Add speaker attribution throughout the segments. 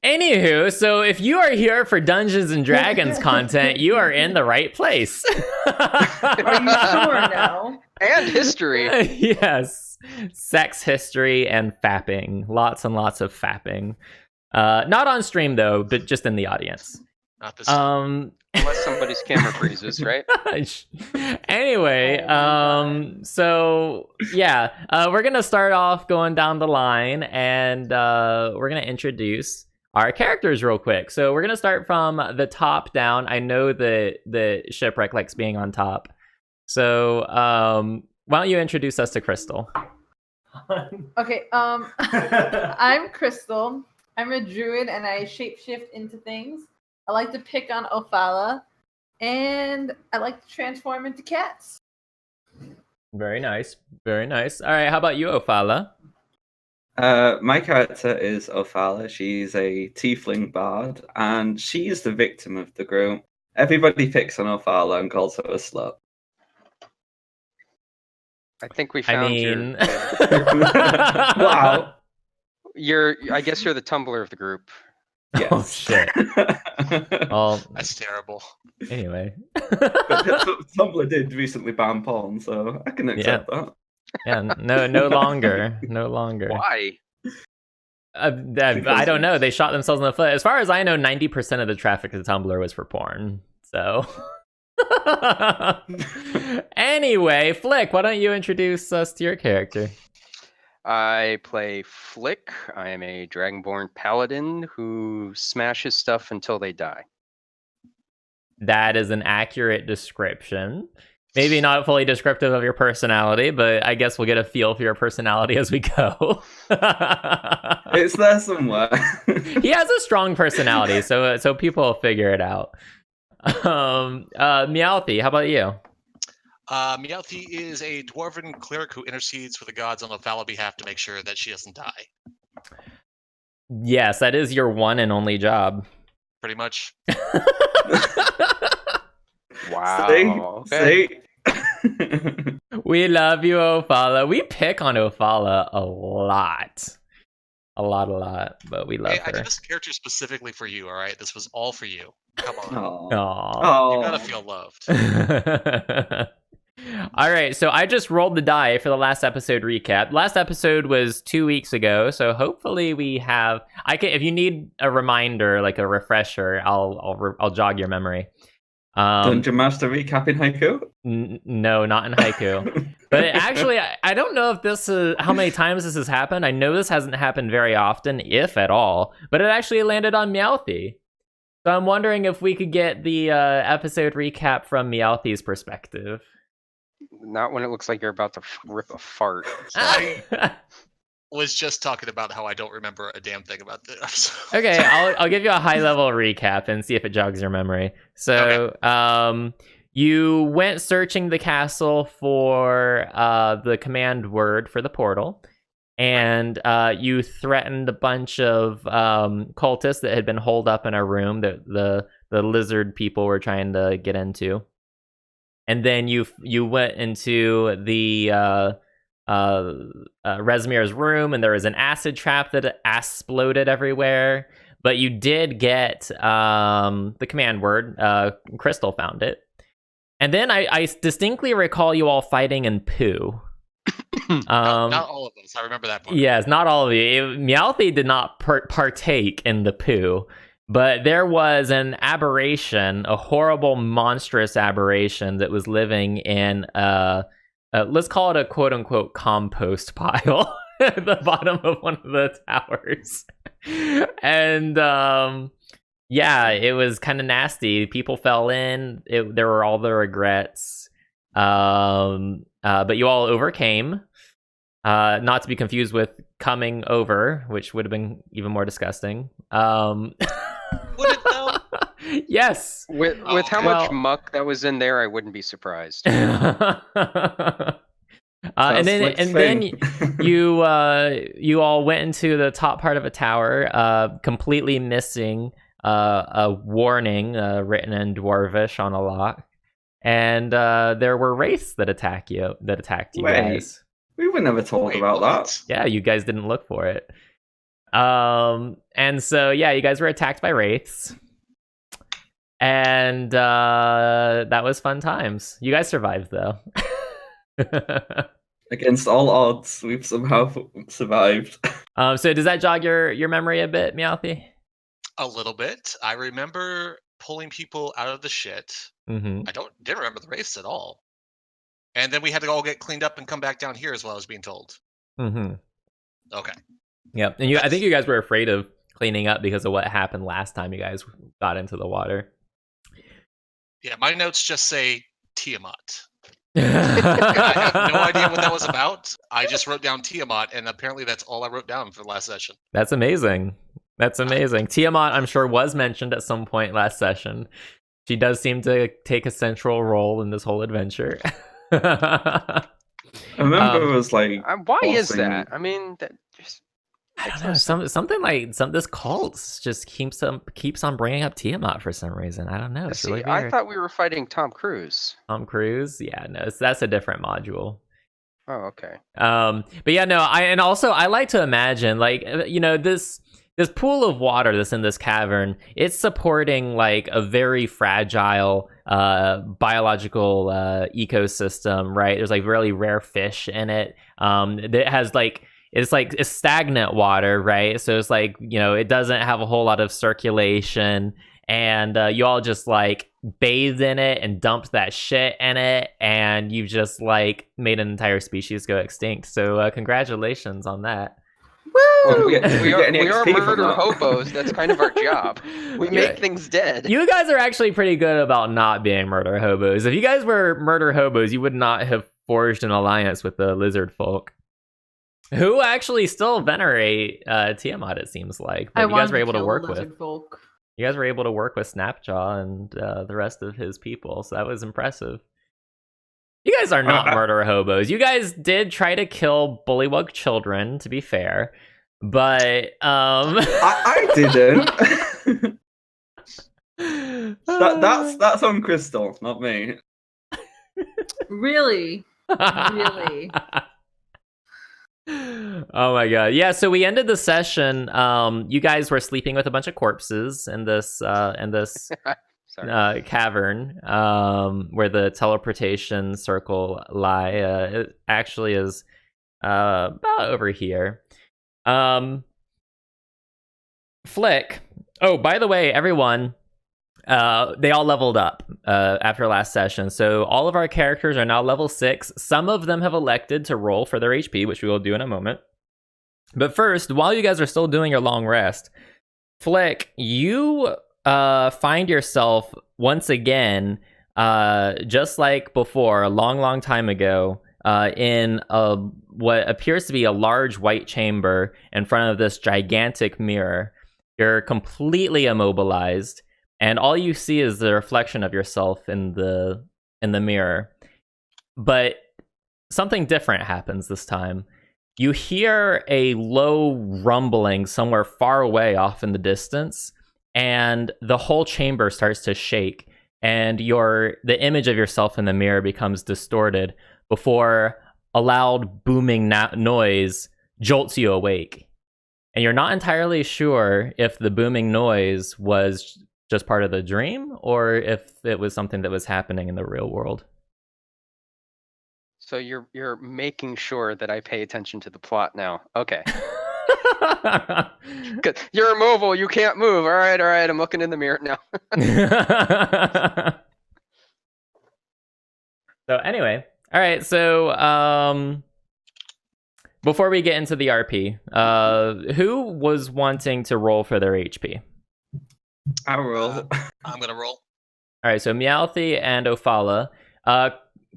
Speaker 1: Anywho, so if you are here for Dungeons and Dragons content, you are in the right place.
Speaker 2: Are you sure now?
Speaker 3: And history.
Speaker 1: Yes. Sex, history, and fapping. Lots and lots of fapping. Not on stream, though, but just in the audience.
Speaker 4: Not this time.
Speaker 3: Unless somebody's camera freezes, right?
Speaker 1: Anyway, so yeah, we're gonna start off going down the line, and we're gonna introduce our characters real quick. So we're gonna start from the top down. I know that the shipwreck likes being on top. So why don't you introduce us to Crystal?
Speaker 2: Okay, I'm Crystal. I'm a druid and I shapeshift into things. I like to pick on Ophala, and I like to transform into cats.
Speaker 1: Very nice, very nice. All right, how about you, Ophala?
Speaker 5: My character is Ophala. She's a tiefling bard, and she's the victim of the group. Everybody picks on Ophala and calls her a slut.
Speaker 3: I think we found your...
Speaker 5: Wow.
Speaker 3: I guess you're the Tumblr of the group.
Speaker 5: Yes.
Speaker 1: Oh shit. Well,
Speaker 4: That's terrible.
Speaker 1: anyway.
Speaker 5: Tumblr did recently ban porn, so I can accept that.
Speaker 1: Yeah, no longer. No longer.
Speaker 3: Why?
Speaker 1: I don't know. They shot themselves in the foot. As far as I know, 90% of the traffic to Tumblr was for porn. So. Anyway, Flick, why don't you introduce us to your character?
Speaker 3: I play Flick. I am a Dragonborn paladin who smashes stuff until they die.
Speaker 1: That is an accurate description. Maybe not fully descriptive of your personality, but I guess we'll get a feel for your personality as we go.
Speaker 5: It's there somewhere.
Speaker 1: He has a strong personality, so people will figure it out. Meowthy, how about you?
Speaker 4: Meowthy is a dwarven cleric who intercedes for the gods on Ophala behalf to make sure that she doesn't die.
Speaker 1: Yes, that is your one and only job.
Speaker 4: Pretty much.
Speaker 3: Wow.
Speaker 5: See?
Speaker 1: We love you, Ophala. We pick on Ophala a lot. A lot, but we love
Speaker 4: Hey,
Speaker 1: her.
Speaker 4: I did this character specifically for you, all right? This was all for you. Come on.
Speaker 1: Aww.
Speaker 4: You gotta feel loved.
Speaker 1: All right, so I just rolled the die for the last episode recap. Last episode was 2 weeks ago, so hopefully we have. If you need a reminder, like a refresher, I'll jog your memory.
Speaker 5: Dungeon Master recap in haiku?
Speaker 1: No, not in haiku. But actually, I don't know if this is how many times this has happened. I know this hasn't happened very often, if at all. But it actually landed on Meowthy. So I'm wondering if we could get the episode recap from Meowthy's perspective.
Speaker 3: Not when it looks like you're about to rip a fart.
Speaker 4: I was just talking about how I don't remember a damn thing about the episode.
Speaker 1: Okay, I'll give you a high level recap and see if it jogs your memory. So, you went searching the castle for the command word for the portal, and you threatened a bunch of cultists that had been holed up in a room that the lizard people were trying to get into. And then you went into the Resmir's room, and there was an acid trap that exploded everywhere. But you did get the command word. Crystal found it. And then I distinctly recall you all fighting in poo.
Speaker 4: Not all of us. I remember that part.
Speaker 1: Yes, not all of you. Meowthy did not partake in the poo. But there was an aberration, a horrible, monstrous aberration that was living in, let's call it a quote-unquote compost pile at the bottom of one of the towers. And, yeah, it was kind of nasty. People fell in. There were all the regrets. But you all overcame. Not to be confused with coming over, which would have been even more disgusting.
Speaker 4: Would it though?
Speaker 1: Yes.
Speaker 3: With how much muck that was in there, I wouldn't be surprised.
Speaker 1: And then you all went into the top part of a tower, completely missing a warning written in Dwarvish on a lock, and there were wraiths that attacked you guys.
Speaker 5: We were never told about that.
Speaker 1: Yeah, you guys didn't look for it. And so yeah, you guys were attacked by wraiths. And that was fun times. You guys survived though.
Speaker 5: Against all odds, we've somehow survived.
Speaker 1: So does that jog your memory a bit, Meowthy?
Speaker 4: A little bit. I remember pulling people out of the shit.
Speaker 1: Mm-hmm.
Speaker 4: Didn't remember the race at all. And then we had to all get cleaned up and come back down here as well, I was being told.
Speaker 1: Mm-hmm.
Speaker 4: Okay.
Speaker 1: Yep. And I think you guys were afraid of cleaning up because of what happened last time you guys got into the water.
Speaker 4: Yeah, my notes just say Tiamat. I have no idea what that was about. I just wrote down Tiamat, and apparently that's all I wrote down for the last session.
Speaker 1: That's amazing. That's amazing. Tiamat, I'm sure, was mentioned at some point last session. She does seem to take a central role in this whole adventure.
Speaker 5: I remember it was like...
Speaker 3: Why is that? I mean, that just...
Speaker 1: I don't know. Something like this cult just keeps on bringing up Tiamat for some reason. I don't know. It's really weird.
Speaker 3: I thought we were fighting Tom Cruise.
Speaker 1: Tom Cruise? Yeah, no, that's a different module.
Speaker 3: Oh, okay.
Speaker 1: But yeah, no. I like to imagine, like, you know, this pool of water that's in this cavern. It's supporting like a very fragile biological ecosystem, right? There's like really rare fish in it. It has like. It's stagnant water, right? So it's like, you know, it doesn't have a whole lot of circulation, and you all just like bathed in it and dumped that shit in it, and you've just like made an entire species go extinct. So congratulations on that.
Speaker 5: Well,
Speaker 3: we are
Speaker 5: XP from
Speaker 3: murder
Speaker 5: that.
Speaker 3: hobos. That's kind of our job. We make things dead.
Speaker 1: You guys are actually pretty good about not being murder hobos. If you guys were murder hobos, you would not have forged an alliance with the lizard folk. Who actually still venerate Tiamat, it seems like. But you guys were able to work with.
Speaker 2: Folk.
Speaker 1: You guys were able to work with Snapjaw and the rest of his people, so that was impressive. You guys are not murder hobos. You guys did try to kill bullywug children, to be fair, but
Speaker 5: I didn't. That's on Crystal, not me.
Speaker 2: Really? Really?
Speaker 1: Oh my god. Yeah, so we ended the session. You guys were sleeping with a bunch of corpses in this cavern where the teleportation circle lie. It actually is about over here. Flick. Oh, by the way, everyone, they all leveled up after last session. So all of our characters are now level 6. Some of them have elected to roll for their HP, which we will do in a moment. But first, while you guys are still doing your long rest, Flick, you find yourself once again, just like before, a long time ago, in what appears to be a large white chamber in front of this gigantic mirror. You're completely immobilized. And all you see is the reflection of yourself in the mirror. But something different happens this time. You hear a low rumbling somewhere far away off in the distance, and the whole chamber starts to shake, and the image of yourself in the mirror becomes distorted before a loud booming noise jolts you awake. And you're not entirely sure if the booming noise was just part of the dream, or if it was something that was happening in the real world.
Speaker 3: So you're making sure that I pay attention to the plot now. Okay. Good. You're immobile. You can't move. All right. I'm looking in the mirror now.
Speaker 1: So anyway, all right. So before we get into the RP, who was wanting to roll for their HP?
Speaker 5: I roll.
Speaker 4: I'm gonna roll.
Speaker 1: All right, so Meowthy and Ophala.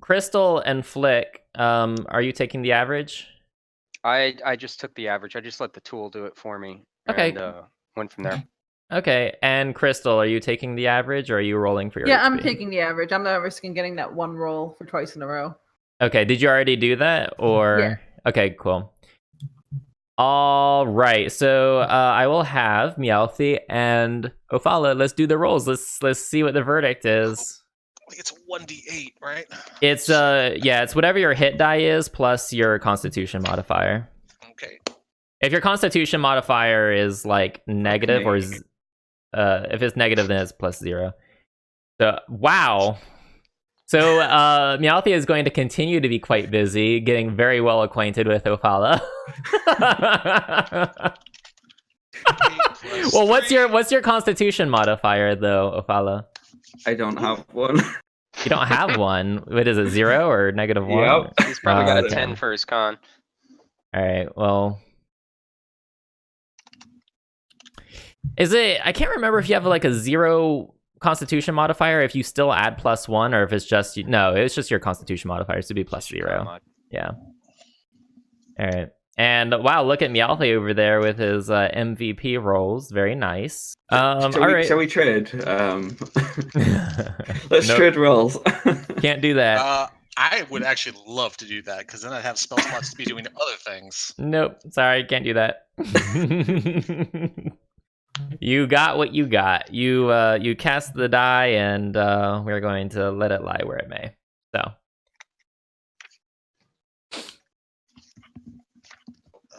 Speaker 1: Crystal and Flick, are you taking the average?
Speaker 3: I just took the average. I just let the tool do it for me.
Speaker 1: Okay.
Speaker 3: And went from there.
Speaker 1: Okay, and Crystal, are you taking the average, or are you rolling for your
Speaker 2: Yeah,
Speaker 1: HP?
Speaker 2: I'm taking the average. I'm not risking getting that one roll for twice in a row.
Speaker 1: Okay, did you already do that, or?
Speaker 2: Yeah.
Speaker 1: Okay, cool. All right, so I will have Meowthy and Ophala. Let's do the rolls. Let's see what the verdict is.
Speaker 4: I think it's 1d8, right?
Speaker 1: It's it's whatever your hit die is plus your Constitution modifier.
Speaker 4: Okay.
Speaker 1: If your Constitution modifier is like negative or if it's negative, then it's +0. So wow. So Meowthia is going to continue to be quite busy, getting very well acquainted with Ophala. Well, what's your Constitution modifier though, Ophala?
Speaker 5: I don't have one.
Speaker 1: You don't have one. What is it, 0 or -1?
Speaker 5: Yep.
Speaker 3: He's probably got a
Speaker 1: okay.
Speaker 3: 10 for his con.
Speaker 1: All right. Well, is it? I can't remember if you have like a 0 Constitution modifier. If you still add +1, or if it's just no, it's just your Constitution modifier to be +0. Yeah. All right. And wow, look at Meowthia over there with his MVP rolls. Very nice. All right.
Speaker 5: Shall we trade? Let's trade rolls.
Speaker 1: Can't do that.
Speaker 4: I would actually love to do that because then I'd have spell slots to be doing other things.
Speaker 1: Nope. Sorry, can't do that. You got what you got. You cast the die, and we're going to let it lie where it may. So.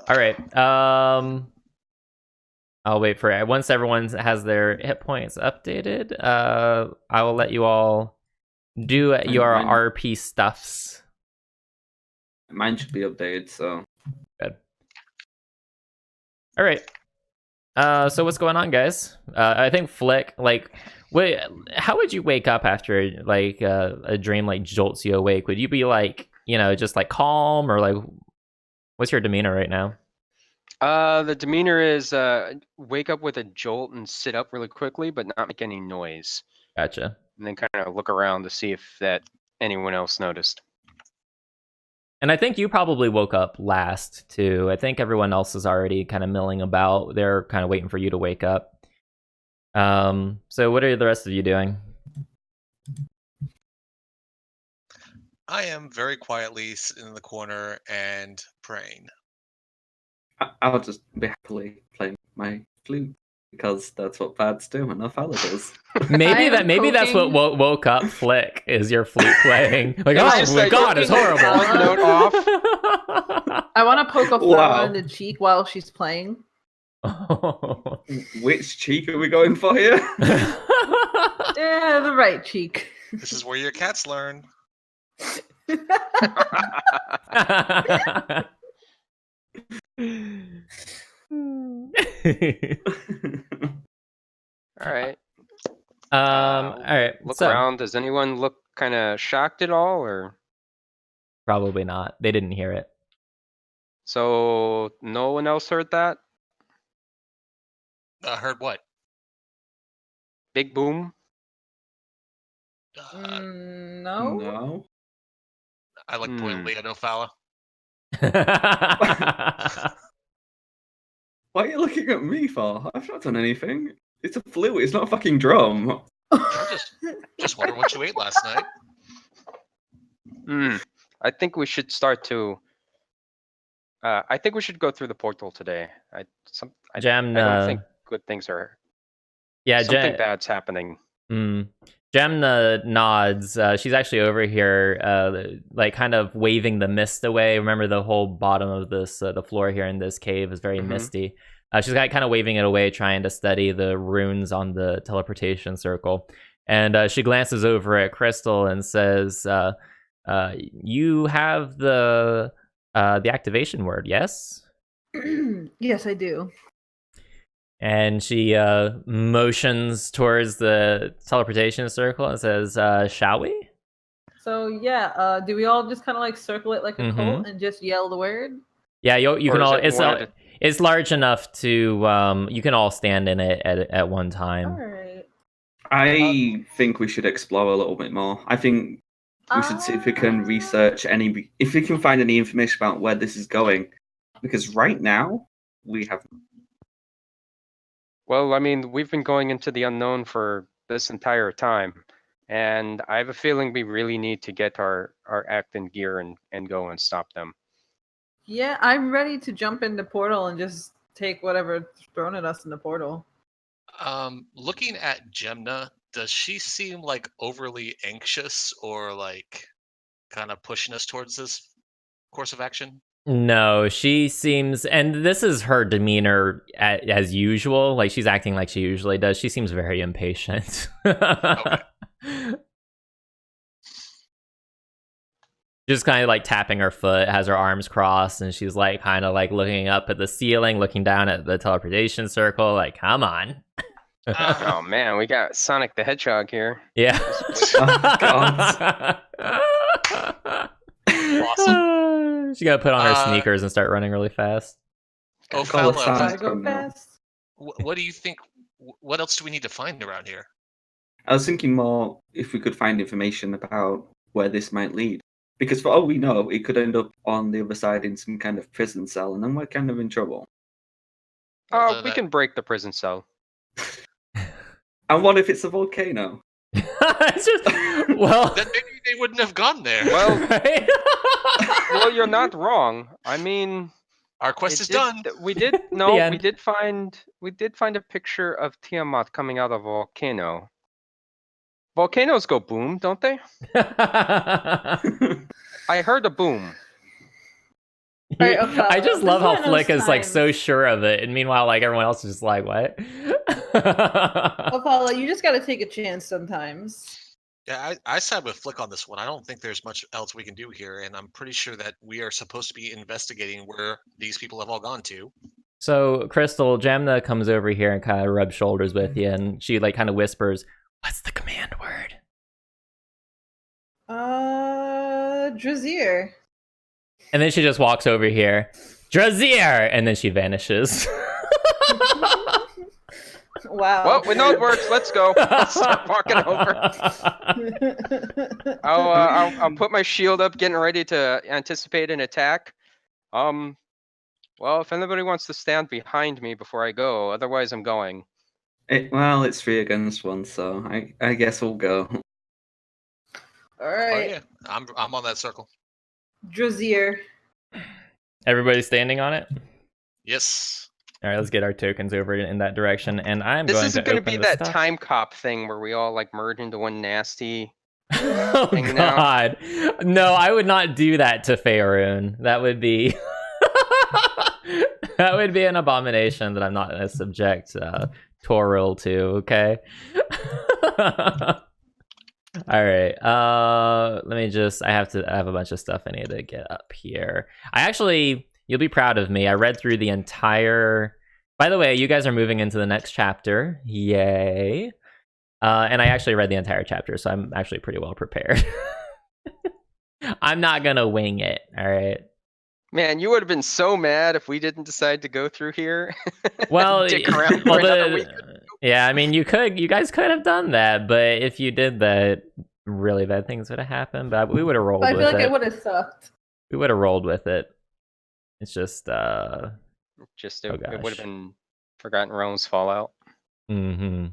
Speaker 1: All right. I'll wait for it. Once everyone has their hit points updated, I will let you all do your RP stuffs.
Speaker 5: Mine should be updated, so.
Speaker 1: Good. All right. So what's going on, guys? I think Flick, like, wait, how would you wake up after like a dream like jolts you awake? Would you be like, just like calm, or like, what's your demeanor right now?
Speaker 3: The demeanor is wake up with a jolt and sit up really quickly, but not make any noise.
Speaker 1: Gotcha.
Speaker 3: And then kind of look around to see if anyone else noticed.
Speaker 1: And I think you probably woke up last too. I think everyone else is already kind of milling about. They're kind of waiting for you to wake up. So what are the rest of you doing?
Speaker 4: I am very quietly sitting in the corner and praying.
Speaker 5: I'll just be happily playing my flute because that's what bards do and Ophala does.
Speaker 1: Maybe that's what woke up Flick, is your flute playing. Like,
Speaker 3: It's
Speaker 1: oh my
Speaker 3: like
Speaker 1: god, it's horrible.
Speaker 3: one note off.
Speaker 2: I want to poke Ophala
Speaker 5: Wow.
Speaker 2: in the cheek while she's playing.
Speaker 5: Which cheek are we going for here?
Speaker 2: Yeah, the right cheek.
Speaker 4: This is where your cats learn.
Speaker 3: All right.
Speaker 1: All right.
Speaker 3: Look
Speaker 1: So,
Speaker 3: around. Does anyone look kind of shocked at all, or
Speaker 1: probably not. They didn't hear it.
Speaker 3: so no one else heard that?
Speaker 4: Heard what?
Speaker 3: Big boom.
Speaker 2: No.
Speaker 5: No.
Speaker 4: I like pointedly at Ophala.
Speaker 5: What are you looking at me for? I've not done anything. It's a flute, it's not a fucking drum.
Speaker 4: I'm just wondering what you ate last night.
Speaker 3: I think we should start to. I think we should go through the portal today. I don't think good things are.
Speaker 1: Yeah,
Speaker 3: something bad's happening.
Speaker 1: Jamna nods. She's actually over here, like kind of waving the mist away. Remember, the whole bottom of this, the floor here in this cave is very misty. She's kind of waving it away, trying to study the runes on the teleportation circle. And she glances over at Crystal and says, "You have the activation word, yes?"
Speaker 2: Yes, I do.
Speaker 1: And she motions towards the teleportation circle and says, "Shall we?"
Speaker 2: So yeah, do we all just kind of like circle it like a cult and just yell the word?
Speaker 1: Yeah, you can all.
Speaker 3: It
Speaker 1: It's large enough to you can all stand in it at one time.
Speaker 2: All right.
Speaker 5: I think we should explore a little bit more. I think we should see if we can research if we can find any information about where this is going. Because right now, we have.
Speaker 3: Well, I mean, we've been going into the unknown for this entire time, and I have a feeling we really need to get our act in gear and go and stop them.
Speaker 2: Yeah, I'm ready to jump in the portal and just take whatever's thrown at us in the portal.
Speaker 4: Looking at Gemna, does she seem like overly anxious or like kind of pushing us towards this course of action?
Speaker 1: No, she seems, and this is her demeanor as usual. Like she's acting like she usually does. She seems very impatient.
Speaker 4: Okay.
Speaker 1: Just kind of like tapping her foot, has her arms crossed, and she's like kind of like looking up at the ceiling, looking down at the teleportation circle. Like, come on.
Speaker 3: Oh man, we got Sonic the Hedgehog here.
Speaker 1: Yeah.
Speaker 5: Oh, God.
Speaker 4: Awesome.
Speaker 1: She got to put on her
Speaker 4: Uh,
Speaker 1: sneakers and start running really fast.
Speaker 4: Oh,
Speaker 5: Call
Speaker 4: Fella,
Speaker 5: us
Speaker 2: Gotta
Speaker 5: Sonic
Speaker 2: go
Speaker 5: from now.
Speaker 2: fast.
Speaker 4: what do you think? What else do we need to find around here?
Speaker 5: I was thinking more if we could find information about where this might lead. Because for all we know, it could end up on the other side in some kind of prison cell, and then we're kind of in trouble.
Speaker 4: Although
Speaker 3: We
Speaker 4: that-
Speaker 3: can break the prison cell.
Speaker 5: And what if it's a volcano?
Speaker 1: It's just, well,
Speaker 4: Then maybe they wouldn't have gone there.
Speaker 3: Well,
Speaker 1: right?
Speaker 3: well, you're not wrong. I mean,
Speaker 4: Our quest
Speaker 3: it
Speaker 4: is
Speaker 3: did-
Speaker 4: done.
Speaker 3: We did no,
Speaker 1: end.
Speaker 3: we did find a picture of Tiamat coming out of a volcano. Volcanoes go boom, don't they? I heard a boom.
Speaker 2: Alright, okay,
Speaker 1: I just
Speaker 2: this
Speaker 1: love
Speaker 2: is
Speaker 1: how
Speaker 2: one of those
Speaker 1: Flick is like so
Speaker 2: times.
Speaker 1: sure of it, and meanwhile, like everyone else is just like, what?
Speaker 2: Apollo, you just gotta take a chance sometimes.
Speaker 4: Yeah, I side with Flick on this one. I don't think there's much else we can do here, and I'm pretty sure that we are supposed to be investigating where these people have all gone to.
Speaker 1: So Crystal, Jamna comes over here and kind of rubs shoulders with you, and she like kind of whispers, "What's the command word?"
Speaker 2: Drazier.
Speaker 1: And then she just walks over here, Drazier, and then she vanishes.
Speaker 2: Wow.
Speaker 3: Well, we know it works. Let's go. Let's start walking over. I'll put my shield up, getting ready to anticipate an attack. Well, if anybody wants to stand behind me before I go, otherwise I'm going.
Speaker 5: Well, it's 3 against 1, so I guess we'll go.
Speaker 2: All
Speaker 4: Oh
Speaker 2: right,
Speaker 4: yeah, I'm on that circle.
Speaker 2: Drazier.
Speaker 1: Everybody standing on it.
Speaker 4: Yes.
Speaker 1: All right, let's get our tokens over in that direction, and I'm
Speaker 3: This
Speaker 1: going
Speaker 3: isn't
Speaker 1: to
Speaker 3: going to
Speaker 1: open
Speaker 3: be
Speaker 1: the
Speaker 3: that
Speaker 1: stuff.
Speaker 3: time cop thing where we all like merge into one nasty.
Speaker 1: Oh
Speaker 3: thing now.
Speaker 1: God, no! I would not do that to Faerun. That would be that would be an abomination that I'm not going to subject Toril to. Okay. All right. Let me just. I have a bunch of stuff I need to get up here. You'll be proud of me. I read through the entire. By the way, you guys are moving into the next chapter. Yay! And I actually read the entire chapter, so I'm actually pretty well prepared. I'm not gonna wing it. All right.
Speaker 3: Man, you would have been so mad if we didn't decide to go through here.
Speaker 1: Well,
Speaker 3: Dick around for
Speaker 1: well,
Speaker 3: another week.
Speaker 1: yeah. I mean, you guys could have done that, but if you did that, really bad things would have happened. But we would have rolled
Speaker 2: I feel
Speaker 1: with
Speaker 2: like
Speaker 1: it.
Speaker 2: I would have sucked.
Speaker 1: We would have rolled with it. It's just
Speaker 3: Just
Speaker 1: Oh,
Speaker 3: it would
Speaker 1: gosh.
Speaker 3: have been Forgotten Realms Fallout.
Speaker 1: Mm-hmm.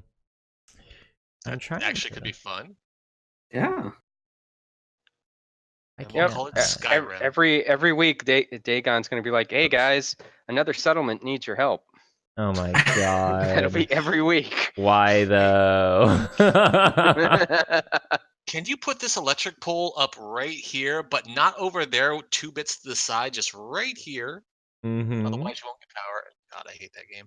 Speaker 1: I'm trying.
Speaker 4: Actually, could be fun.
Speaker 5: Yeah.
Speaker 1: I
Speaker 4: And we'll
Speaker 1: can't.
Speaker 4: call it
Speaker 3: Uh,
Speaker 4: Skyrim.
Speaker 3: Every week, Dagon's gonna be like, "Hey guys, another settlement needs your help."
Speaker 1: Oh my
Speaker 3: That'll be
Speaker 1: God.
Speaker 3: every week.
Speaker 1: Why though?
Speaker 4: Can you put this electric pole up right here, but not over there 2 bits to the side, just right here?
Speaker 1: Mm-hmm.
Speaker 4: Otherwise, you won't get power. God, I hate that game.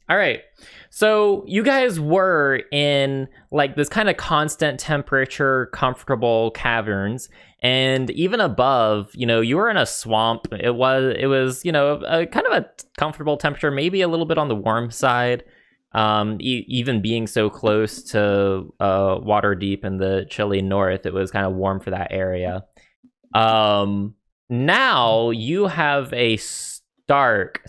Speaker 1: All right. So you guys were in like this kind of constant temperature, comfortable caverns, and even above, you were in a swamp. It was, a kind of a comfortable temperature, maybe a little bit on the warm side. Even being so close to water deep in the chilly north, it was kind of warm for that area. Now you have a stark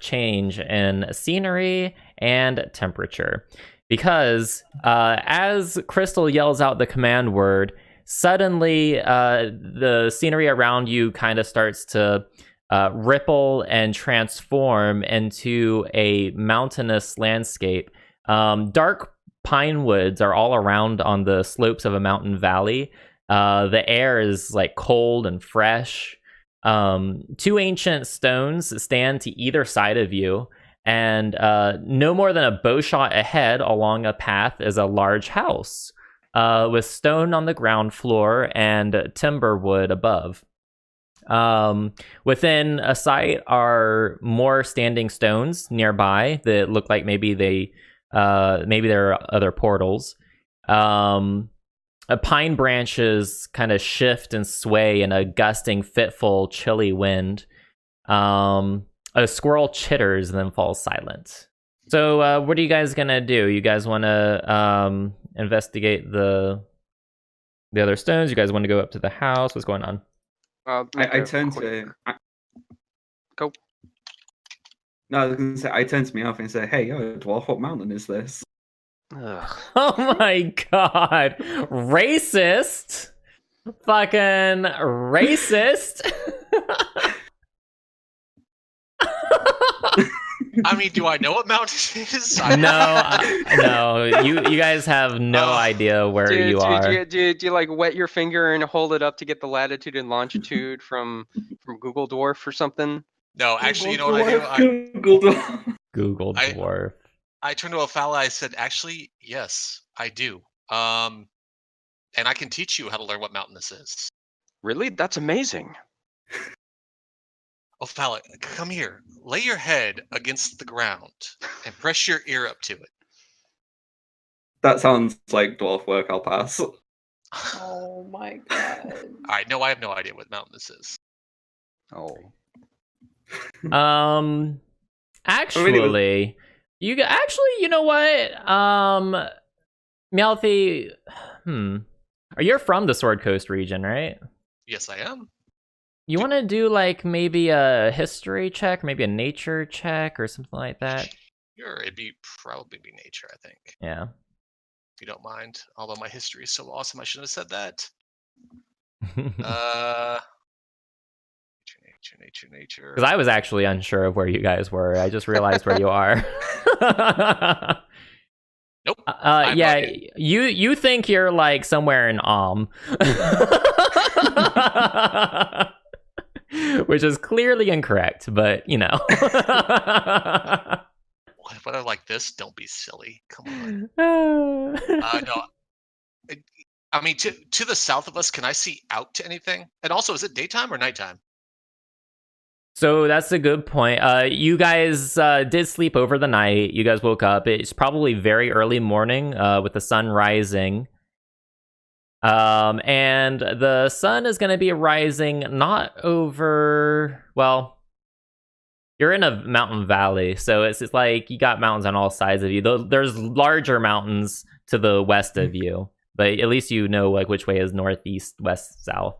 Speaker 1: change in scenery and temperature, because as Crystal yells out the command word, suddenly the scenery around you kind of starts to ripple and transform into a mountainous landscape. Dark pine woods are all around on the slopes of a mountain valley. The air is like cold and fresh. 2 ancient stones stand to either side of you, and no more than a bow shot ahead along a path is a large house with stone on the ground floor and timber wood above. Within a site are more standing stones nearby that look like maybe there are other portals. Pine branches kind of shift and sway in a gusting, fitful, chilly wind. A squirrel chitters and then falls silent. So what are you guys gonna do? You guys want to investigate the other stones? You guys want to go up to the house? What's going on?
Speaker 5: I turn to...
Speaker 3: Go.
Speaker 5: No, I was going to say, I turn to Meowth and say, hey, yo, dwarf, what mountain is this?
Speaker 3: Ugh.
Speaker 1: Oh my god. Racist. Fucking racist.
Speaker 4: I mean, do I know what mountain it is?
Speaker 1: No. You guys have no idea where you are.
Speaker 3: Do you like wet your finger and hold it up to get the latitude and longitude from Google Dwarf or something?
Speaker 4: No, actually, you know what I do?
Speaker 1: Google Dwarf.
Speaker 4: I turned to Ophala. I said, actually, yes, I do. And I can teach you how to learn what mountain this is.
Speaker 3: Really? That's amazing.
Speaker 4: Ophala, come here. Lay your head against the ground and press your ear up to it.
Speaker 5: That sounds like dwarf work, I'll pass.
Speaker 2: Oh my god.
Speaker 4: All right, no, I have no idea what mountain this is.
Speaker 3: Oh.
Speaker 1: Actually, you know what? Meowthy, you're from the Sword Coast region, right?
Speaker 4: Yes, I am.
Speaker 1: You want to do like maybe a history check, maybe a nature check or something like that?
Speaker 4: Sure, it'd probably be nature, I think.
Speaker 1: Yeah.
Speaker 4: If you don't mind. Although my history is so awesome, I shouldn't have said that. Nature.
Speaker 1: Because I was actually unsure of where you guys were. I just realized where you are.
Speaker 4: Nope.
Speaker 1: Yeah, you think you're like somewhere in which is clearly incorrect, but you know.
Speaker 4: What I like this? Don't be silly. Come on. No. I mean, to the south of us, can I see out to anything? And also, is it daytime or nighttime?
Speaker 1: So that's a good point. You guys did sleep over the night. You guys woke up. It's probably very early morning with the sun rising. And the sun is going to be rising not over... Well, you're in a mountain valley, so it's like you got mountains on all sides of you. There's larger mountains to the west of you, but at least you know like which way is north, east, west, south.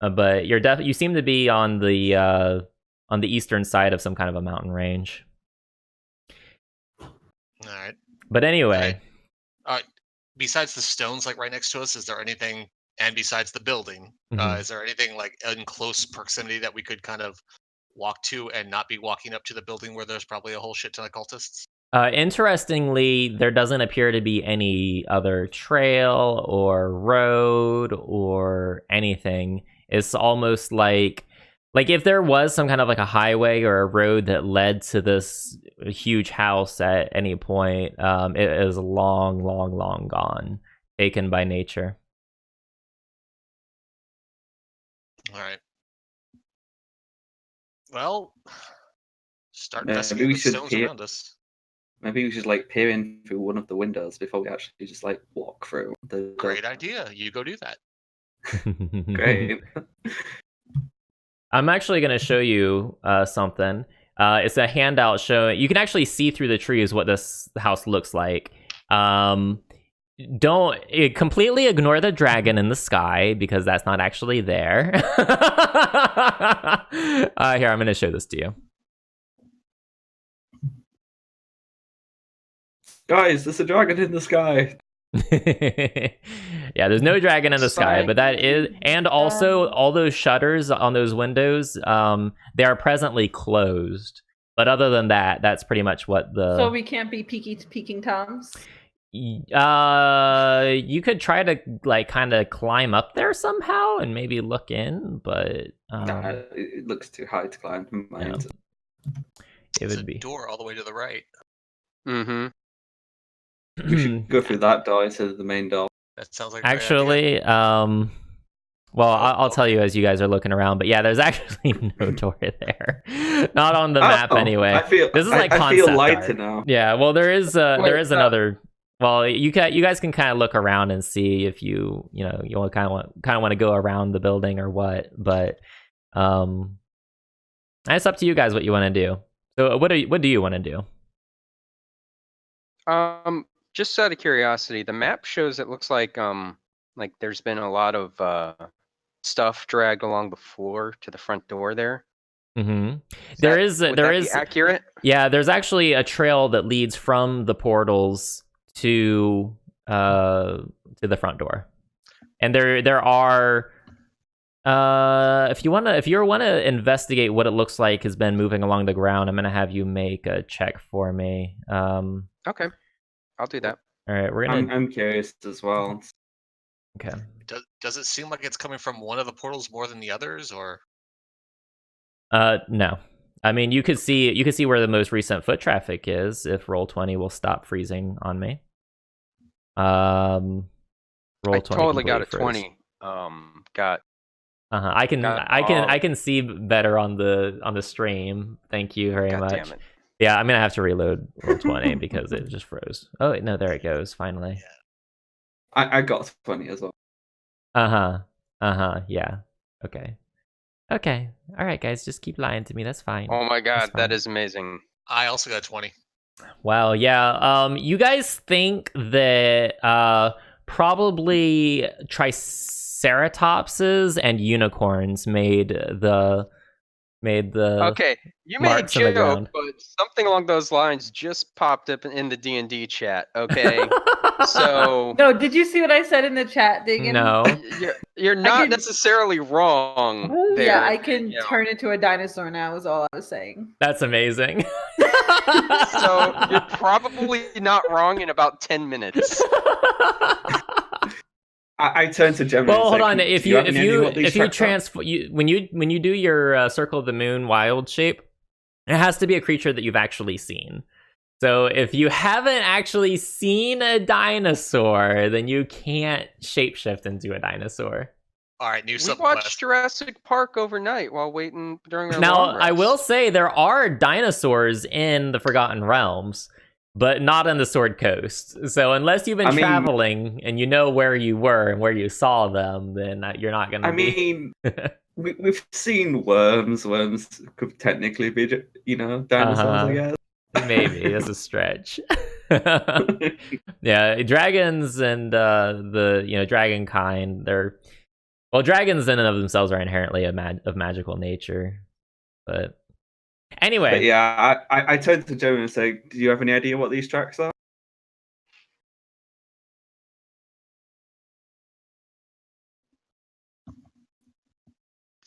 Speaker 1: But you seem to be on the eastern side of some kind of a mountain range.
Speaker 4: All right.
Speaker 1: But anyway,
Speaker 4: besides the stones like right next to us, is there anything? And besides the building, is there anything like in close proximity that we could kind of walk to and not be walking up to the building where there's probably a whole shit ton of cultists?
Speaker 1: Interestingly, there doesn't appear to be any other trail or road or anything. It's almost like if there was some kind of like a highway or a road that led to this huge house at any point, it is long gone, taken by nature.
Speaker 4: All right. Well, start
Speaker 5: Maybe
Speaker 4: investigating
Speaker 5: we
Speaker 4: the
Speaker 5: should
Speaker 4: stones
Speaker 5: peer-
Speaker 4: around us.
Speaker 5: Maybe we should like peer in through one of the windows before we actually just like walk through.
Speaker 4: Great idea. You go do that.
Speaker 5: Great.
Speaker 1: I'm actually going to show you something. It's a handout showing... You can actually see through the trees what this house looks like. Don't completely ignore the dragon in the sky, because that's not actually there. Here, I'm going to show this to you.
Speaker 5: Guys, there's a dragon in the sky.
Speaker 1: Yeah, there's no dragon in the sky, but that is... And also, all those shutters on those windows, they are presently closed. But other than that, that's pretty much what the...
Speaker 2: So we can't be peeking Toms?
Speaker 1: You could try to, like, kind of climb up there somehow and maybe look in, but...
Speaker 5: Nah, it looks too high to climb. Mind.
Speaker 1: It
Speaker 4: There's
Speaker 1: would
Speaker 4: a
Speaker 1: be...
Speaker 4: door all the way to the right.
Speaker 3: Mm-hmm.
Speaker 5: We should go through that door instead of the main door.
Speaker 4: That sounds like a great idea.
Speaker 1: Actually, Well, I'll tell you as you guys are looking around, but yeah, there's actually no door there. Not on the map anyway. This is like
Speaker 5: I feel
Speaker 1: concept
Speaker 5: lighter
Speaker 1: art.
Speaker 5: now.
Speaker 1: Yeah, well, there is
Speaker 3: Wait,
Speaker 1: another. Well, you guys can kind of look around and see if you kind of want to go around the building or what. But it's up to you guys what you want to do. So what do you want to do?
Speaker 3: Just out of curiosity, the map shows it looks like there's been a lot of stuff dragged along the floor to the front door there.
Speaker 1: Mm-hmm.
Speaker 3: Would that be accurate?
Speaker 1: Yeah, there's actually a trail that leads from the portals to the front door, and there are. If you want to investigate what it looks like has been moving along the ground, I'm gonna have you make a check for me.
Speaker 3: Okay, I'll do that.
Speaker 1: All right, we're gonna.
Speaker 5: I'm curious as well.
Speaker 1: Okay.
Speaker 4: Does it seem like it's coming from one of the portals more than the others, or?
Speaker 1: No. I mean, you could see where the most recent foot traffic is if Roll20 will stop freezing on me. Roll20.
Speaker 3: I totally got a
Speaker 1: froze.
Speaker 3: 20. Got.
Speaker 1: I can see better on the stream. Thank you very
Speaker 3: God
Speaker 1: much.
Speaker 3: damn it.
Speaker 1: Yeah, I'm gonna have to reload Roll20 because it just froze. Oh wait, no, there it goes. Finally.
Speaker 5: I got 20 as well.
Speaker 1: Yeah. Okay. All right, guys, just keep lying to me. That's fine.
Speaker 3: Oh my god,
Speaker 1: That's fine.
Speaker 3: that is amazing.
Speaker 4: I also got 20.
Speaker 1: Wow. Yeah. You guys think that probably triceratopses and unicorns made the
Speaker 3: Okay, you made a
Speaker 1: marks in the
Speaker 3: joke,
Speaker 1: ground.
Speaker 3: but something along those lines just popped up in the DnD chat. Okay, so
Speaker 2: No, did you see what I said in the chat, Diggin?
Speaker 1: No.
Speaker 3: you're not
Speaker 2: can-
Speaker 3: necessarily wrong. There.
Speaker 2: Yeah, I can
Speaker 3: Yeah.
Speaker 2: turn into a dinosaur now. Is all I was saying.
Speaker 1: That's amazing.
Speaker 3: So you're probably not wrong in about 10 minutes.
Speaker 5: I turned to Gemini.
Speaker 1: Well, hold on. If you
Speaker 5: transfer,
Speaker 1: transfer when you do your Circle of the Moon wild shape, it has to be a creature that you've actually seen. So if you haven't actually seen a dinosaur, then you can't shapeshift into a dinosaur.
Speaker 4: All right, new
Speaker 3: We
Speaker 4: sub
Speaker 3: watched
Speaker 4: quest.
Speaker 3: Jurassic Park overnight while waiting during our
Speaker 1: Now,
Speaker 3: long
Speaker 1: I will
Speaker 3: rest.
Speaker 1: say there are dinosaurs in the Forgotten Realms, but not on the Sword Coast. So unless you've been traveling and you know where you were and where you saw them, then you're not going to
Speaker 5: mean, we've seen worms. Worms could technically be, dinosaurs, I guess.
Speaker 1: Maybe. That's a stretch. Yeah, dragons and the dragon kind, dragons in and of themselves are inherently of magical nature. But anyway.
Speaker 5: But yeah, I turned to Joe and say, do you have any idea what these tracks are?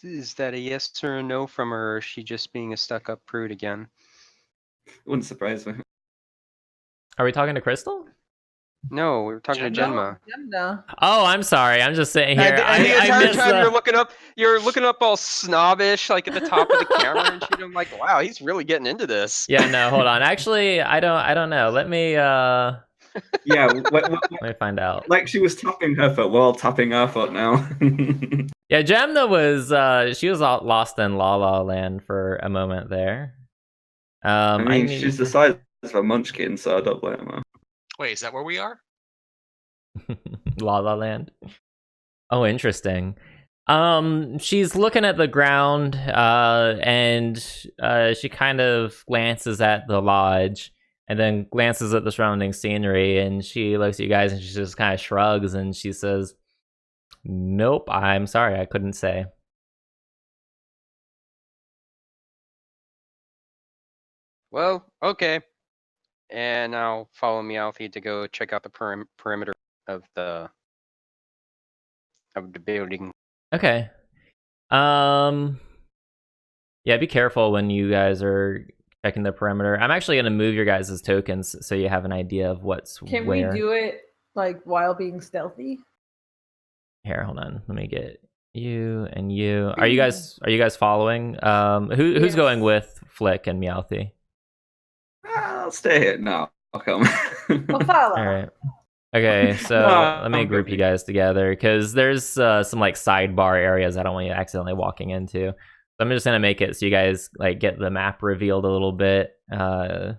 Speaker 3: Is that a yes or a no from her, or is she just being a stuck-up prude again?
Speaker 5: Wouldn't surprise me.
Speaker 1: Are we talking to Crystal?
Speaker 3: No, we were talking to Gemma.
Speaker 2: Gemma.
Speaker 1: Oh, I'm sorry. I'm just sitting here.
Speaker 3: And the entire
Speaker 1: missed
Speaker 3: time you're looking up all snobbish, like at the top of the camera, and shit. I'm like, wow, he's really getting into this.
Speaker 1: Yeah, no, hold on. Actually, I don't know. Let me
Speaker 5: Yeah,
Speaker 1: let me find out.
Speaker 5: like she was tapping her foot, we're all tapping our foot now.
Speaker 1: Yeah, Gemna was she was lost in La La Land for a moment there.
Speaker 5: I mean, she's the size of a munchkin, so I don't blame her.
Speaker 4: Wait, is that where we are?
Speaker 1: La La Land. Oh, interesting. She's looking at the ground, and she kind of glances at the lodge, and then glances at the surrounding scenery, and she looks at you guys, and she just kind of shrugs, and she says, "Nope, I'm sorry, I couldn't say."
Speaker 3: Well, okay. And now follow me, Alfie, to go check out the perimeter of the building.
Speaker 1: Okay. Yeah, be careful when you guys are checking the perimeter. I'm actually going to move your guys' tokens so you have an idea of what's
Speaker 2: Can
Speaker 1: where.
Speaker 2: we do it like while being stealthy?
Speaker 1: Here, hold on. Let me get you and you. Are you guys following? Who's
Speaker 2: Yes.
Speaker 1: going with Flick and Meowthy?
Speaker 5: I'll stay here. No, I'll come.
Speaker 2: Well, follow.
Speaker 1: All right. Okay, so let me
Speaker 5: I'm
Speaker 1: group you
Speaker 5: good.
Speaker 1: guys together because there's some like sidebar areas I don't want you accidentally walking into. So I'm just gonna make it so you guys like get the map revealed a little bit. Let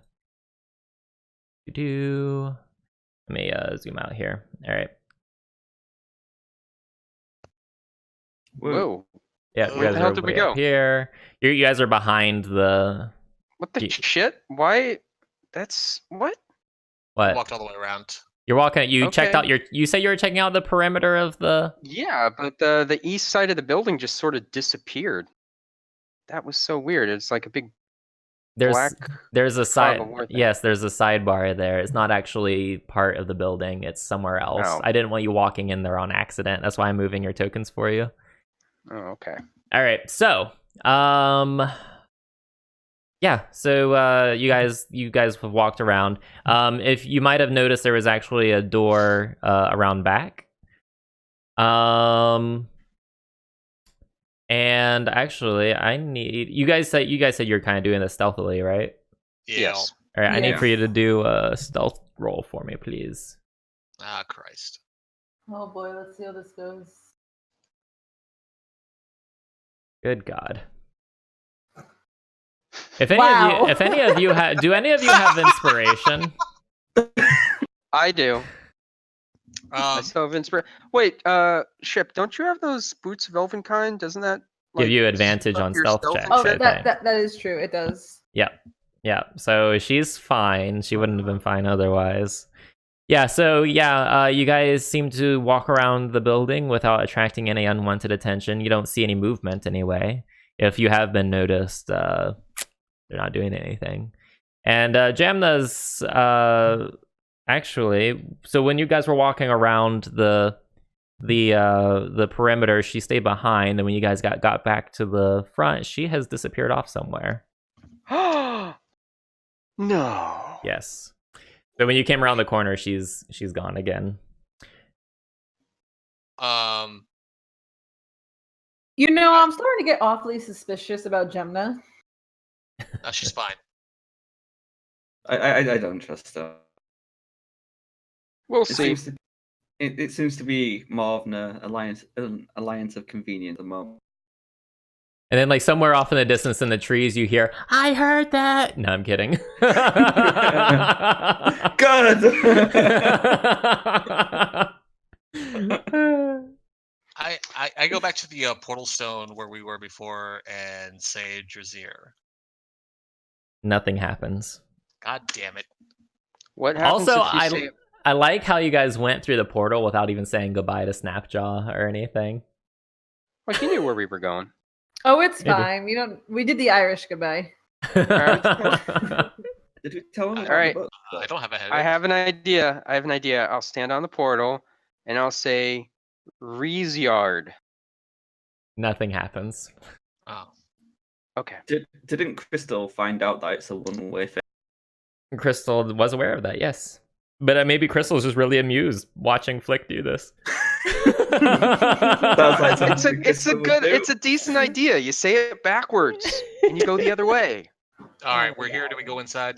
Speaker 1: me zoom out here. All right.
Speaker 3: Whoa.
Speaker 1: Yeah, you
Speaker 4: Where
Speaker 1: guys
Speaker 3: the
Speaker 1: are
Speaker 3: hell did we
Speaker 1: way up
Speaker 3: go?
Speaker 1: here. You guys are behind the
Speaker 3: What the
Speaker 1: Ye-
Speaker 3: shit? Why? That's what?
Speaker 1: what?
Speaker 4: Walked all the way around.
Speaker 1: You're walking. You checked
Speaker 3: Okay.
Speaker 1: out your. You said you were checking out the perimeter of the.
Speaker 3: Yeah, but the east side of the building just sort of disappeared. That was so weird. It's like a big
Speaker 1: There's
Speaker 3: black.
Speaker 1: there's a
Speaker 3: fog
Speaker 1: side.
Speaker 3: of war thing.
Speaker 1: Yes, there's a sidebar there. It's not actually part of the building. It's somewhere else.
Speaker 3: Oh.
Speaker 1: I didn't want you walking in there on accident. That's why I'm moving your tokens for you.
Speaker 3: Oh, okay.
Speaker 1: All right. So, yeah. So, you guys have walked around. If you might have noticed, there was actually a door around back. And actually, I need you guys said you're kind of doing this stealthily, right?
Speaker 4: Yeah.
Speaker 3: Yes.
Speaker 1: All right. I need
Speaker 2: Yes.
Speaker 1: for you to do a stealth roll for me, please.
Speaker 4: Ah, Christ.
Speaker 2: Oh boy, let's see how this goes.
Speaker 1: Good God. If any
Speaker 2: Wow.
Speaker 1: of you have, do any of you have inspiration?
Speaker 3: I do. I still have inspiration. Wait, Ship, don't you have those boots of Elvenkind? Doesn't that
Speaker 1: Give
Speaker 3: like,
Speaker 1: you advantage
Speaker 3: up
Speaker 1: on
Speaker 3: your
Speaker 1: stealth
Speaker 3: stealth
Speaker 1: checks.
Speaker 3: and
Speaker 2: Oh,
Speaker 1: I
Speaker 3: shit?
Speaker 1: think.
Speaker 2: that is true. It does.
Speaker 1: Yeah. So she's fine. She wouldn't have been fine otherwise. Yeah. So yeah, you guys seem to walk around the building without attracting any unwanted attention. You don't see any movement anyway. If you have been noticed, they're not doing anything. And Jamna's actually. So when you guys were walking around the perimeter, she stayed behind, and when you guys got back to the front, she has disappeared off somewhere.
Speaker 3: No.
Speaker 1: Yes. So when you came around the corner, she's gone again.
Speaker 2: You know, I'm starting to get awfully suspicious about Gemna.
Speaker 4: No, she's fine.
Speaker 5: I don't trust her.
Speaker 3: We'll
Speaker 5: It
Speaker 3: see.
Speaker 5: seems to, it seems to be more of an alliance of convenience at the moment.
Speaker 1: And then, like, somewhere off in the distance in the trees, you hear, "I heard that." No, I'm kidding.
Speaker 4: I go back to the portal stone where we were before and say Drazir.
Speaker 1: Nothing happens.
Speaker 4: God damn it.
Speaker 3: What happens
Speaker 1: Also,
Speaker 3: if you say
Speaker 1: I like how you guys went through the portal without even saying goodbye to Snapjaw or anything.
Speaker 3: Well, he knew where we were going.
Speaker 2: Oh, it's
Speaker 1: Maybe.
Speaker 2: fine. We did the Irish goodbye.
Speaker 5: Did we tell him?
Speaker 3: All right.
Speaker 4: I don't have a head.
Speaker 3: I have an idea. I'll stand on the portal and I'll say Reezyard.
Speaker 1: Nothing happens.
Speaker 4: Oh.
Speaker 3: Okay.
Speaker 5: Didn't Crystal find out that it's a one-way thing?
Speaker 1: Crystal was aware of that, yes. But maybe Crystal's just really amused watching Flick do this.
Speaker 3: It's a decent idea. You say it backwards and you go the other way.
Speaker 4: All right, we're here. Do we go inside?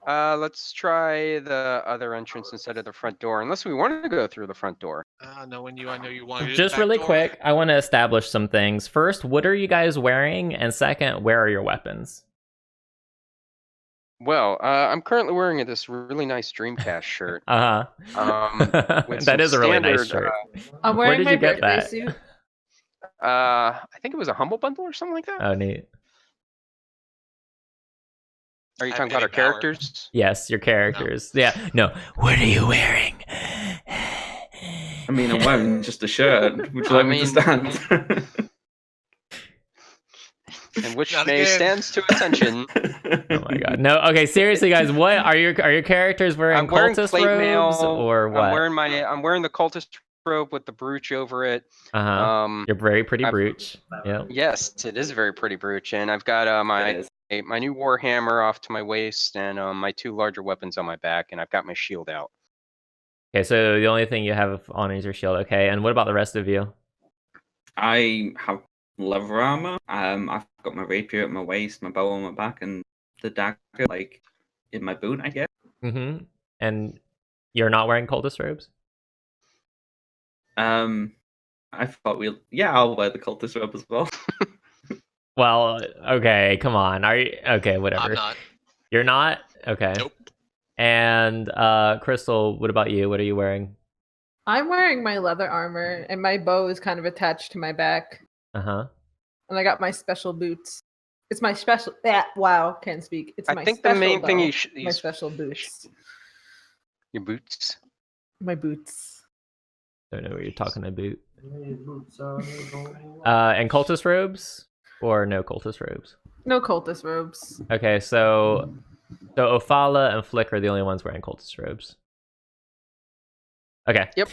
Speaker 3: Let's try the other entrance instead of the front door, unless we want to go through the front door.
Speaker 4: Knowing you, I know you want to do
Speaker 1: Just
Speaker 4: the back
Speaker 1: really
Speaker 4: door.
Speaker 1: quick, I want to establish some things. First, what are you guys wearing? And second, where are your weapons?
Speaker 3: Well, I'm currently wearing this really nice Dreamcast shirt. With
Speaker 1: That is a really nice
Speaker 3: standard,
Speaker 1: shirt.
Speaker 2: I'm
Speaker 1: Where
Speaker 2: wearing
Speaker 1: did
Speaker 2: my
Speaker 1: you get
Speaker 2: birthday
Speaker 1: that?
Speaker 2: suit.
Speaker 3: I think it was a Humble Bundle or something like that.
Speaker 1: Oh, neat.
Speaker 3: Are you
Speaker 4: I
Speaker 3: talking
Speaker 4: have
Speaker 3: about our
Speaker 4: Penny Power.
Speaker 3: characters?
Speaker 1: Yes, your characters. Yeah. No. What are you wearing?
Speaker 5: I mean, I'm wearing just a shirt. Would you like me to stand?
Speaker 3: And which
Speaker 4: Not
Speaker 3: may
Speaker 4: again.
Speaker 3: stands to attention.
Speaker 1: Oh my god. No. Okay. Seriously, guys. What are your characters wearing?
Speaker 3: I'm wearing
Speaker 1: cultist
Speaker 3: plate mail,
Speaker 1: robes or what?
Speaker 3: I'm wearing the cultist robe with the brooch over it.
Speaker 1: Your very pretty
Speaker 3: I've-
Speaker 1: brooch. Yeah.
Speaker 3: Yes, it is a very pretty brooch, and I've got my new warhammer off to my waist, and my two larger weapons on my back, and I've got my shield out.
Speaker 1: Okay. So the only thing you have on is your shield. Okay. And what about the rest of you?
Speaker 5: I have leather armor. I've got my rapier at my waist, my bow on my back, and the dagger like in my boot, I guess.
Speaker 1: Mm-hmm. And You're not wearing cultist robes?
Speaker 5: I thought I'll wear the cultist robe as well.
Speaker 1: Well, okay, come on. Are you okay? Whatever.
Speaker 4: I'm not.
Speaker 1: You're not? Okay.
Speaker 4: Nope.
Speaker 1: And Crystal, what about you? What are you wearing?
Speaker 2: I'm wearing my leather armor, and my bow is kind of attached to my back.
Speaker 1: Uh-huh.
Speaker 2: And I got my special boots. It's my special. Wow, can't speak. It's my.
Speaker 3: I think the main thing
Speaker 2: bow,
Speaker 3: you
Speaker 2: my special boots.
Speaker 3: Your boots.
Speaker 2: My boots.
Speaker 1: Don't know what you're talking about. And cultist robes or no cultist robes?
Speaker 2: No cultist robes.
Speaker 1: Okay, so Ophala and Flick are the only ones wearing cultist robes. Okay.
Speaker 3: Yep.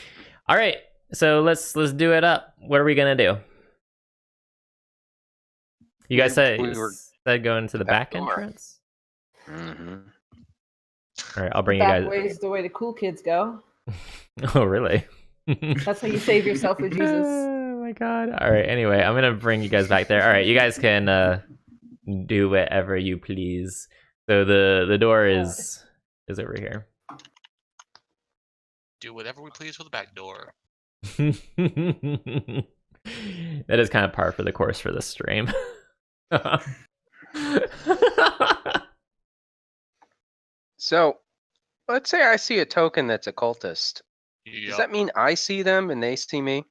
Speaker 1: All right. So let's do it up. What are we gonna do? You guys said going to the back entrance.
Speaker 3: Mm-hmm.
Speaker 1: All right, I'll bring
Speaker 2: Back
Speaker 1: you guys.
Speaker 2: way's the way the cool kids go.
Speaker 1: Oh, really?
Speaker 2: That's how you save yourself with Jesus.
Speaker 1: Oh my god. All right. Anyway, I'm gonna bring you guys back there. All right, you guys can do whatever you please. So the door is over here.
Speaker 4: Do whatever we please with the back door.
Speaker 1: That is kind of par for the course for this stream.
Speaker 3: So, let's say I see a token that's a cultist.
Speaker 4: Yep.
Speaker 3: Does that mean I see them and they see me?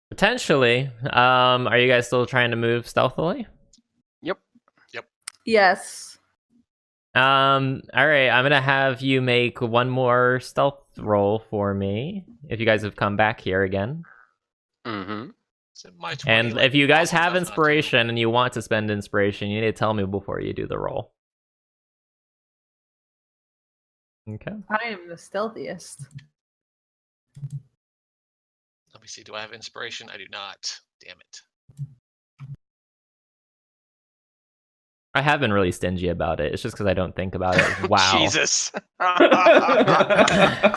Speaker 1: Potentially. Are you guys still trying to move stealthily?
Speaker 3: Yep.
Speaker 2: Yes.
Speaker 1: All right, I'm gonna have you make one more stealth roll for me if you guys have come back here again.
Speaker 3: Mm-hmm.
Speaker 4: Is it my 20,
Speaker 1: And
Speaker 4: like,
Speaker 1: if you guys
Speaker 4: awesome
Speaker 1: have
Speaker 4: stuff not to-
Speaker 1: inspiration and you want to spend inspiration, you need to tell me before you do the roll. Okay.
Speaker 2: I am the stealthiest.
Speaker 4: Let me see. Do I have inspiration? I do not. Damn it.
Speaker 1: I have been really stingy about it. It's just because I don't think about it. Wow.
Speaker 3: Jesus.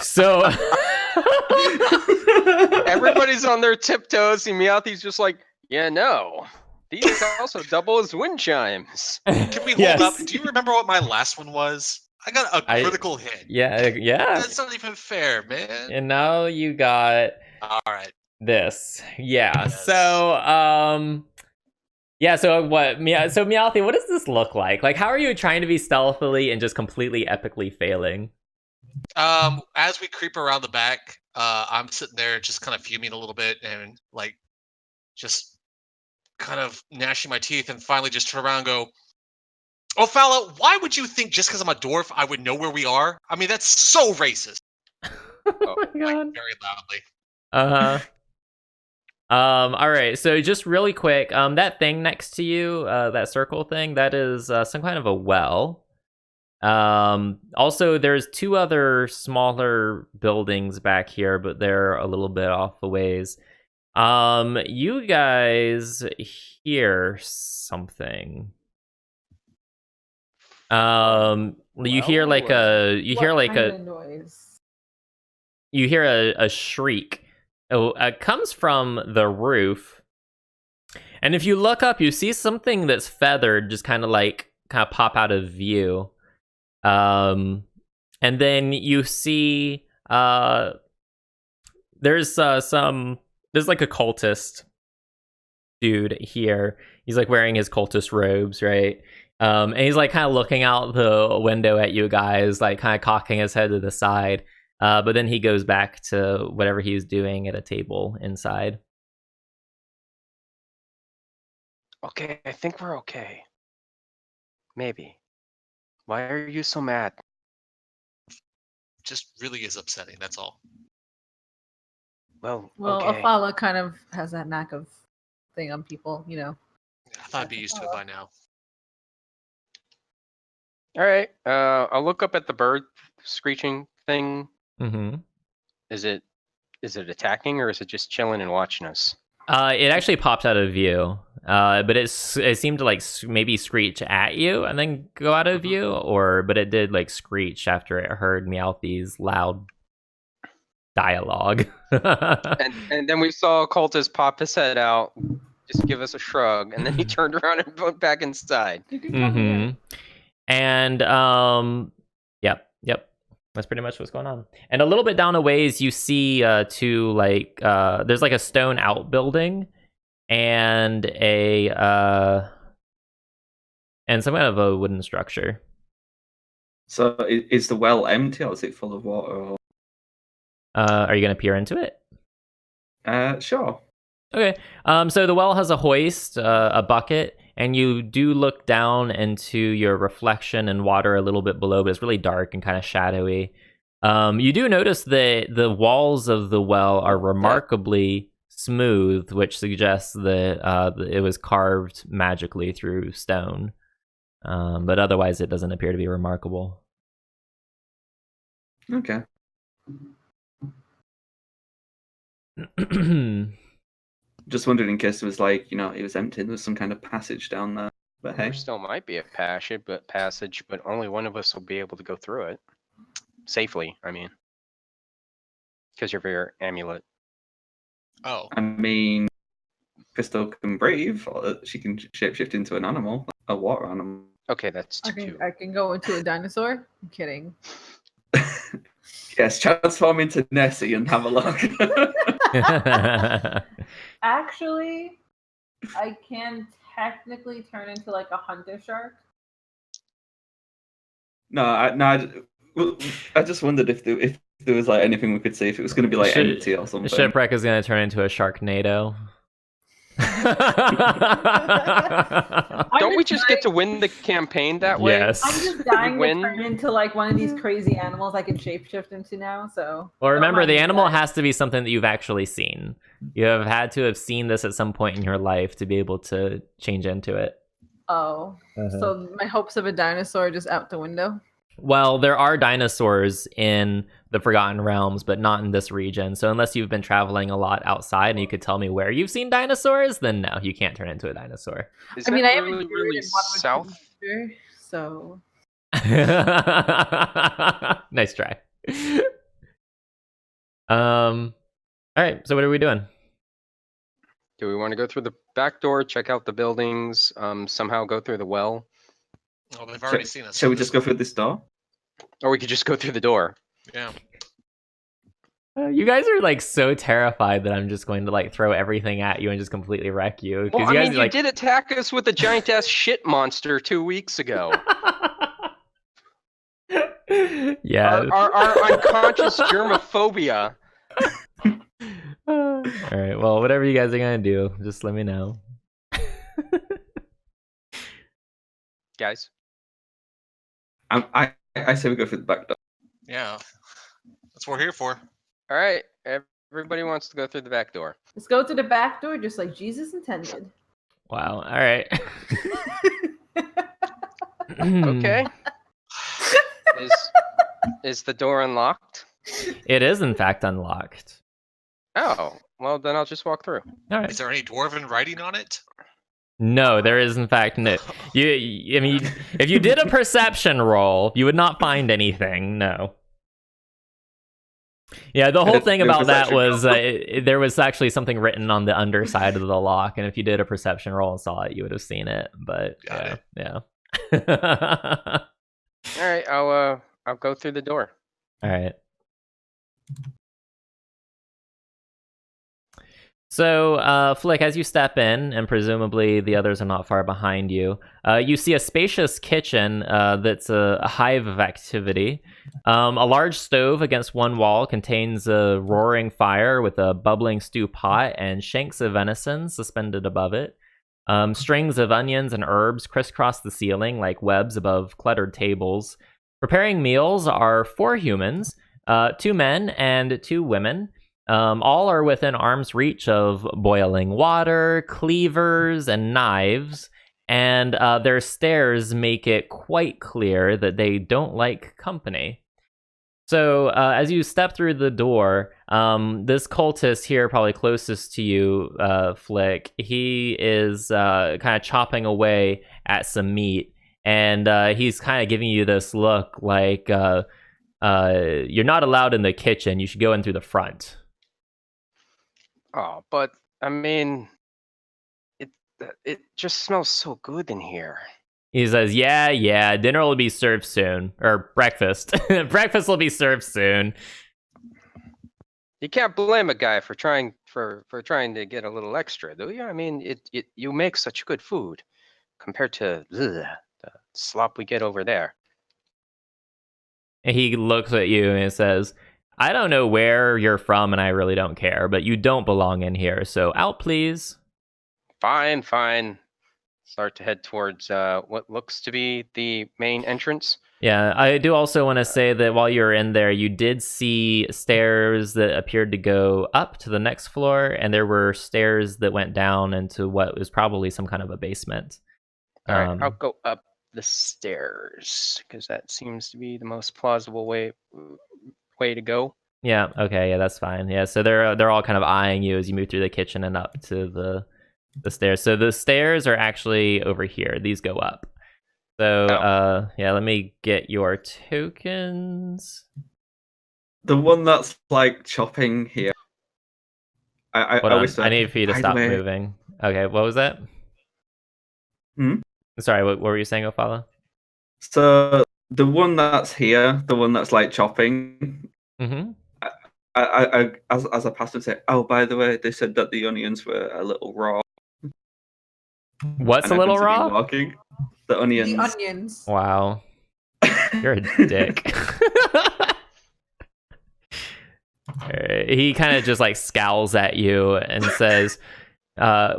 Speaker 1: So
Speaker 3: Everybody's on their tiptoes, and Meowthy's just like, yeah, no. These also double as wind chimes.
Speaker 4: Can we hold
Speaker 1: Yes.
Speaker 4: up? Do you remember what my last one was? I got a critical hit.
Speaker 1: Yeah.
Speaker 4: That's not even fair, man.
Speaker 1: And now you got
Speaker 4: All right.
Speaker 1: this. Yeah.
Speaker 4: Yes.
Speaker 1: So yeah, so so Meowthy, what does this look like? Like, how are you trying to be stealthily and just completely epically failing?
Speaker 4: As we creep around the back, I'm sitting there just kind of fuming a little bit and like just kind of gnashing my teeth and finally just turn around and go, "Oh, Fala, why would you think just because I'm a dwarf I would know where we are? I mean, that's so racist."
Speaker 1: Oh my god.
Speaker 4: Like, very loudly.
Speaker 1: Uh-huh. All right, so just really quick, that thing next to you, that circle thing, that is some kind of a well. Also, there's two other smaller buildings back here, but they're a little bit off a ways. You guys hear something. You hear like a
Speaker 2: noise.
Speaker 1: you hear a shriek. It comes from the roof, and if you look up, you see something that's feathered just kind of pop out of view. And then you see there's like a cultist dude here. He's like wearing his cultist robes, right? And he's like kind of looking out the window at you guys, like kind of cocking his head to the side. But then he goes back to whatever he was doing at a table inside.
Speaker 3: Okay, I think we're okay. Maybe. Why are you so mad?
Speaker 4: Just really is upsetting. That's all.
Speaker 3: Well,
Speaker 2: Well,
Speaker 3: okay.
Speaker 2: Ophala kind of has that knack of thing on people, you know.
Speaker 4: I thought I'd be used to it by now.
Speaker 3: All right. I'll look up at the bird screeching thing.
Speaker 1: Mm-hmm.
Speaker 3: Is it attacking or is it just chilling and watching us?
Speaker 1: It actually popped out of view, but it seemed to like maybe screech at you and then go out of view, but it did like screech after it heard Meowthy's loud dialogue.
Speaker 3: and then we saw a cultist pop his head out, just give us a shrug, and then he turned around and went back inside.
Speaker 1: Mm-hmm. And yep. That's pretty much what's going on. And a little bit down a ways, you see there's like a stone outbuilding and and some kind of a wooden structure.
Speaker 5: So is the well empty or is it full of water? Or...
Speaker 1: Are you going to peer into it?
Speaker 5: Sure.
Speaker 1: Okay. So the well has a hoist, a bucket, and you do look down into your reflection in water a little bit below, but it's really dark and kind of shadowy. You do notice that the walls of the well are remarkably smooth, which suggests that it was carved magically through stone. But otherwise, it doesn't appear to be remarkable.
Speaker 5: Okay. Just wondered in case it was like, it was empty. There was some kind of passage down there. But hey,
Speaker 3: There still might be a passage, but only one of us will be able to go through it safely. I mean, because you're your amulet.
Speaker 4: Oh,
Speaker 5: I mean, Crystal can breathe, or she can shapeshift into an animal, a water animal.
Speaker 3: Okay, that's two.
Speaker 2: I can go into a dinosaur. I'm kidding.
Speaker 5: Yes, transform into Nessie and have a look.
Speaker 2: Actually, I can technically turn into like a hunter shark.
Speaker 5: I just wondered if there was like anything we could see, if it was going to be like empty or something.
Speaker 1: The shipwreck is going to turn into a Sharknado.
Speaker 3: Don't we just get to win the campaign that way?
Speaker 1: Yes.
Speaker 2: I'm just dying
Speaker 3: Win.
Speaker 2: to turn into like one of these crazy animals I can shapeshift into now. So.
Speaker 1: Well, remember,
Speaker 2: Don't
Speaker 1: the
Speaker 2: mind
Speaker 1: animal
Speaker 2: that.
Speaker 1: has to be something that you've actually seen. You have had to have seen this at some point in your life to be able to change into it.
Speaker 2: Oh, so my hopes of a dinosaur are just out the window.
Speaker 1: Well, there are dinosaurs in the Forgotten Realms, but not in this region. So unless you've been traveling a lot outside and you could tell me where you've seen dinosaurs, then no, you can't turn into a dinosaur.
Speaker 3: Is
Speaker 2: I mean,
Speaker 3: that
Speaker 2: I haven't
Speaker 3: really,
Speaker 2: really
Speaker 3: really south?
Speaker 2: So.
Speaker 1: Nice try. All right, so what are we doing?
Speaker 3: Do we want to go through the back door, check out the buildings, somehow go through the well?
Speaker 4: well, they've already seen us.
Speaker 5: Shall we just go through this door?
Speaker 3: Or we could just go through the door.
Speaker 4: Yeah.
Speaker 1: You guys are like so terrified that I'm just going to like throw everything at you and just completely wreck you.
Speaker 3: Well,
Speaker 1: you
Speaker 3: I
Speaker 1: guys
Speaker 3: mean,
Speaker 1: are, like...
Speaker 3: you did attack us with a giant ass shit monster 2 weeks ago.
Speaker 1: Yeah.
Speaker 3: Our unconscious germophobia.
Speaker 1: All right. Well, whatever you guys are gonna do, just let me know.
Speaker 3: Guys.
Speaker 5: I say we go through the back door.
Speaker 4: Yeah. That's what we're here for.
Speaker 3: All right. Everybody wants to go through the back door.
Speaker 2: Let's go to the back door, just like Jesus intended.
Speaker 1: Wow. All right.
Speaker 3: Okay. Is the door unlocked?
Speaker 1: It is in fact unlocked.
Speaker 3: Oh, well then I'll just walk through.
Speaker 1: All right.
Speaker 4: Is there any dwarven writing on it?
Speaker 1: No, there is in fact no. I mean, if you did a perception roll, you would not find anything. No. Yeah, the whole thing about that was there was actually something written on the underside of the lock, and if you did a perception roll and saw it, you would have seen it. But yeah.
Speaker 3: All right, I'll go through the door.
Speaker 1: All right. So, Flick, as you step in, and presumably the others are not far behind you, you see a spacious kitchen that's a hive of activity. A large stove against one wall contains a roaring fire with a bubbling stew pot and shanks of venison suspended above it. Strings of onions and herbs crisscross the ceiling like webs above cluttered tables. Preparing meals are 4 humans, 2 men and 2 women. All are within arm's reach of boiling water, cleavers, and knives, and their stares make it quite clear that they don't like company. So, as you step through the door, this cultist here, probably closest to you, Flick, he is kind of chopping away at some meat, and he's kind of giving you this look like, you're not allowed in the kitchen, you should go in through the front.
Speaker 3: Oh, but I mean, it just smells so good in here.
Speaker 1: He says, yeah, dinner will be served soon. Or breakfast. Breakfast will be served soon.
Speaker 3: You can't blame a guy for trying to get a little extra, do you? I mean, you make such good food compared to the slop we get over there.
Speaker 1: And he looks at you and says, I don't know where you're from and I really don't care, but you don't belong in here, so out please.
Speaker 3: Fine. Start to head towards what looks to be the main entrance.
Speaker 1: Yeah, I do also want to say that while you were in there, you did see stairs that appeared to go up to the next floor, and there were stairs that went down into what was probably some kind of a basement.
Speaker 3: All right, I'll go up the stairs because that seems to be the most plausible way to go.
Speaker 1: Yeah, okay, yeah, that's fine. Yeah, so they're all kind of eyeing you as you move through the kitchen and up to the stairs. So the stairs are actually over here. These go up. So, yeah, let me get your tokens.
Speaker 5: The one that's like chopping here.
Speaker 1: Hold on. I need for you to stop moving. Okay, what was that? Sorry, what were you saying, Ophala?
Speaker 5: So the one that's here, the one that's like chopping.
Speaker 1: Mm-hmm.
Speaker 5: As I passed and said, oh, by the way, they said that the onions were a little raw.
Speaker 1: What's a little raw?
Speaker 5: Walking. The onions.
Speaker 2: The onions.
Speaker 1: Wow. You're a dick. He kind of just like scowls at you and says,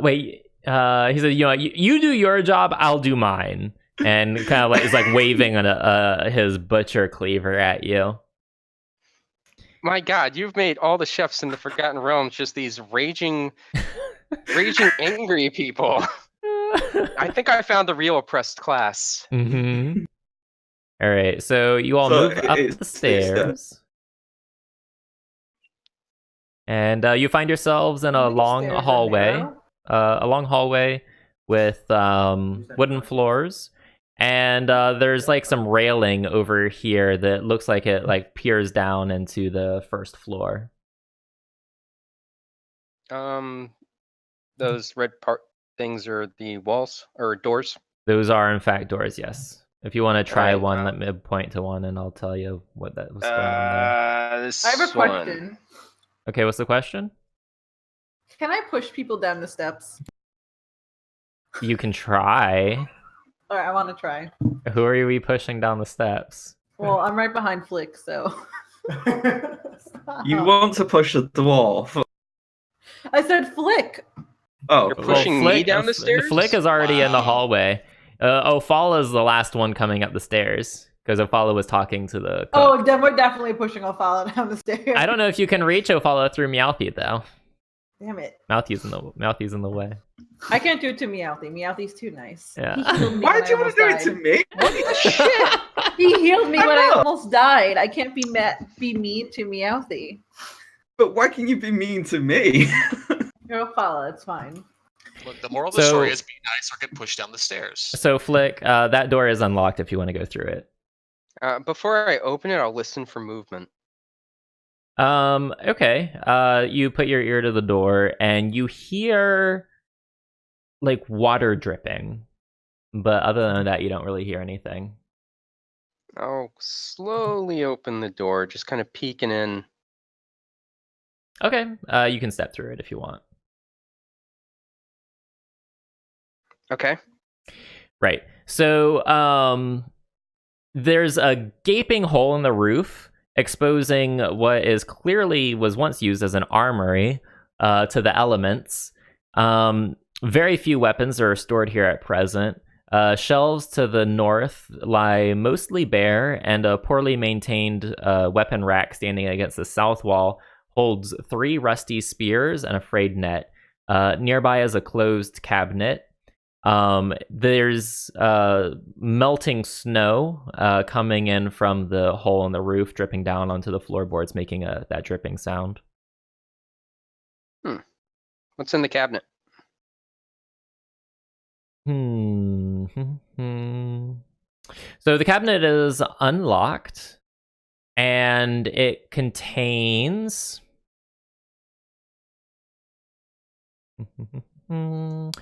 Speaker 1: wait, he said, you know, you do your job, I'll do mine. And kind of like is like waving on his butcher cleaver at you.
Speaker 3: My God, you've made all the chefs in the Forgotten Realms just these raging angry people. I think I found the real oppressed class.
Speaker 1: Mm-hmm. All right, so you all move up the stairs. And you find yourselves in a long hallway. A long hallway with wooden floors. And there's like some railing over here that looks like it like peers down into the first floor.
Speaker 3: Those red things are the walls or doors?
Speaker 1: Those are in fact doors, yes. If you want to try
Speaker 3: right,
Speaker 1: one, let me point to one and I'll tell you what that was going on there.
Speaker 3: This
Speaker 2: I have a question.
Speaker 1: Okay, what's the question?
Speaker 2: Can I push people down the steps?
Speaker 1: You can try.
Speaker 2: All right, I want to try.
Speaker 1: Who are we pushing down the steps?
Speaker 2: Well, I'm right behind Flick, so.
Speaker 5: You want to push a dwarf?
Speaker 2: I said Flick.
Speaker 5: Oh,
Speaker 3: you're pushing me down the stairs?
Speaker 1: Flick is already in the hallway. Ophala is the last one coming up the stairs because Ophala was talking to the cook.
Speaker 2: Oh, then we're definitely pushing Ophala down the stairs.
Speaker 1: I don't know if you can reach Ophala through Meowthy though.
Speaker 2: Damn it.
Speaker 1: Meowthy's in the way.
Speaker 2: I can't do it to Meowthy. Meowthy's too nice.
Speaker 1: Yeah.
Speaker 5: Why do you want to do it to me?
Speaker 2: What the shit? He healed me when I almost died. I can't be mean to Meowthy.
Speaker 5: But why can you be mean to me?
Speaker 2: You're Ophala, it's fine.
Speaker 4: Look, the moral of the story is be nice or get pushed down the stairs.
Speaker 1: So Flick, that door is unlocked if you want to go through it.
Speaker 3: Before I open it, I'll listen for movement.
Speaker 1: Okay. You put your ear to the door and you hear like water dripping. But other than that, you don't really hear anything.
Speaker 3: I'll slowly open the door, just kind of peeking in.
Speaker 1: Okay. You can step through it if you want.
Speaker 3: Okay.
Speaker 1: Right. So, there's a gaping hole in the roof exposing what is clearly was once used as an armory to the elements. Very few weapons are stored here at present. Shelves to the north lie mostly bare, and a poorly maintained weapon rack standing against the south wall holds 3 rusty spears and a frayed net. Nearby is a closed cabinet. There's melting snow coming in from the hole in the roof, dripping down onto the floorboards, making that dripping sound.
Speaker 3: What's in the cabinet?
Speaker 1: So the cabinet is unlocked, and it contains 2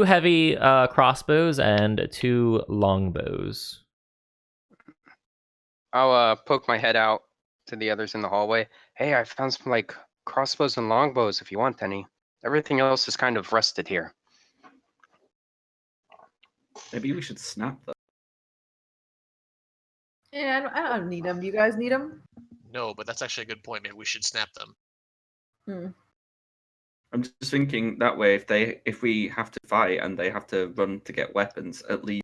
Speaker 1: heavy crossbows and 2 longbows.
Speaker 3: I'll poke my head out to the others in the hallway. Hey, I found some like crossbows and longbows if you want any. Everything else is kind of rusted here.
Speaker 5: Maybe we should snap them.
Speaker 2: Yeah, I don't need them. Do you guys need them?
Speaker 4: No, but that's actually a good point. Maybe we should snap them.
Speaker 5: I'm just thinking that way, if we have to fight and they have to run to get weapons, at least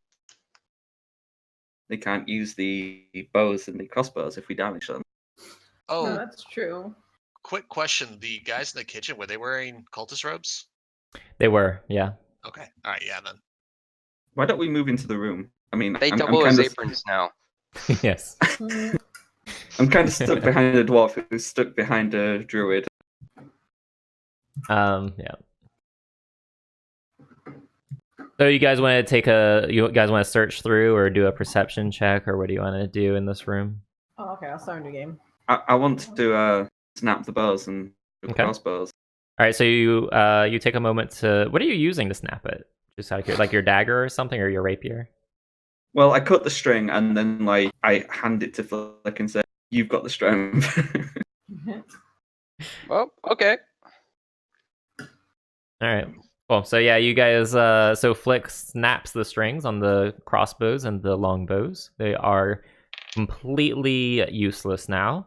Speaker 5: they can't use the bows and the crossbows if we damage them.
Speaker 4: Oh,
Speaker 2: No, that's true.
Speaker 4: quick question. The guys in the kitchen, were they wearing cultist robes?
Speaker 1: They were, yeah.
Speaker 4: Okay. All right. Yeah, then.
Speaker 5: Why don't we move into the room? I mean,
Speaker 3: They
Speaker 5: I'm
Speaker 3: double as
Speaker 5: kind of,
Speaker 3: aprons now.
Speaker 1: Yes.
Speaker 5: I'm kind of stuck behind a dwarf who's stuck behind a druid.
Speaker 1: Yeah. So you guys want to search through or do a perception check, or what do you want to do in this room?
Speaker 2: Oh, okay. I'll start a new game.
Speaker 5: I want to snap the bows and the
Speaker 1: Okay.
Speaker 5: crossbows.
Speaker 1: All right, so you take a moment to. What are you using to snap it? Just out of curiosity, like your dagger or something, or your rapier?
Speaker 5: Well, I cut the string and then I hand it to Flick and say, "You've got the strength."
Speaker 3: Well, okay.
Speaker 1: All right. Cool. So yeah, you guys. So Flick snaps the strings on the crossbows and the longbows. They are completely useless now.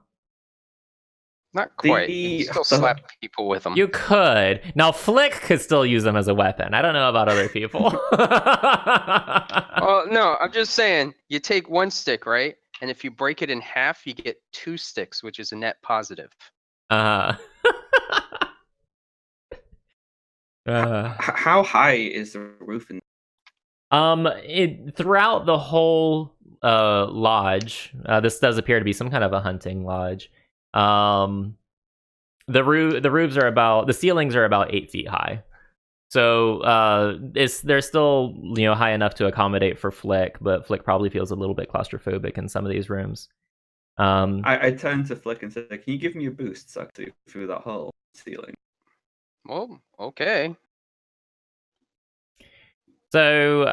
Speaker 3: Not quite. You can still slap people with them.
Speaker 1: You could. Now Flick could still use them as a weapon. I don't know about other people.
Speaker 3: Well, no, I'm just saying, you take 1 stick, right? And if you break it in half, you get 2 sticks, which is a net positive.
Speaker 5: How high is the roof?
Speaker 1: Throughout the whole lodge, this does appear to be some kind of a hunting lodge. The roofs are the ceilings are about 8 feet high. So they're still high enough to accommodate for Flick, but Flick probably feels a little bit claustrophobic in some of these rooms.
Speaker 5: I turn to Flick and say, "Can you give me a boost so I can through that whole ceiling?"
Speaker 3: Well, okay.
Speaker 1: So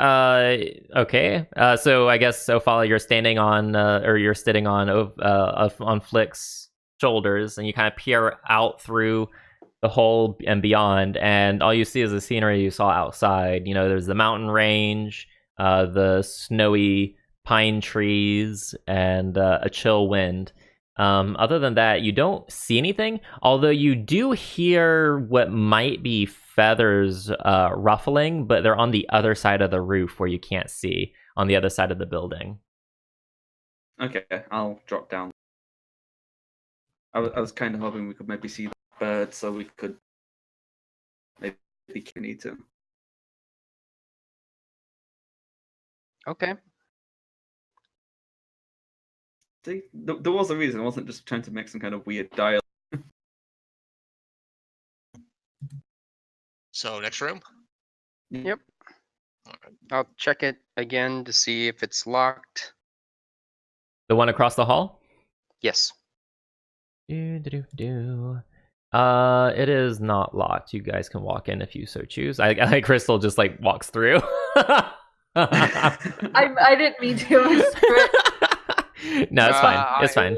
Speaker 1: okay. So I guess Ophala, you're standing on or you're sitting on Flick's shoulders, and you kind of peer out through the hole and beyond, and all you see is the scenery you saw outside. There's the mountain range, the snowy pine trees, and a chill wind. Other than that, you don't see anything, although you do hear what might be feathers ruffling, but they're on the other side of the roof where you can't see, on the other side of the building.
Speaker 5: Okay, I'll drop down. I was kind of hoping we could maybe see the bird so we could maybe eat him.
Speaker 3: Okay.
Speaker 5: See, there was a reason. I wasn't just trying to make some kind of weird dialogue.
Speaker 4: So next room.
Speaker 3: Yep.
Speaker 4: Okay.
Speaker 3: I'll check it again to see if it's locked.
Speaker 1: The one across the hall?
Speaker 3: Yes.
Speaker 1: It is not locked. You guys can walk in if you so choose. I Crystal just walks through.
Speaker 2: I didn't mean to.
Speaker 1: No, it's fine. It's fine.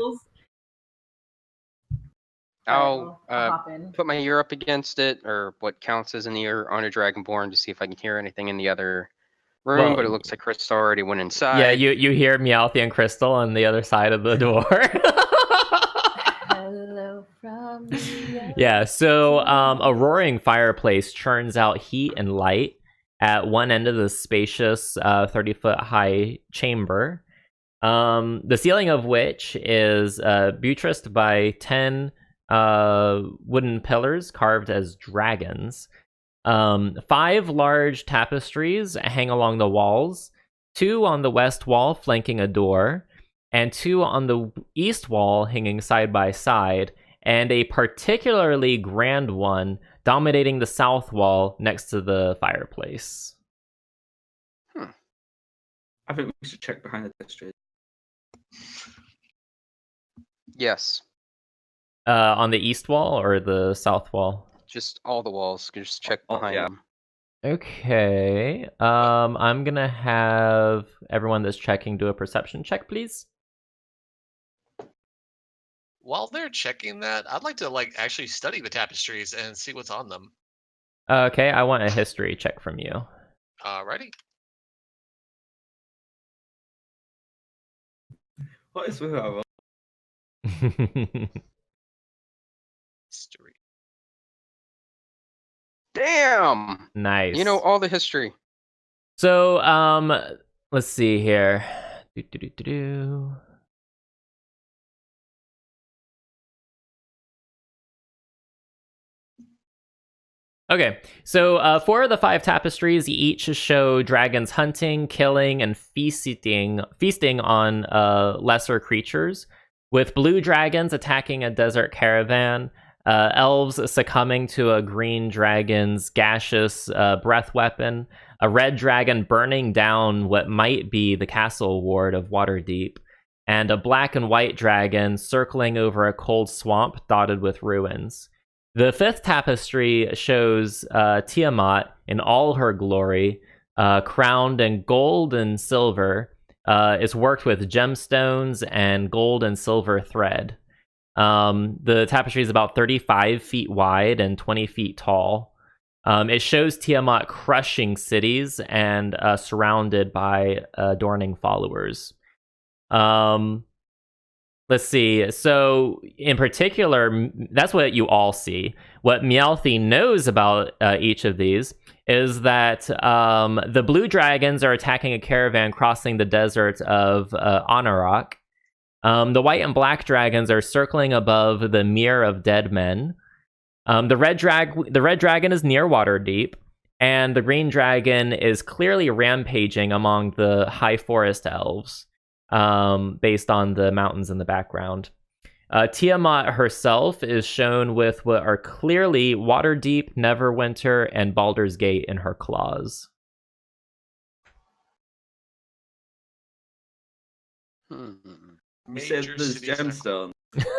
Speaker 3: I'll
Speaker 2: hop in.
Speaker 3: put my ear up against it, or what counts as an ear, on a Dragonborn to see if I can hear anything in the other room, but it looks like Crystal already went inside.
Speaker 1: Yeah, you hear Meowthy and Crystal on the other side of the door.
Speaker 2: Hello from
Speaker 1: Yeah, so a roaring fireplace churns out heat and light at one end of the spacious 30-foot high chamber, the ceiling of which is buttressed by 10 wooden pillars carved as dragons. 5 large tapestries hang along the walls, 2 on the west wall flanking a door, and 2 on the east wall hanging side by side, and a particularly grand one dominating the south wall next to the fireplace.
Speaker 5: I think we should check behind the tapestry.
Speaker 3: Yes.
Speaker 1: On the east wall or the south wall?
Speaker 3: Just all the walls. Just check
Speaker 5: Oh,
Speaker 3: behind
Speaker 5: yeah.
Speaker 3: them.
Speaker 1: Okay. I'm gonna have everyone that's checking do a perception check, please.
Speaker 4: While they're checking that, I'd like to actually study the tapestries and see what's on them.
Speaker 1: Okay, I want a history check from you.
Speaker 4: Alrighty.
Speaker 5: What is with our
Speaker 4: History.
Speaker 3: Damn!
Speaker 1: Nice.
Speaker 3: You know all the history.
Speaker 1: So, let's see here. Do. Okay, so 4 of the 5 tapestries each show dragons hunting, killing, and feasting on lesser creatures, with blue dragons attacking a desert caravan, elves succumbing to a green dragon's gaseous breath weapon, a red dragon burning down what might be the castle ward of Waterdeep, and a black and white dragon circling over a cold swamp dotted with ruins. The 5th tapestry shows Tiamat in all her glory, crowned in gold and silver. Is worked with gemstones and gold and silver thread. The tapestry is about 35 feet wide and 20 feet tall. It shows Tiamat crushing cities and surrounded by adorning followers. Let's see. So, in particular, that's what you all see. What Meowthy knows about each of these is that the blue dragons are attacking a caravan crossing the desert of Anarok. The white and black dragons are circling above the Mere of Dead Men. The red dragon is near Waterdeep, and the green dragon is clearly rampaging among the high forest elves. Based on the mountains in the background. Tiamat herself is shown with what are clearly Waterdeep, Neverwinter, and Baldur's Gate in her claws.
Speaker 5: You said
Speaker 4: Major
Speaker 5: there's
Speaker 4: cities are-
Speaker 5: gemstone.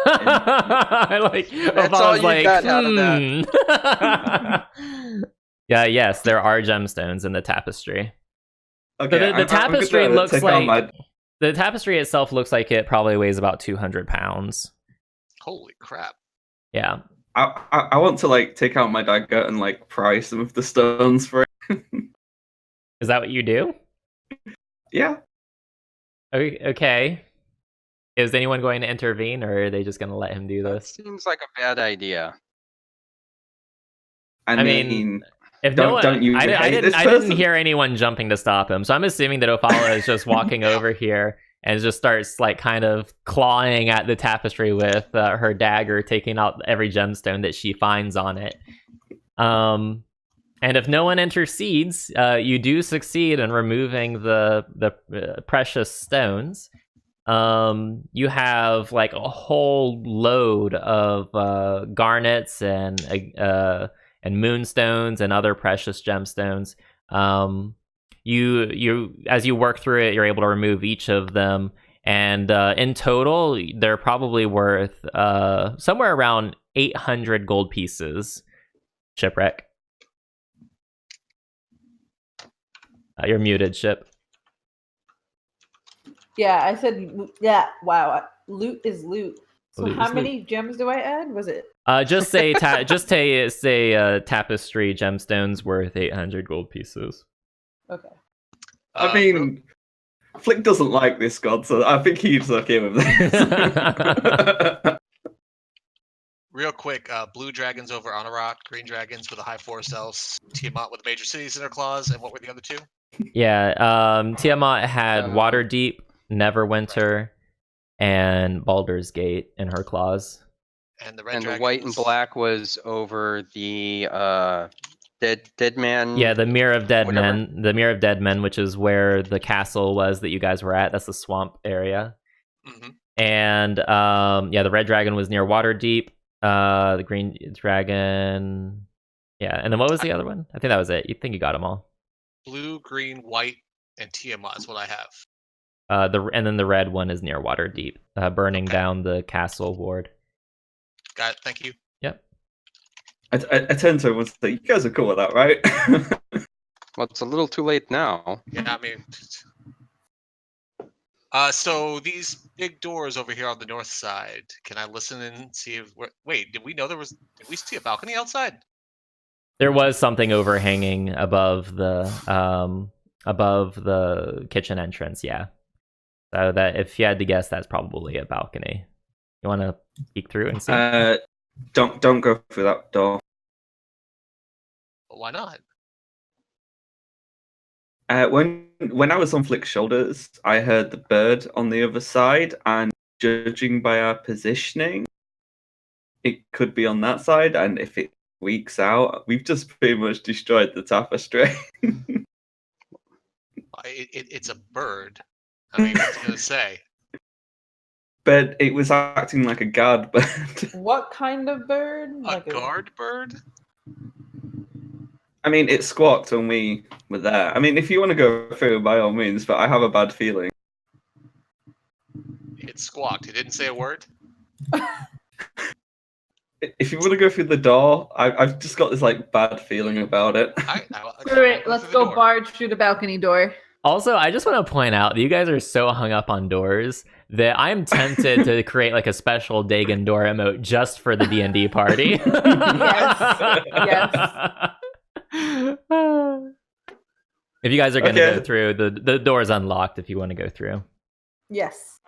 Speaker 1: I like.
Speaker 3: That's all you got out of
Speaker 1: that. Yes, there are gemstones in the tapestry.
Speaker 5: Okay,
Speaker 1: the tapestry
Speaker 5: I'm gonna
Speaker 1: looks
Speaker 5: take out
Speaker 1: like the tapestry itself looks like it probably weighs about 200 pounds.
Speaker 4: Holy crap.
Speaker 1: Yeah.
Speaker 5: I want to take out my dagger and pry some of the stones for it.
Speaker 1: Is that what you do?
Speaker 5: Yeah.
Speaker 1: Okay. Is anyone going to intervene, or are they just going to let him do
Speaker 3: That
Speaker 1: this?
Speaker 3: seems like a bad idea.
Speaker 5: I mean,
Speaker 1: if
Speaker 5: don't-
Speaker 1: no one,
Speaker 5: don't you
Speaker 1: I
Speaker 5: hate this
Speaker 1: didn't
Speaker 5: person?
Speaker 1: hear anyone jumping to stop him, so I'm assuming that Ophala is just walking over here and just starts kind of clawing at the tapestry with her dagger, taking out every gemstone that she finds on it. And if no one intercedes, you do succeed in removing the precious stones. You have a whole load of garnets and moonstones and other precious gemstones. You as you work through it, you're able to remove each of them, and in total, they're probably worth somewhere around 800 gold pieces. Shipwreck. You're muted, Ship.
Speaker 2: Yeah, I said, yeah, wow. Loot is loot. So
Speaker 1: Loot
Speaker 2: how
Speaker 1: is
Speaker 2: many gems do I add? Was it?
Speaker 1: Just say say tapestry gemstones worth 800 gold pieces.
Speaker 2: Okay.
Speaker 5: I mean, Flick doesn't like this god, so I think he's okay with this.
Speaker 4: Real quick, blue dragons over Anarok, green dragons with the high forest elves, Tiamat with major cities in her claws, and what were the other two?
Speaker 1: Yeah, Tiamat had Waterdeep, Neverwinter, and Baldur's Gate in her claws.
Speaker 4: And the red
Speaker 3: And the
Speaker 4: dragons...
Speaker 3: white and black was over the dead man.
Speaker 1: Yeah, the Mere of Dead
Speaker 3: whatever.
Speaker 1: Men. The Mere of Dead Men, which is where the castle was that you guys were at. That's the swamp area.
Speaker 4: Mm-hmm.
Speaker 1: And the red dragon was near Waterdeep. The green dragon. Yeah, and then what was the other one? I think that was it. You think you got them all.
Speaker 4: Blue, green, white, and Tiamat is what I have.
Speaker 1: And then the red one is near Waterdeep, burning down the castle ward.
Speaker 4: Got it. Thank you.
Speaker 1: Yep.
Speaker 5: I tend to everyone to say, you guys are cool with that, right?
Speaker 3: Well, it's a little too late now.
Speaker 4: Yeah, I mean. So these big doors over here on the north side. Can I listen and see if? Wait, did we know there was? Did we see a balcony outside?
Speaker 1: There was something overhanging above the kitchen entrance. Yeah. So that if you had to guess, that's probably a balcony. You want to peek through and see?
Speaker 5: Don't go through that door.
Speaker 4: Why not?
Speaker 5: When I was on Flick's shoulders, I heard the bird on the other side, and judging by our positioning, it could be on that side. And if it weeks out, we've just pretty much destroyed the tapestry.
Speaker 4: It's a bird. I mean, what's gonna say?
Speaker 5: But it was acting like a guard bird.
Speaker 2: What kind of bird?
Speaker 4: A guard bird?
Speaker 5: I mean, it squawked when we were there. I mean, if you want to go through, by all means, but I have a bad feeling.
Speaker 4: It squawked. It didn't say a word.
Speaker 5: If you want to go through the door, I've just got this like bad feeling about it.
Speaker 2: Wait, let's go barge through the balcony door.
Speaker 1: Also, I just want to point out that you guys are so hung up on doors that I'm tempted to create like a special Dagon door emote just for the D&D party.
Speaker 2: Yes.
Speaker 1: If you guys are going to go through, the door is unlocked if you want to go through.
Speaker 2: Yes.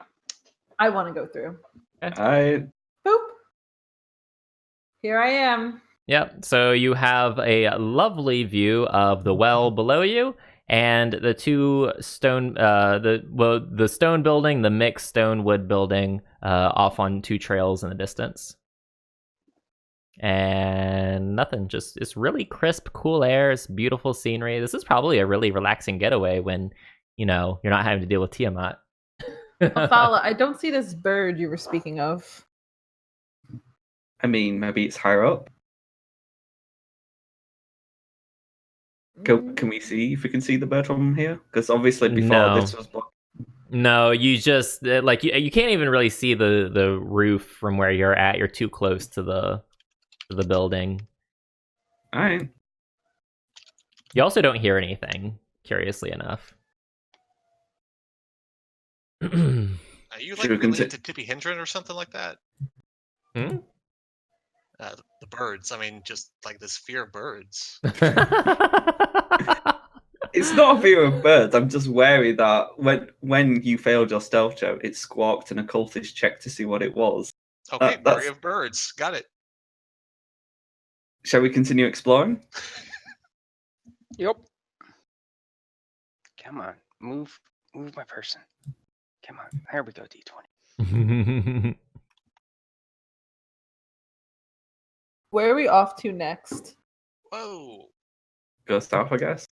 Speaker 2: I want to go through.
Speaker 5: I
Speaker 2: Boop. Here I am.
Speaker 1: Yep. So you have a lovely view of the well below you and the two stone, the stone building, the mixed stone wood building, off on two trails in the distance. And nothing, just it's really crisp, cool air. It's beautiful scenery. This is probably a really relaxing getaway when, you know, you're not having to deal with Tiamat.
Speaker 2: Ophala, I don't see this bird you were speaking of.
Speaker 5: I mean, maybe it's higher up. Can we see if we can see the bird from here? Because obviously before this was blocked.
Speaker 1: No, you just like you can't even really see the roof from where you're at. You're too close to the building.
Speaker 5: All right.
Speaker 1: You also don't hear anything, curiously enough.
Speaker 4: Are you like related to Tippy Hindren or something like that?
Speaker 1: Hmm?
Speaker 4: The birds. I mean, just like this fear of birds.
Speaker 5: It's not a fear of birds. I'm just wary that when you failed your stealth check, it squawked and a cultist checked to see what it was.
Speaker 4: Okay, worry of birds. Got it.
Speaker 5: Shall we continue exploring?
Speaker 3: Yep. Come on, move my person. Come on, there we go, D20.
Speaker 2: Where are we off to next?
Speaker 4: Whoa.
Speaker 5: Go south, I guess.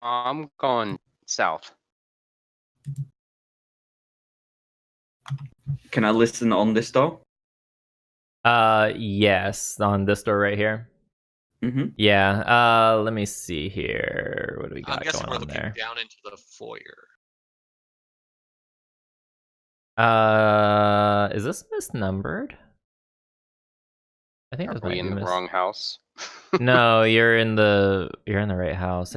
Speaker 3: I'm going south.
Speaker 5: Can I listen on this door?
Speaker 1: Yes, on this door right here.
Speaker 5: Mm-hmm.
Speaker 1: Yeah. Let me see here. What do we got
Speaker 4: I'm guessing
Speaker 1: going
Speaker 4: we're
Speaker 1: on
Speaker 4: looking
Speaker 1: there?
Speaker 4: down into the foyer.
Speaker 1: Is this misnumbered? I think
Speaker 3: Are we in the wrong house?
Speaker 1: No, you're in the right house.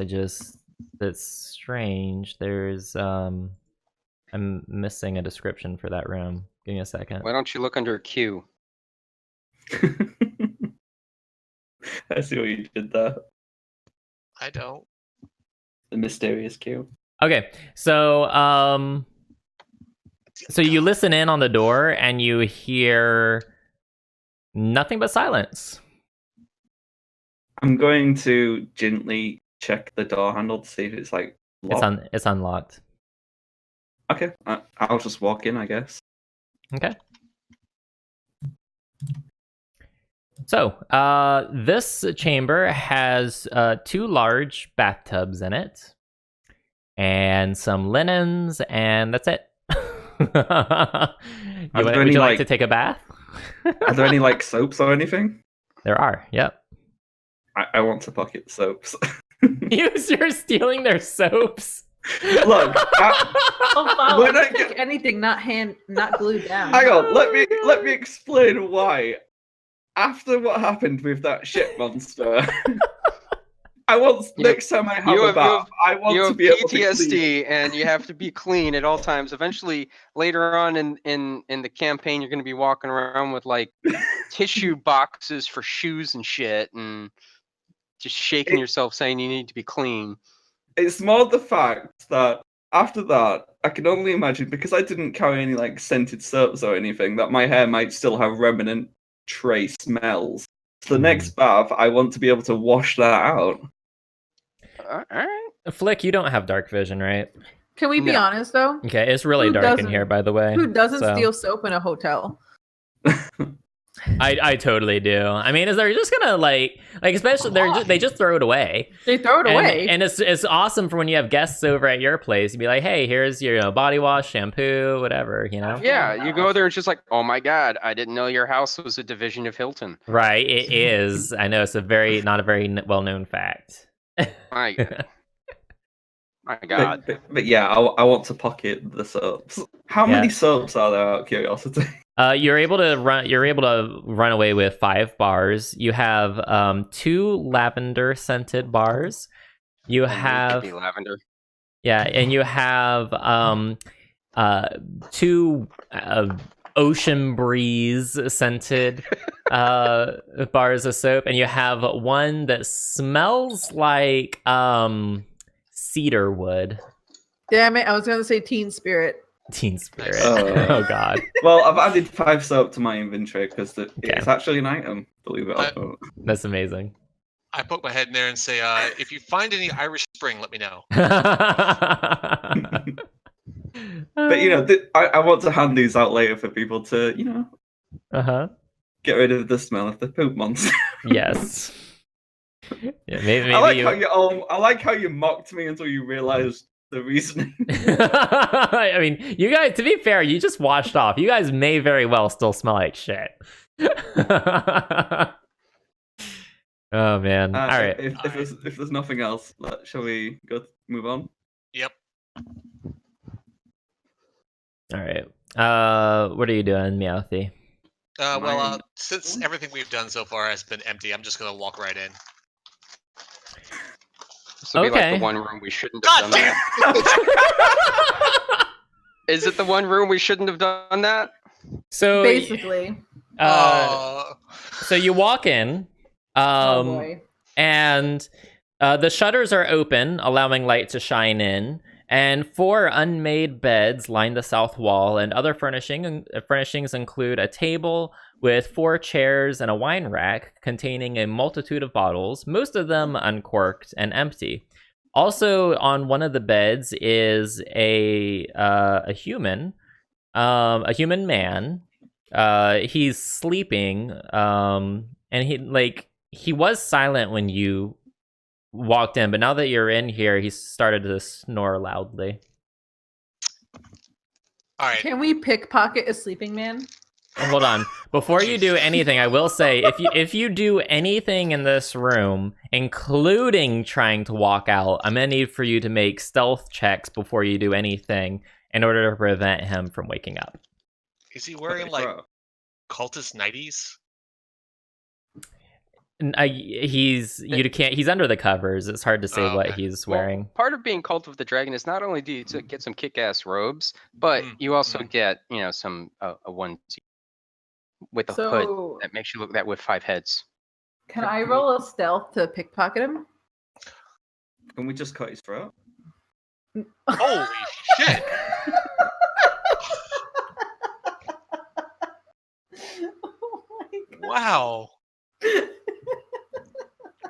Speaker 1: That's strange. There's I'm missing a description for that room. Give me a second.
Speaker 3: Why don't you look under Q?
Speaker 5: I see what you did there.
Speaker 4: I don't.
Speaker 5: The mysterious Q.
Speaker 1: Okay, so you listen in on the door and you hear nothing but silence.
Speaker 5: I'm going to gently check the door handle to see if it's like locked.
Speaker 1: It's unlocked.
Speaker 5: Okay, I'll just walk in, I guess.
Speaker 1: Okay. So, this chamber has two large bathtubs in it, and some linens, and that's it. Would you like to take a bath?
Speaker 5: Are there any like soaps or anything?
Speaker 1: There are. Yep.
Speaker 5: I want to pocket soaps.
Speaker 1: You're stealing their soaps.
Speaker 5: Look,
Speaker 2: When I pick anything not glued down.
Speaker 5: Hang on, let me explain why. After what happened with that ship monster, I want
Speaker 3: You-
Speaker 5: next time I have
Speaker 3: you
Speaker 5: a
Speaker 3: have-
Speaker 5: bath, I want
Speaker 3: You
Speaker 5: to
Speaker 3: have
Speaker 5: be able to clean.
Speaker 3: PTSD, and you have to be clean at all times. Eventually, later on in the campaign, you're going to be walking around with like tissue boxes for shoes and shit, and just shaking yourself, saying you need to be clean.
Speaker 5: It's more the fact that after that, I can only imagine, because I didn't carry any like scented soaps or anything, that my hair might still have remnant trace smells. So the next bath, I want to be able to wash that out.
Speaker 3: All right.
Speaker 1: Flick, you don't have dark vision, right?
Speaker 2: Can we be
Speaker 3: No.
Speaker 2: honest though?
Speaker 1: Okay, it's really
Speaker 2: Who
Speaker 1: dark in
Speaker 2: doesn't?
Speaker 1: here, by the way.
Speaker 2: Who doesn't
Speaker 1: so-
Speaker 2: steal soap in a hotel?
Speaker 1: I totally do. I mean, is they're just gonna like especially they just throw it away.
Speaker 2: They throw it away.
Speaker 1: And it's awesome for when you have guests over at your place. You'd be like, hey, here's your body wash, shampoo, whatever, you know.
Speaker 3: Yeah, you go there, it's just like, oh my god, I didn't know your house was a division of Hilton.
Speaker 1: Right, it is. I know it's not a very well known fact.
Speaker 3: My god.
Speaker 5: But yeah, I want to pocket the soaps. How many soaps are there, out of curiosity?
Speaker 1: You're able to run away with 5 bars. You have 2 lavender scented bars. You have
Speaker 3: Could be lavender.
Speaker 1: Yeah, and you have 2 ocean breeze scented bars of soap, and you have 1 that smells like cedar wood.
Speaker 2: Damn it! I was gonna say Teen Spirit.
Speaker 1: Teen Spirit.
Speaker 5: Oh.
Speaker 1: Oh god.
Speaker 5: Well, I've added 5 soap to my inventory because it's actually an item, believe it or not.
Speaker 1: That's amazing.
Speaker 4: I poke my head in there and say, if you find any Irish Spring, let me know.
Speaker 5: But you know, I want to hand these out later for people to, you know, get rid of the smell of the poop monster.
Speaker 1: Yes. Yeah, maybe
Speaker 5: I like how you mocked me until you realized the reasoning.
Speaker 1: I mean, you guys, to be fair, you just washed off. You guys may very well still smell like shit. Oh man. All right.
Speaker 5: If there's nothing else, shall we move on?
Speaker 4: Yep.
Speaker 1: All right. What are you doing, Meowthy?
Speaker 4: Since everything we've done so far has been empty, I'm just gonna walk right in.
Speaker 3: This will be like
Speaker 1: Okay.
Speaker 3: the one room we shouldn't have done that. Is it the one room we shouldn't have done that?
Speaker 1: So
Speaker 2: Basically.
Speaker 1: So you walk in,
Speaker 2: Oh boy.
Speaker 1: and the shutters are open, allowing light to shine in. And 4 unmade beds line the south wall, and other furnishings include a table with 4 chairs and a wine rack containing a multitude of bottles, most of them uncorked and empty. Also, on one of the beds is a human man. He's sleeping, and he was silent when you walked in, but now that you're in here, he started to snore loudly.
Speaker 4: All right.
Speaker 2: Can we pickpocket a sleeping man?
Speaker 1: Hold on. Before you do anything, I will say, if you do anything in this room, including trying to walk out, I'm gonna need for you to make stealth checks before you do anything in order to prevent him from waking up.
Speaker 4: Is he wearing like cultist nighties?
Speaker 1: He's under the covers. It's hard to say what he's wearing.
Speaker 3: Well, part of being Cult of the Dragon is not only do you get some kick-ass robes, but you also get, you know, some a onesie with a hood that makes you look that with 5 heads.
Speaker 2: Can I roll a stealth to pickpocket him?
Speaker 5: Can we just cut his throat?
Speaker 4: Holy shit! Wow.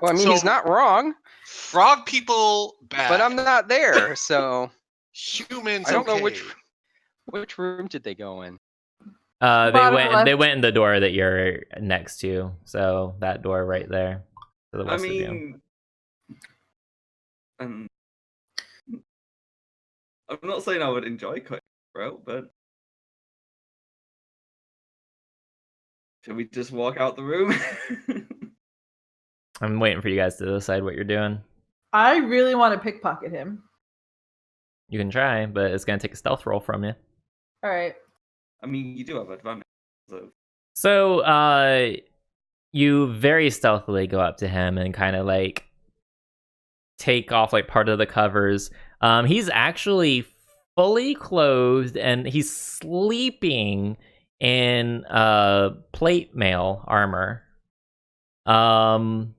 Speaker 3: Well, I mean, he's not wrong.
Speaker 4: Frog people bad.
Speaker 3: But I'm not there, so
Speaker 4: humans.
Speaker 3: I don't know which room did they go in.
Speaker 1: They went in the door that you're next to, so that door right there. For the rest of you.
Speaker 5: I'm not saying I would enjoy cutting throat, but should we just walk out the room?
Speaker 1: I'm waiting for you guys to decide what you're doing.
Speaker 2: I really want to pickpocket him.
Speaker 1: You can try, but it's gonna take a stealth roll from you.
Speaker 2: All right.
Speaker 5: I mean, you do have advantage.
Speaker 1: So, you very stealthily go up to him and kind of like take off like part of the covers. He's actually fully clothed and he's sleeping in plate mail armor. And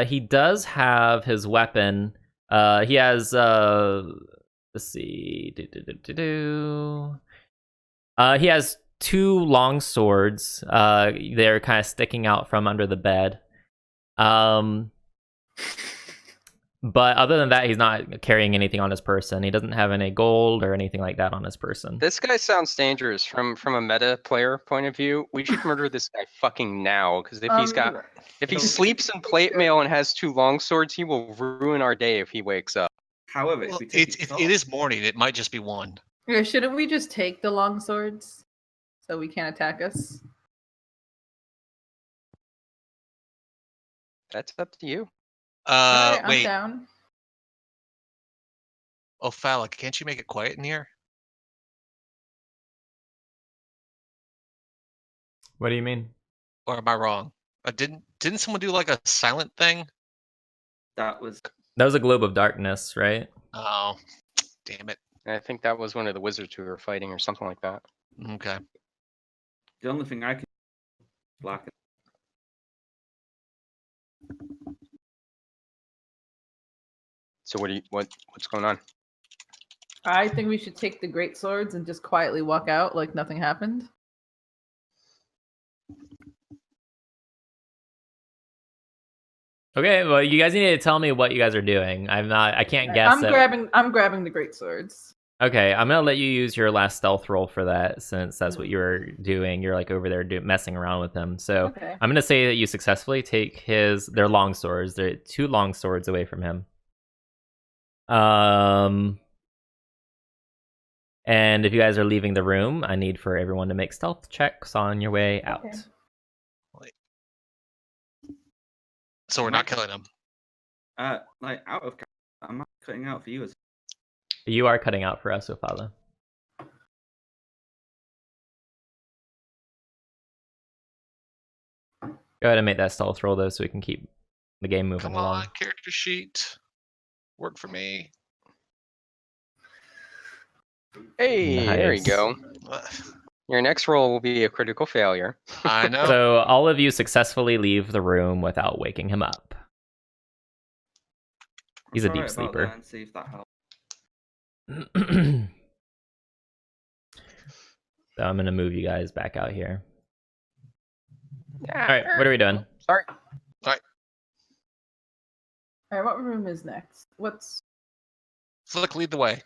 Speaker 1: he does have his weapon. He has let's see. He has 2 long swords. They're kind of sticking out from under the bed. But other than that, he's not carrying anything on his person. He doesn't have any gold or anything like that on his person.
Speaker 3: This guy sounds dangerous from a meta player point of view. We should murder this guy fucking now, because if he sleeps in plate mail and has 2 long swords, he will ruin our day if he wakes up.
Speaker 5: However,
Speaker 4: Well,
Speaker 5: if we take
Speaker 4: it is morning. It might just be one.
Speaker 2: Yeah, shouldn't we just take the long swords so we can't attack us?
Speaker 3: That's up to you.
Speaker 2: Alright, I'm
Speaker 4: Wait,
Speaker 2: down.
Speaker 4: Ophala, can't you make it quiet in here?
Speaker 1: What do you mean?
Speaker 4: Or am I wrong? Didn't someone do like a silent thing?
Speaker 5: that was
Speaker 1: That was a globe of darkness, right?
Speaker 4: Oh, damn it.
Speaker 3: I think that was one of the wizards who were fighting or something like that.
Speaker 4: Okay.
Speaker 5: the only thing I can black.
Speaker 3: So what's going on?
Speaker 2: I think we should take the great swords and just quietly walk out like nothing happened.
Speaker 1: Okay, well, you guys need to tell me what you guys are doing. I can't guess.
Speaker 2: I'm grabbing the great swords.
Speaker 1: Okay, I'm gonna let you use your last stealth roll for that, since that's what you're doing. You're like over there messing around with them. So
Speaker 2: Okay.
Speaker 1: I'm gonna say that you successfully take their long swords. They're 2 long swords away from him. And if you guys are leaving the room, I need for everyone to make stealth checks on your way out.
Speaker 2: Okay.
Speaker 4: So we're not killing him.
Speaker 5: Like out of, I'm not cutting out for you as
Speaker 1: You are cutting out for us, Ophala. Go ahead and make that stealth roll, though, so we can keep the game moving
Speaker 4: Come
Speaker 1: along.
Speaker 4: on, character sheet. Work for me.
Speaker 3: Hey, there you
Speaker 1: Nice.
Speaker 3: go. Your next roll will be a critical failure.
Speaker 4: I know.
Speaker 1: So all of you successfully leave the room without waking him up. He's a
Speaker 5: I'll
Speaker 1: deep
Speaker 5: try about
Speaker 1: sleeper.
Speaker 5: that and see if that helps.
Speaker 1: So I'm gonna move you guys back out here.
Speaker 3: Yeah,
Speaker 1: All right, what are we doing?
Speaker 3: Sorry.
Speaker 2: Alright, what room is next? What's
Speaker 4: Flick, lead the way.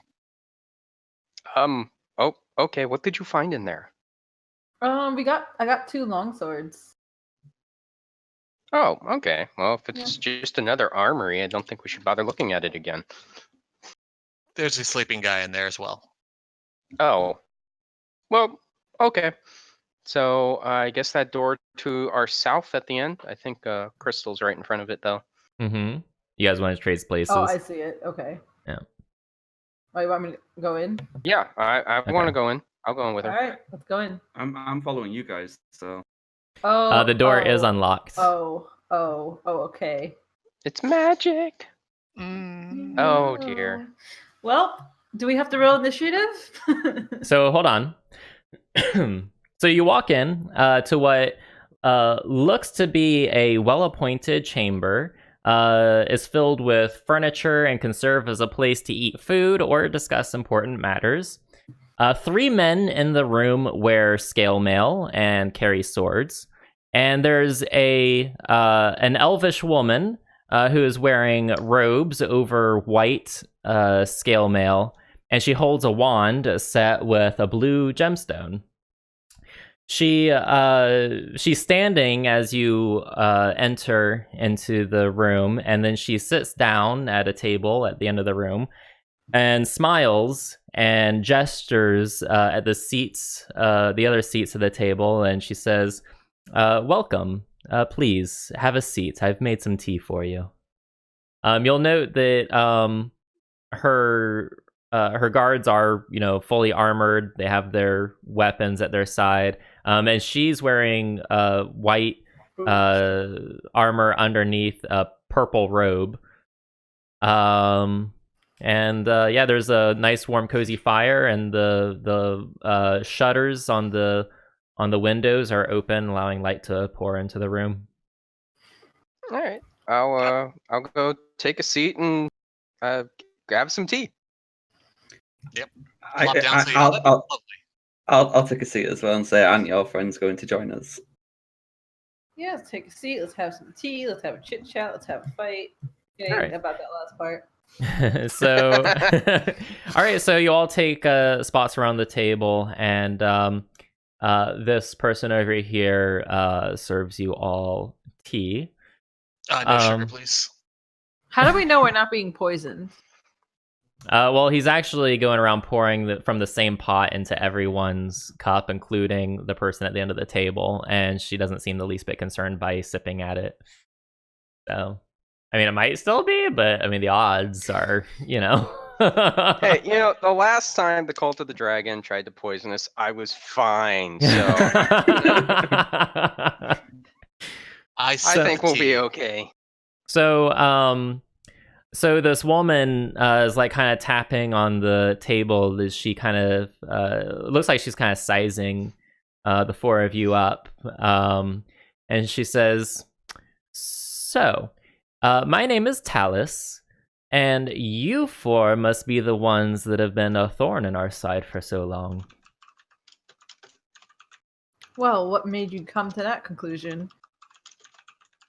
Speaker 3: Oh, okay. What did you find in there?
Speaker 2: I got 2 long swords.
Speaker 3: Oh, okay. Well, if it's just another armory, I don't think we should bother looking at it again.
Speaker 4: There's a sleeping guy in there as well.
Speaker 3: Oh, well, okay. So I guess that door to our south at the end. I think Crystal's right in front of it, though.
Speaker 1: Mm-hmm. You guys want to trade places?
Speaker 2: Oh, I see it. Okay.
Speaker 1: Yeah.
Speaker 2: Oh, you want me to go in?
Speaker 3: Yeah, I want
Speaker 1: Okay.
Speaker 3: to go in. I'll go in with her.
Speaker 2: Alright, let's go in.
Speaker 5: I'm following you guys, so
Speaker 2: Oh,
Speaker 1: The door is unlocked.
Speaker 2: Oh, okay.
Speaker 3: It's magic.
Speaker 4: Mm.
Speaker 3: Oh, dear.
Speaker 2: Well, do we have to roll initiative?
Speaker 1: So hold on. So you walk in to what looks to be a well-appointed chamber. Is filled with furniture and can serve as a place to eat food or discuss important matters. 3 men in the room wear scale mail and carry swords. And there's an elvish woman who is wearing robes over white scale mail, and she holds a wand set with a blue gemstone. She's standing as you enter into the room, and then she sits down at a table at the end of the room and smiles and gestures at the seats, the other seats of the table, and she says, "Welcome. Please have a seat. I've made some tea for you." You'll note that her guards are, fully armored. They have their weapons at their side. And she's wearing white armor underneath a purple robe. Yeah, there's a nice warm cozy fire, and the shutters on the windows are open, allowing light to pour into the room.
Speaker 3: All right. I'll go take a seat and grab some tea.
Speaker 4: Plop down. So yeah, that'd be lovely.
Speaker 5: I'll take a seat as well and say, "And your friend's going to join us."
Speaker 2: Yeah, let's take a seat. Let's have some tea. Let's have a chit chat. Let's have a fight.
Speaker 1: All right.
Speaker 2: About that last part.
Speaker 1: So, all right. So you all take spots around the table, and this person over here serves you all tea.
Speaker 4: No sugar, please.
Speaker 2: How do we know we're not being poisoned?
Speaker 1: Well, he's actually going around pouring from the same pot into everyone's cup, including the person at the end of the table, and she doesn't seem the least bit concerned by sipping at it. So, I mean, it might still be, but I mean, the odds are,
Speaker 3: Hey, the last time the Cult of the Dragon tried to poison us, I was fine. So I think we'll be okay.
Speaker 1: So this woman is like kind of tapping on the table. As she kind of looks like she's kind of sizing the four of you up, and she says, "So, my name is Talus, and you four must be the ones that have been a thorn in our side for so long."
Speaker 2: Well, what made you come to that conclusion?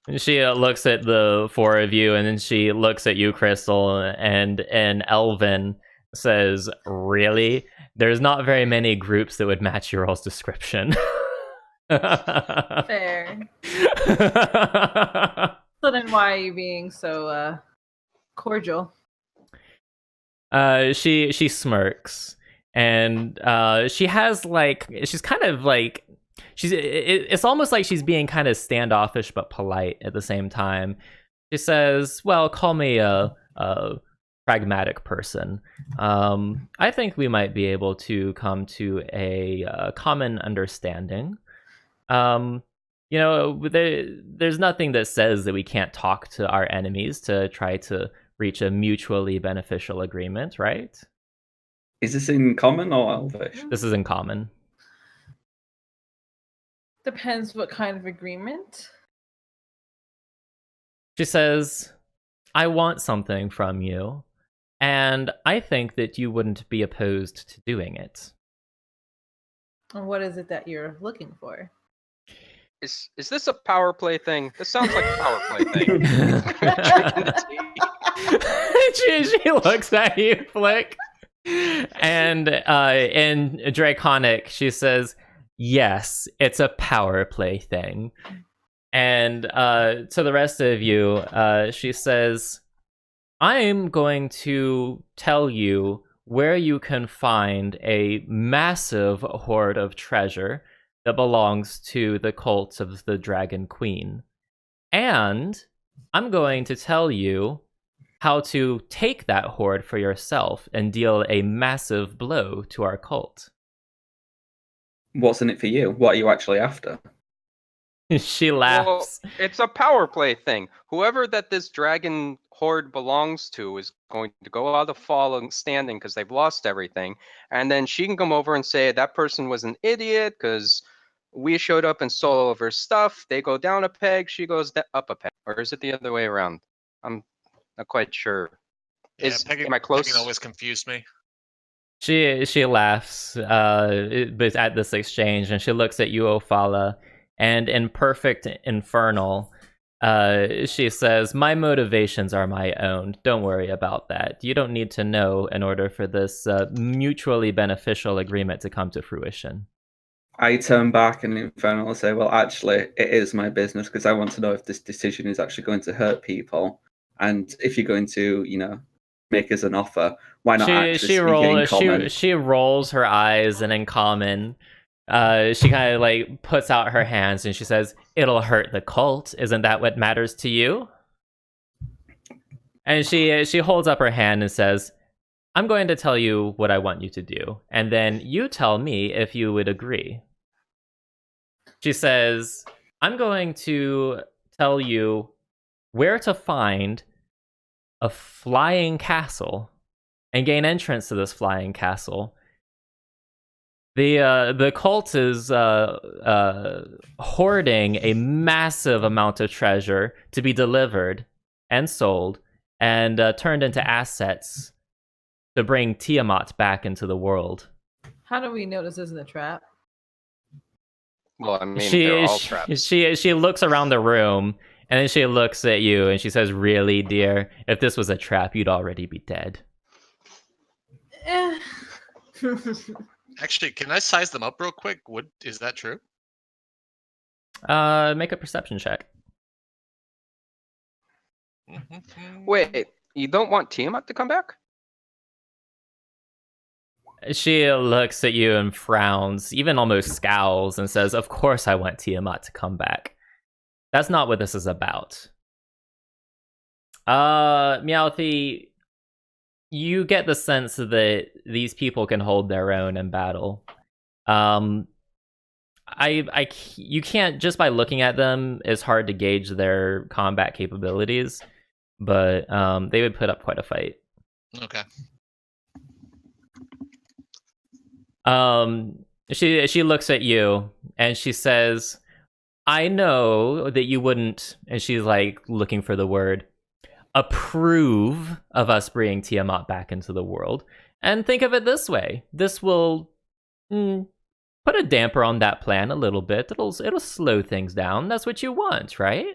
Speaker 1: And she looks at the four of you, and then she looks at you, Crystal, and Elvin says, "Really? There's not very many groups that would match your all's description."
Speaker 2: Fair. So then why are you being so cordial?
Speaker 1: She smirks, and she has she's kind of like it's almost like she's being kind of standoffish but polite at the same time. She says, "Well, call me a pragmatic person. I think we might be able to come to a common understanding. There's nothing that says that we can't talk to our enemies to try to reach a mutually beneficial agreement, right?"
Speaker 5: Is this in common or Elvish?
Speaker 1: This is in common.
Speaker 2: Depends what kind of agreement.
Speaker 1: She says, "I want something from you, and I think that you wouldn't be opposed to doing it."
Speaker 2: And what is it that you're looking for?
Speaker 3: Is this a power play thing? This sounds like a power play thing.
Speaker 1: she looks at you, Flick, and in Draconic, she says, "Yes, it's a power play thing." And to the rest of you, she says, "I'm going to tell you where you can find a massive hoard of treasure that belongs to the cult of the Dragon Queen. And I'm going to tell you how to take that hoard for yourself and deal a massive blow to our cult."
Speaker 5: What's in it for you? What are you actually after?
Speaker 1: She laughs.
Speaker 3: Well, it's a power play thing. Whoever that this dragon horde belongs to is going to go out of fallen standing because they've lost everything. And then she can come over and say that person was an idiot because we showed up and stole all of her stuff. They go down a peg, she goes up a peg. Or is it the other way around? I'm not quite sure.
Speaker 4: Yeah,
Speaker 3: Am I close?
Speaker 4: Pegging always confused me.
Speaker 1: She laughs but at this exchange, and she looks at you, Ophala, and in perfect infernal, she says, "My motivations are my own. Don't worry about that. You don't need to know in order for this mutually beneficial agreement to come to fruition."
Speaker 5: I turn back and infernal say, "Well, actually, it is my business because I want to know if this decision is actually going to hurt people, and if you're going to, make us an offer, why not actually speak it in common?"
Speaker 1: She rolls her eyes, and in common, she kind of puts out her hands and she says, "It'll hurt the cult. Isn't that what matters to you?" And she holds up her hand and says, "I'm going to tell you what I want you to do, and then you tell me if you would agree." She says, "I'm going to tell you where to find a flying castle and gain entrance to this flying castle. The cult is hoarding a massive amount of treasure to be delivered and sold and turned into assets to bring Tiamat back into the world.
Speaker 2: How do we know this isn't a trap?
Speaker 3: Well, I mean, they're all traps.
Speaker 1: She looks around the room, and then she looks at you, and she says, "Really, dear? If this was a trap, you'd already be dead."
Speaker 4: Actually, can I size them up real quick? Is that true?
Speaker 1: Make a perception check.
Speaker 3: Wait, you don't want Tiamat to come back?
Speaker 1: She looks at you and frowns, even almost scowls, and says, "Of course I want Tiamat to come back. That's not what this is about." Meowthy, you get the sense that these people can hold their own in battle. You can't, just by looking at them, it's hard to gauge their combat capabilities, but they would put up quite a fight.
Speaker 4: Okay.
Speaker 1: She looks at you and she says, "I know that you wouldn't," and she's like looking for the word, "approve of us bringing Tiamat back into the world. And think of it this way: this will put a damper on that plan a little bit. It'll slow things down. That's what you want, right?"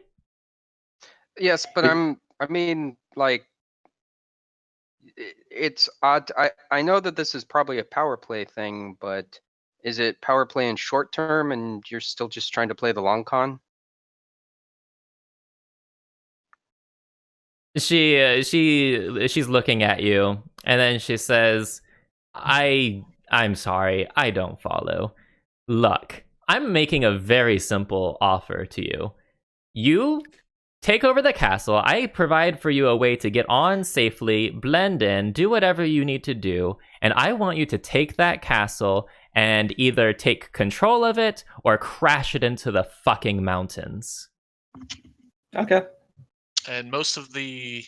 Speaker 3: Yes, but I mean, like, it's odd. I know that this is probably a power play thing, but is it power play in short term and you're still just trying to play the long con?
Speaker 1: She's looking at you, and then she says, I'm sorry, I don't follow. Look, I'm making a very simple offer to you. You take over the castle. I provide for you a way to get on safely, blend in, do whatever you need to do, and I want you to take that castle and either take control of it or crash it into the fucking mountains.
Speaker 5: Okay.
Speaker 4: And most of the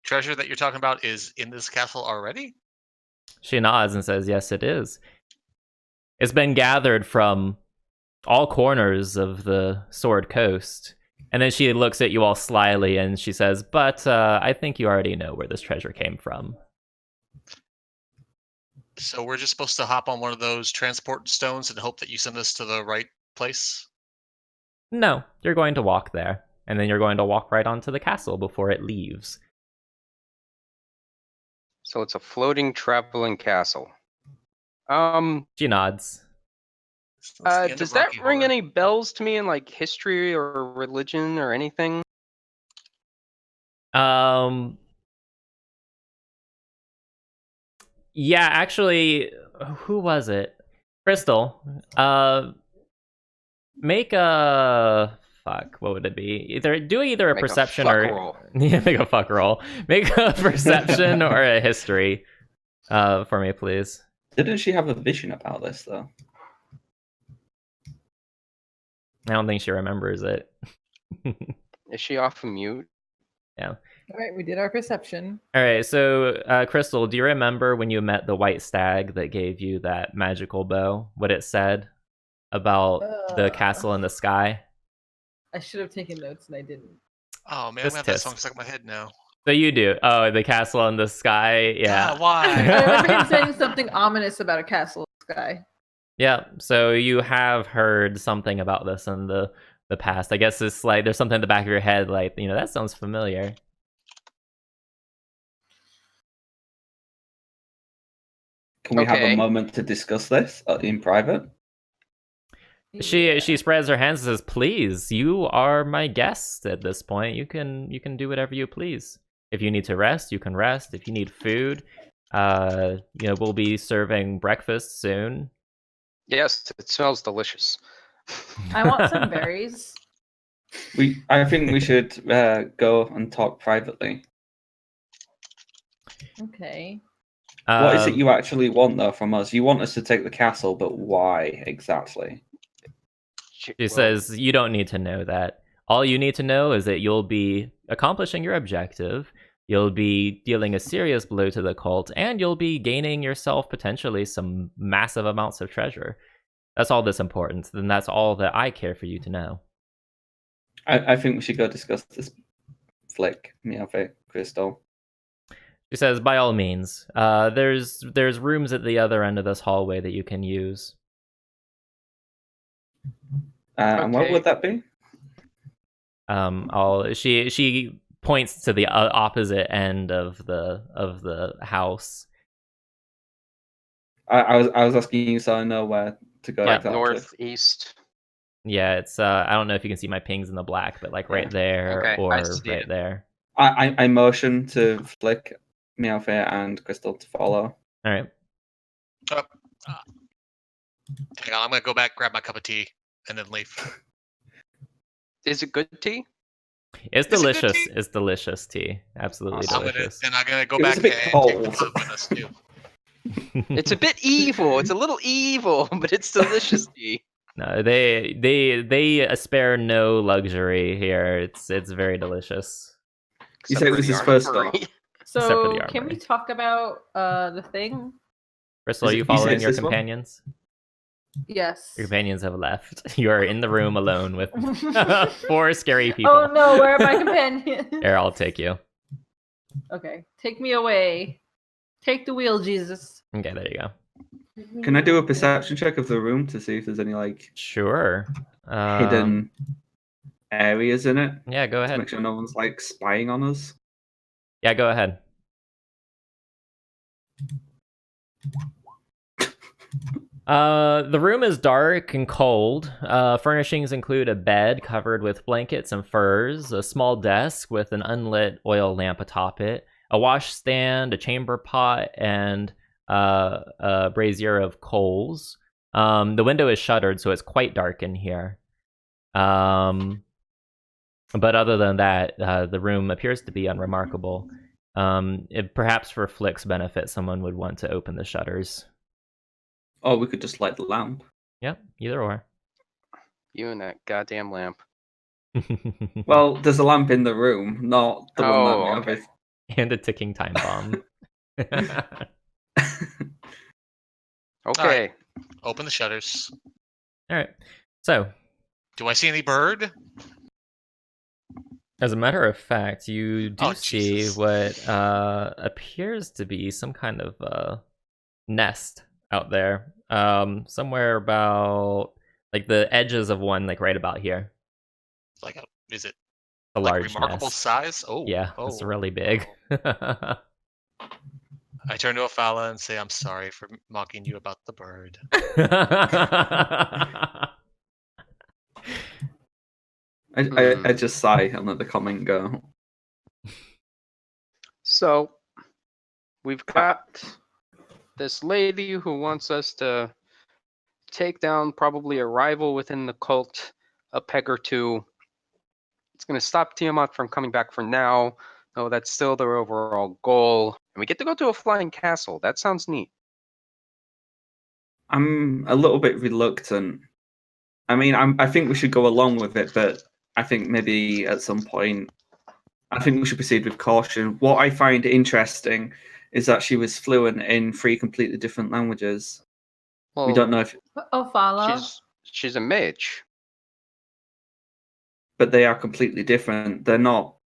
Speaker 4: treasure that you're talking about is in this castle already?
Speaker 1: She nods and says, "Yes, it is. It's been gathered from all corners of the Sword Coast." And then she looks at you all slyly and she says, "But I think you already know where this treasure came from."
Speaker 4: So we're just supposed to hop on one of those transport stones and hope that you send us to the right place?
Speaker 1: No, you're going to walk there. And then you're going to walk right onto the castle before it leaves.
Speaker 3: So it's a floating traveling castle.
Speaker 1: She nods.
Speaker 3: Does that ring any bells to me in like history or religion or anything?
Speaker 1: Yeah, actually, who was it? Crystal. Make a what would it be? Either a
Speaker 3: Make
Speaker 1: perception
Speaker 3: a fuck
Speaker 1: or
Speaker 3: roll.
Speaker 1: Yeah, make a fuck roll. Make a perception or a history for me, please.
Speaker 5: Didn't she have a vision about this though?
Speaker 1: I don't think she remembers it.
Speaker 3: Is she off mute?
Speaker 1: Yeah.
Speaker 2: All right, we did our perception.
Speaker 1: All right, so Crystal, do you remember when you met the white stag that gave you that magical bow? What it said about the castle in the sky?
Speaker 2: I should have taken notes and I didn't.
Speaker 4: Oh man,
Speaker 1: Just
Speaker 4: I have that
Speaker 1: tisk.
Speaker 4: song stuck in my head now.
Speaker 1: So you do. Oh, the castle in the sky. Yeah.
Speaker 4: Ah, why?
Speaker 2: I remember him saying something ominous about a castle in the sky.
Speaker 1: Yeah. So you have heard something about this in the past. I guess it's like there's something in the back of your head, like, that sounds familiar.
Speaker 5: Can we have
Speaker 3: Okay.
Speaker 5: a moment to discuss this in private?
Speaker 1: She spreads her hands and says, "Please, you are my guest at this point. You can do whatever you please. If you need to rest, you can rest. If you need food, we'll be serving breakfast soon."
Speaker 3: Yes, it smells delicious.
Speaker 2: I want some berries.
Speaker 5: I think we should go and talk privately.
Speaker 2: Okay.
Speaker 5: What is it you actually want though from us? You want us to take the castle, but why exactly?
Speaker 1: She says, "You don't need to know that. All you need to know is that you'll be accomplishing your objective. You'll be dealing a serious blow to the cult, and you'll be gaining yourself potentially some massive amounts of treasure. That's all that's important, and that's all that I care for you to know.
Speaker 5: I think we should go discuss this flick, Meowth, Crystal.
Speaker 1: She says, by all means. There's rooms at the other end of this hallway that you can use.
Speaker 5: And what
Speaker 3: Okay.
Speaker 5: would that be?
Speaker 1: She points to the opposite end of the house.
Speaker 5: I was asking you so I know where to go.
Speaker 1: Yeah,
Speaker 5: exactly.
Speaker 3: Northeast.
Speaker 1: Yeah, it's I don't know if you can see my pings in the black, but like right there
Speaker 3: Okay, I
Speaker 1: or
Speaker 3: see
Speaker 1: right
Speaker 3: it.
Speaker 1: there.
Speaker 5: I motion to flick Meowth and Crystal to follow.
Speaker 1: All right.
Speaker 4: Hang on, I'm gonna go back, grab my cup of tea, and then leave.
Speaker 3: Is it good tea?
Speaker 1: It's
Speaker 4: Is it good
Speaker 1: delicious.
Speaker 4: tea?
Speaker 1: It's delicious tea. Absolutely
Speaker 3: Awesome.
Speaker 1: delicious.
Speaker 4: I'm gonna go
Speaker 5: It was
Speaker 4: back
Speaker 5: a bit
Speaker 4: and take
Speaker 5: cold.
Speaker 4: the food with us too.
Speaker 3: It's a bit evil. It's a little evil, but it's delicious tea.
Speaker 1: No, they spare no luxury here. It's very delicious.
Speaker 5: You
Speaker 3: Except
Speaker 5: said it
Speaker 3: for
Speaker 5: was
Speaker 3: the
Speaker 5: his first
Speaker 3: armory.
Speaker 5: stop.
Speaker 1: Except for
Speaker 2: So
Speaker 1: the
Speaker 2: can we
Speaker 1: armory.
Speaker 2: talk about the thing?
Speaker 1: Crystal,
Speaker 5: Is
Speaker 1: are
Speaker 5: it-
Speaker 1: you
Speaker 5: you said
Speaker 1: following
Speaker 5: it's
Speaker 1: your
Speaker 5: this one?
Speaker 1: companions?
Speaker 2: Yes.
Speaker 1: Your companions have left. You are in the room alone with 4 scary people.
Speaker 2: Oh no, where are my companions?
Speaker 1: Here, I'll take you.
Speaker 2: Okay, take me away. Take the wheel, Jesus.
Speaker 1: Okay, there you go.
Speaker 5: Can I do a perception check of the room to see if there's any like
Speaker 1: Sure.
Speaker 5: hidden areas in it
Speaker 1: Yeah, go
Speaker 5: to
Speaker 1: ahead.
Speaker 5: make sure no one's like spying on us?
Speaker 1: Yeah, go ahead. The room is dark and cold. Furnishings include a bed covered with blankets and furs, a small desk with an unlit oil lamp atop it, a washstand, a chamber pot, and a brazier of coals. The window is shuttered, so it's quite dark in here. But other than that, the room appears to be unremarkable. Perhaps for Flick's benefit, someone would want to open the shutters.
Speaker 5: Or we could just light the lamp.
Speaker 1: Yep, either or.
Speaker 3: You and that goddamn lamp.
Speaker 5: Well, there's a lamp in the room, not the one that
Speaker 3: Oh,
Speaker 5: Meowth
Speaker 3: okay.
Speaker 5: is.
Speaker 1: And a ticking time bomb.
Speaker 3: Okay.
Speaker 4: Open the shutters.
Speaker 1: All right. So,
Speaker 4: Do I see any bird?
Speaker 1: as a matter of fact, you do
Speaker 4: Oh,
Speaker 1: see
Speaker 4: Jesus.
Speaker 1: what appears to be some kind of nest out there. Somewhere about like the edges of one, like right about here.
Speaker 4: Is it
Speaker 1: A
Speaker 4: like
Speaker 1: large
Speaker 4: remarkable
Speaker 1: nest.
Speaker 4: size? Oh,
Speaker 1: Yeah,
Speaker 4: oh,
Speaker 1: it's really big.
Speaker 4: oh. I turn to Ophala and say, "I'm sorry for mocking you about the bird."
Speaker 5: I just sigh and let the comment go.
Speaker 3: So, we've got this lady who wants us to take down probably a rival within the cult, a peg or two. It's going to stop Tiamat from coming back for now, though that's still their overall goal. And we get to go to a flying castle. That sounds neat.
Speaker 5: I'm a little bit reluctant. I mean, I think we should go along with it, but I think maybe at some point, I think we should proceed with caution. What I find interesting is that she was fluent in 3 completely different languages.
Speaker 3: Well,
Speaker 5: We don't know if,
Speaker 2: Ophala.
Speaker 3: she's a mage.
Speaker 5: but they are completely different. They're not.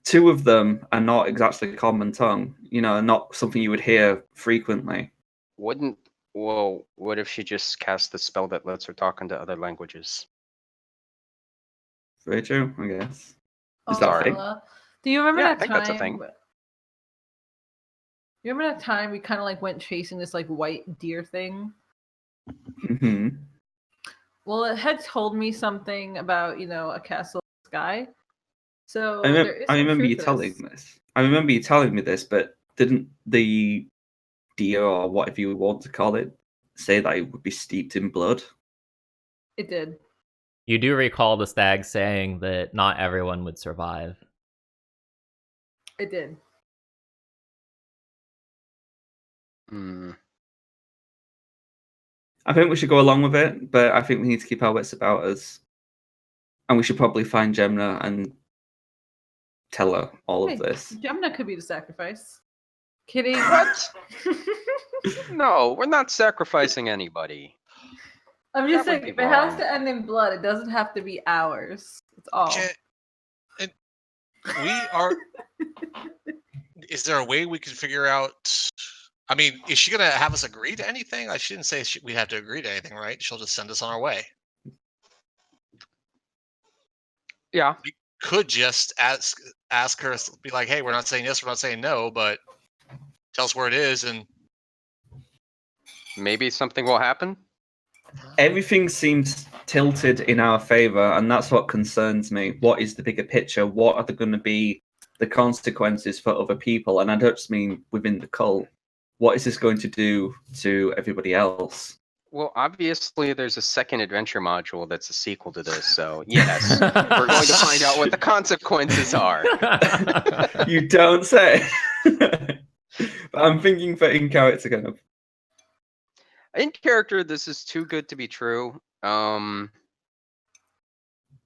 Speaker 5: 2 of them are not exactly common tongue. You know, not something you would hear frequently.
Speaker 3: What if she just cast the spell that lets her talk into other languages?
Speaker 5: Very true, I guess. Is that a thing?
Speaker 2: Ophala. Do you remember
Speaker 3: Yeah, I
Speaker 2: that
Speaker 3: think
Speaker 2: time?
Speaker 3: that's a thing.
Speaker 2: You remember that time we kind of like went chasing this like white deer thing?
Speaker 5: Hmm.
Speaker 2: Well, it had told me something about a castle in the sky. So
Speaker 5: I
Speaker 2: there is some
Speaker 5: remember
Speaker 2: truth
Speaker 5: you
Speaker 2: to
Speaker 5: telling
Speaker 2: this.
Speaker 5: this. I remember you telling me this, but didn't the deer or whatever you want to call it say that it would be steeped in blood?
Speaker 2: It did.
Speaker 1: You do recall the stag saying that not everyone would survive.
Speaker 2: It did.
Speaker 3: Hmm.
Speaker 5: I think we should go along with it, but I think we need to keep our wits about us. And we should probably find Gemna and tell her all
Speaker 2: Hey,
Speaker 5: of this.
Speaker 2: Gemna could be the sacrifice. Kidding.
Speaker 3: What? No, we're not sacrificing anybody.
Speaker 2: I'm just
Speaker 3: That would
Speaker 2: saying,
Speaker 3: be
Speaker 2: if it has
Speaker 3: wrong.
Speaker 2: to end in blood, it doesn't have to be ours. It's all.
Speaker 4: We are. Is there a way we could figure out? I mean, is she gonna have us agree to anything? She didn't say we have to agree to anything, right? She'll just send us on our way.
Speaker 3: Yeah.
Speaker 4: We could just ask her, be like, "Hey, we're not saying yes, we're not saying no, but tell us where it is." And
Speaker 3: Maybe something will happen.
Speaker 5: Everything seems tilted in our favor, and that's what concerns me. What is the bigger picture? What are going to be the consequences for other people? And I don't just mean within the cult. What is this going to do to everybody else?
Speaker 3: Well, obviously, there's a second adventure module that's a sequel to this, so yes, we're going to find out what the consequences are.
Speaker 5: You don't say. But I'm thinking for in character kind of.
Speaker 3: In character, this is too good to be true.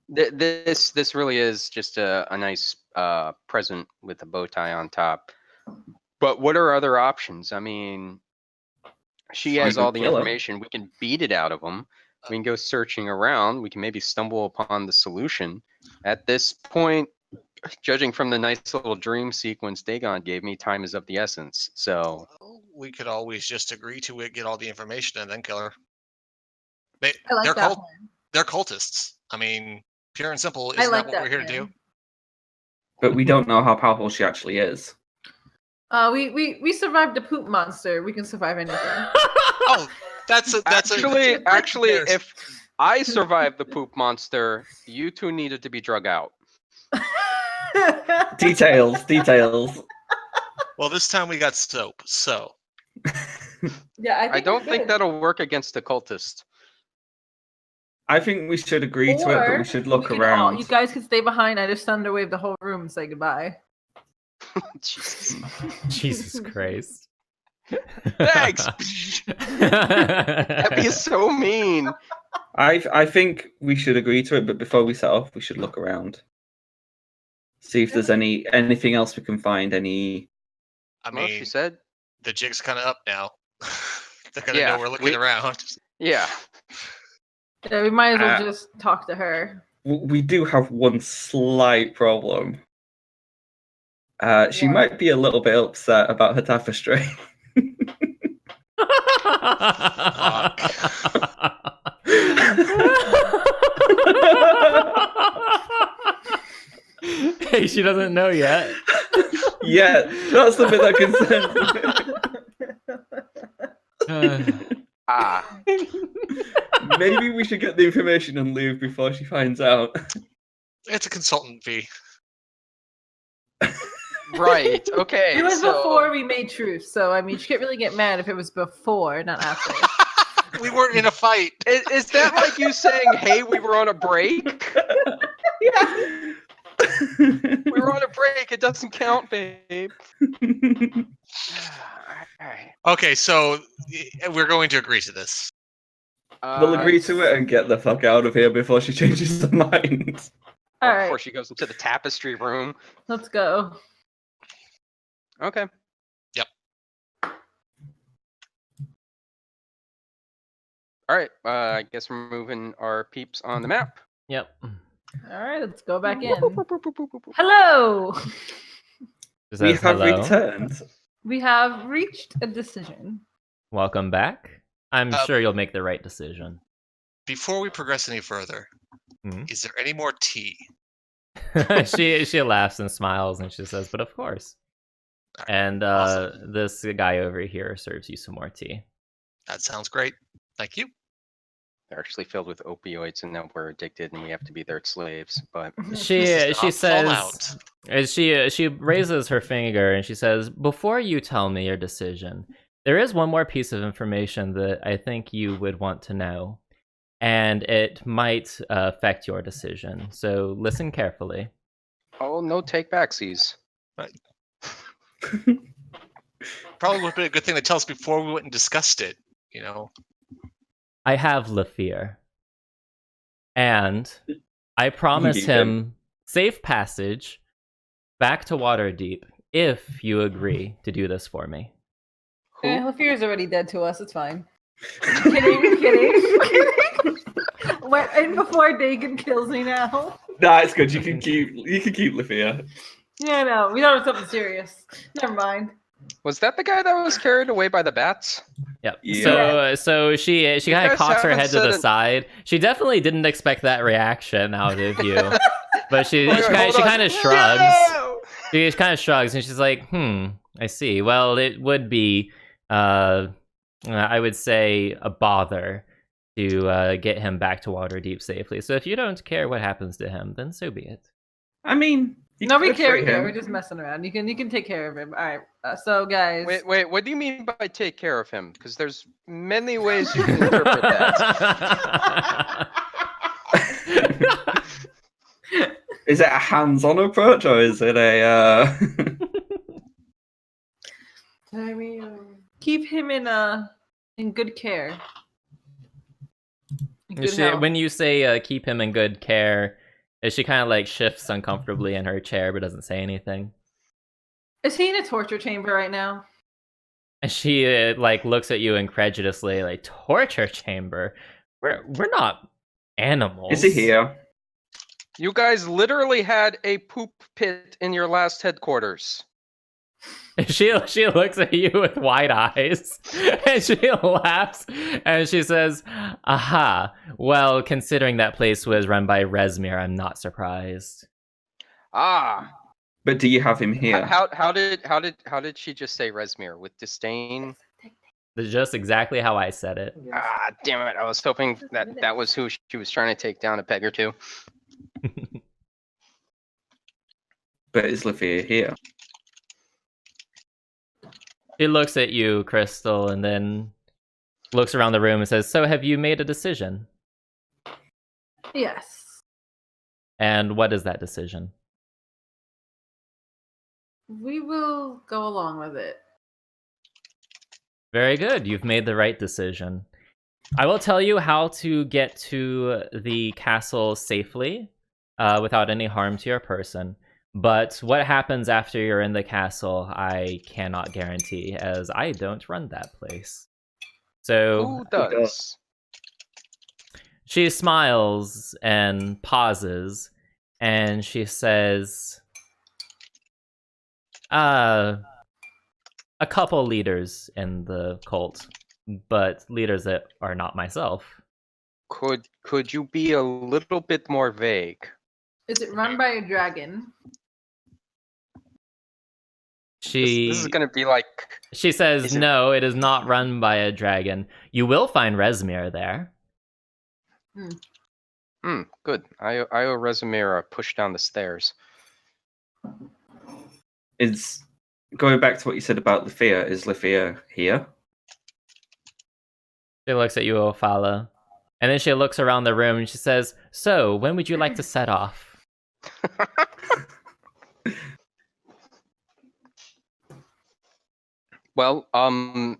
Speaker 3: This really is just a nice present with a bow tie on top. But what are other options? I mean, she has all the
Speaker 5: Kill her.
Speaker 3: information. We can beat it out of them. We can go searching around. We can maybe stumble upon the solution. At this point, judging from the nice little dream sequence Dagon gave me, time is of the essence. So
Speaker 4: we could always just agree to it, get all the information, and then kill her.
Speaker 2: I like
Speaker 4: they're
Speaker 2: that plan.
Speaker 4: They're cultists. I mean, pure and simple.
Speaker 2: I
Speaker 4: Isn't
Speaker 2: like
Speaker 4: that what
Speaker 2: that
Speaker 4: we're here to
Speaker 2: plan.
Speaker 4: do?
Speaker 5: But we don't know how powerful she actually is.
Speaker 2: We survived the poop monster. We can survive anything.
Speaker 4: Oh, that's
Speaker 3: actually, if I survived the poop monster, you two needed to be drug out.
Speaker 5: Details.
Speaker 4: Well, this time we got soap, so.
Speaker 2: Yeah,
Speaker 3: I don't think that'll work against a cultist.
Speaker 5: I think we should agree to it, but we should look around.
Speaker 2: You guys can stay behind. I just thunderwave the whole room and say goodbye.
Speaker 3: Jesus.
Speaker 1: Jesus Christ.
Speaker 3: Thanks. That'd be so mean.
Speaker 5: I think we should agree to it, but before we set off, we should look around. See if there's anything else we can find.
Speaker 4: I
Speaker 3: Well,
Speaker 4: mean,
Speaker 3: she said
Speaker 4: the jig's kind of up now. They're gonna
Speaker 3: Yeah,
Speaker 4: know we're looking around.
Speaker 3: Yeah.
Speaker 2: Yeah, we might as well just talk to her.
Speaker 5: We do have one slight problem. She
Speaker 2: What?
Speaker 5: might be a little bit upset about her tapestry.
Speaker 1: Hey, she doesn't know yet.
Speaker 5: Yeah, that's the bit that concerns me. Maybe we should get the information and leave before she finds out.
Speaker 4: It's a consultant fee.
Speaker 3: Right. Okay.
Speaker 2: It was before we made truce, so I mean, she can't really get mad if it was before, not after.
Speaker 4: We weren't in a fight.
Speaker 3: Is that like you saying, "Hey, we were on a break"?
Speaker 2: Yeah.
Speaker 3: We were on a break. It doesn't count, babe. Alright.
Speaker 4: Okay, so we're going to agree to this.
Speaker 5: We'll agree to it and get the fuck out of here before she changes her mind.
Speaker 2: All right,
Speaker 3: Before she goes into the tapestry room.
Speaker 2: let's go.
Speaker 3: Okay.
Speaker 4: Yep.
Speaker 3: All right. I guess we're moving our peeps on the map.
Speaker 1: Yep.
Speaker 2: All right, let's go back in. Hello.
Speaker 1: It
Speaker 5: We
Speaker 1: says
Speaker 5: have
Speaker 1: hello.
Speaker 5: returned.
Speaker 2: We have reached a decision.
Speaker 1: Welcome back. I'm sure you'll make the right decision.
Speaker 4: Before we progress any further,
Speaker 1: Hmm?
Speaker 4: is there any more tea?
Speaker 1: she laughs and smiles and she says, "But of course." And
Speaker 4: Awesome.
Speaker 1: this guy over here serves you some more tea.
Speaker 4: That sounds great. Thank you.
Speaker 3: They're actually filled with opioids, and now we're addicted, and we have to be their slaves. But
Speaker 1: She
Speaker 4: Stop
Speaker 1: says
Speaker 4: Fallout.
Speaker 1: she raises her finger and she says, "Before you tell me your decision, there is one more piece of information that I think you would want to know, and it might affect your decision. So listen carefully."
Speaker 3: oh, no take backsies.
Speaker 4: Probably would be a good thing to tell us before we went and discussed it. You know.
Speaker 1: I have Lafir, and I promise
Speaker 5: You
Speaker 1: him safe passage back to Waterdeep if you agree to do this for me.
Speaker 2: Lafear's already dead to us. It's fine. kidding. We're in before Dagon kills me now.
Speaker 5: Nah, it's good. You can keep Lafear.
Speaker 2: Yeah, no, we don't have something serious. Never mind.
Speaker 3: Was that the guy that was carried away by the bats?
Speaker 1: Yep.
Speaker 5: Yeah.
Speaker 1: So she kind of
Speaker 3: guys
Speaker 1: cocks her
Speaker 3: haven't
Speaker 1: head to
Speaker 3: said
Speaker 1: the
Speaker 3: it-
Speaker 1: side. She definitely didn't expect that reaction out of you, but she
Speaker 3: Wait, hold on.
Speaker 1: kind of shrugs.
Speaker 3: No!
Speaker 1: She just kind of shrugs, and she's like, I see. Well, it would be, I would say, a bother to get him back to Waterdeep safely. So if you don't care what happens to him, then so be it.
Speaker 5: I mean, you
Speaker 2: No, we
Speaker 5: could
Speaker 2: care.
Speaker 5: free him.
Speaker 2: We're just messing around. You can take care of him. All right. So guys,
Speaker 3: Wait, what do you mean by take care of him? Because there's many ways you can interpret that.
Speaker 5: Is it a hands-on approach or is it a?
Speaker 2: keep him in good care. In good health.
Speaker 1: When you say keep him in good care, she kind of like shifts uncomfortably in her chair but doesn't say anything.
Speaker 2: Is he in a torture chamber right now?
Speaker 1: And she like looks at you incredulously, like, torture chamber? We're not animals.
Speaker 5: Is he here?
Speaker 3: You guys literally had a poop pit in your last headquarters.
Speaker 1: She looks at you with wide eyes, and she laughs, and she says, "Aha! Well, considering that place was run by Rezmir, I'm not surprised."
Speaker 3: Ah,
Speaker 5: But do you have him here?
Speaker 3: how did she just say Rezmir with disdain?
Speaker 1: That's just exactly how I said it.
Speaker 3: Ah, damn it! I was hoping that was who she was trying to take down a peg or two.
Speaker 5: But is Lafear here?
Speaker 1: She looks at you, Crystal, and then looks around the room and says, "So have you made a decision?
Speaker 2: Yes.
Speaker 1: And what is that decision?"
Speaker 2: We will go along with it.
Speaker 1: Very good. You've made the right decision. I will tell you how to get to the castle safely, without any harm to your person. But what happens after you're in the castle, I cannot guarantee, as I don't run that place. So
Speaker 3: Who does?
Speaker 1: she smiles and pauses, and she says, a couple leaders in the cult, but leaders that are not myself."
Speaker 3: Could you be a little bit more vague?
Speaker 2: Is it run by a dragon?
Speaker 3: This is gonna be like.
Speaker 1: She says,
Speaker 3: Is it-
Speaker 1: "No, it is not run by a dragon. You will find Rezmir there."
Speaker 3: Good. I owe Rezmir a push down the stairs.
Speaker 5: Is going back to what you said about Lafear. Is Lafear here?
Speaker 1: She looks at you, Ophala, and then she looks around the room and she says, "So, when would you like to set off?"
Speaker 3: Well,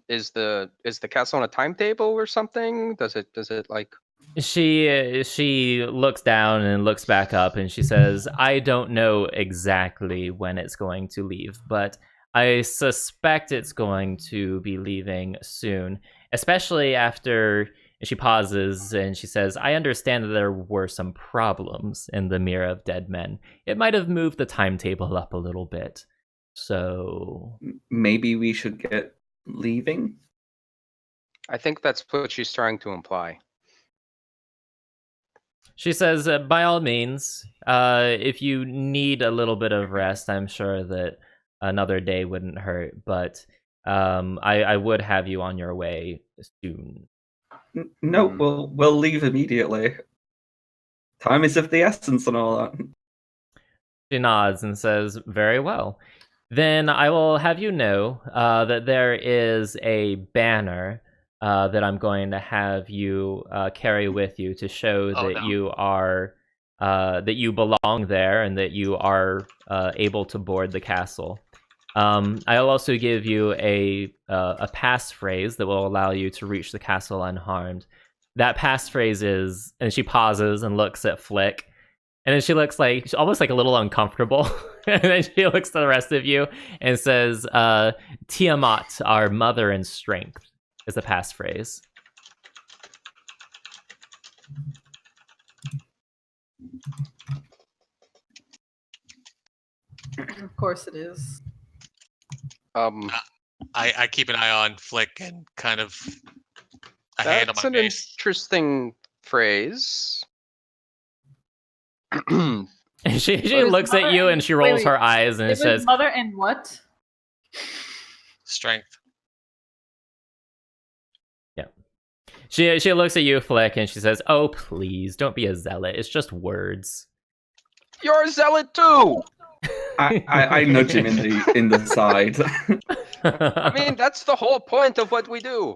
Speaker 3: is the castle on a timetable or something? Does it like?
Speaker 1: She looks down and looks back up and she says, "I don't know exactly when it's going to leave, but I suspect it's going to be leaving soon, especially after..." She pauses and she says, "I understand that there were some problems in the Mirror of Dead Men. It might have moved the timetable up a little bit. So..."
Speaker 5: Maybe we should get leaving.
Speaker 3: I think that's what she's trying to imply.
Speaker 1: She says, "By all means, if you need a little bit of rest, I'm sure that another day wouldn't hurt, but I would have you on your way soon."
Speaker 5: No, we'll leave immediately. Time is of the essence and all that.
Speaker 1: She nods and says, "Very well. Then I will have you know that there is a banner that I'm going to have you carry with you to show that you are that you belong there and that you are able to board the castle. I'll also give you a passphrase that will allow you to reach the castle unharmed. That passphrase is..." and she pauses and looks at Flick, and then she looks like almost like a little uncomfortable. And then she looks to the rest of you and says, Tiamat, our mother in strength, is the passphrase.
Speaker 2: Of course it is.
Speaker 4: I keep an eye on Flick and kind of a hand on
Speaker 3: That's
Speaker 4: my
Speaker 3: an
Speaker 4: face.
Speaker 3: interesting phrase.
Speaker 1: She
Speaker 2: It was
Speaker 1: looks at
Speaker 2: mother
Speaker 1: you
Speaker 2: and-
Speaker 1: and she rolls
Speaker 2: wait.
Speaker 1: her eyes and
Speaker 2: It was
Speaker 1: says,
Speaker 2: mother and what?
Speaker 4: Strength.
Speaker 1: she looks at you, Flick, and she says, "Oh, please, don't be a zealot. It's just words."
Speaker 3: You're a zealot too.
Speaker 5: I nudge him in the side.
Speaker 3: I mean, that's the whole point of what we do.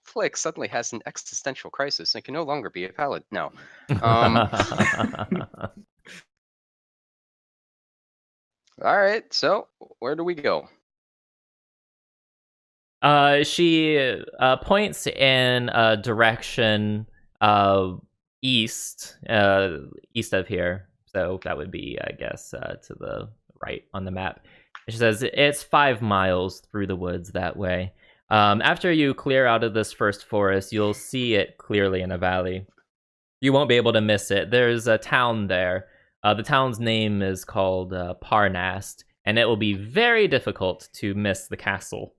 Speaker 3: Flick suddenly has an existential crisis and can no longer be a paladin. No. All right. So where do we go?
Speaker 1: She points in a direction east of here. So that would be, I guess, to the right on the map. She says it's 5 miles through the woods that way. After you clear out of this first forest, you'll see it clearly in a valley. You won't be able to miss it. There's a town there. The town's name is called Parnast, and it will be very difficult to miss the castle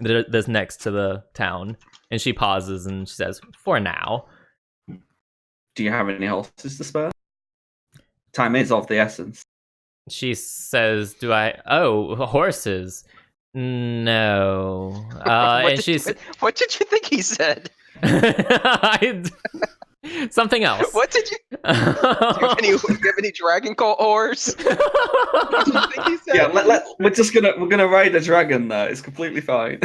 Speaker 1: that's next to the town. And she pauses and she says, "For now."
Speaker 5: Do you have any horses to spare? Time is of the essence.
Speaker 1: She says, "Do I? Oh, horses? No."
Speaker 3: What
Speaker 1: And
Speaker 3: did
Speaker 1: she's
Speaker 3: what did you think he said?
Speaker 1: something else.
Speaker 3: What did you? Do you have any dragon cult horse? What did you think he said?
Speaker 5: Yeah, we're gonna ride a dragon there. It's completely fine.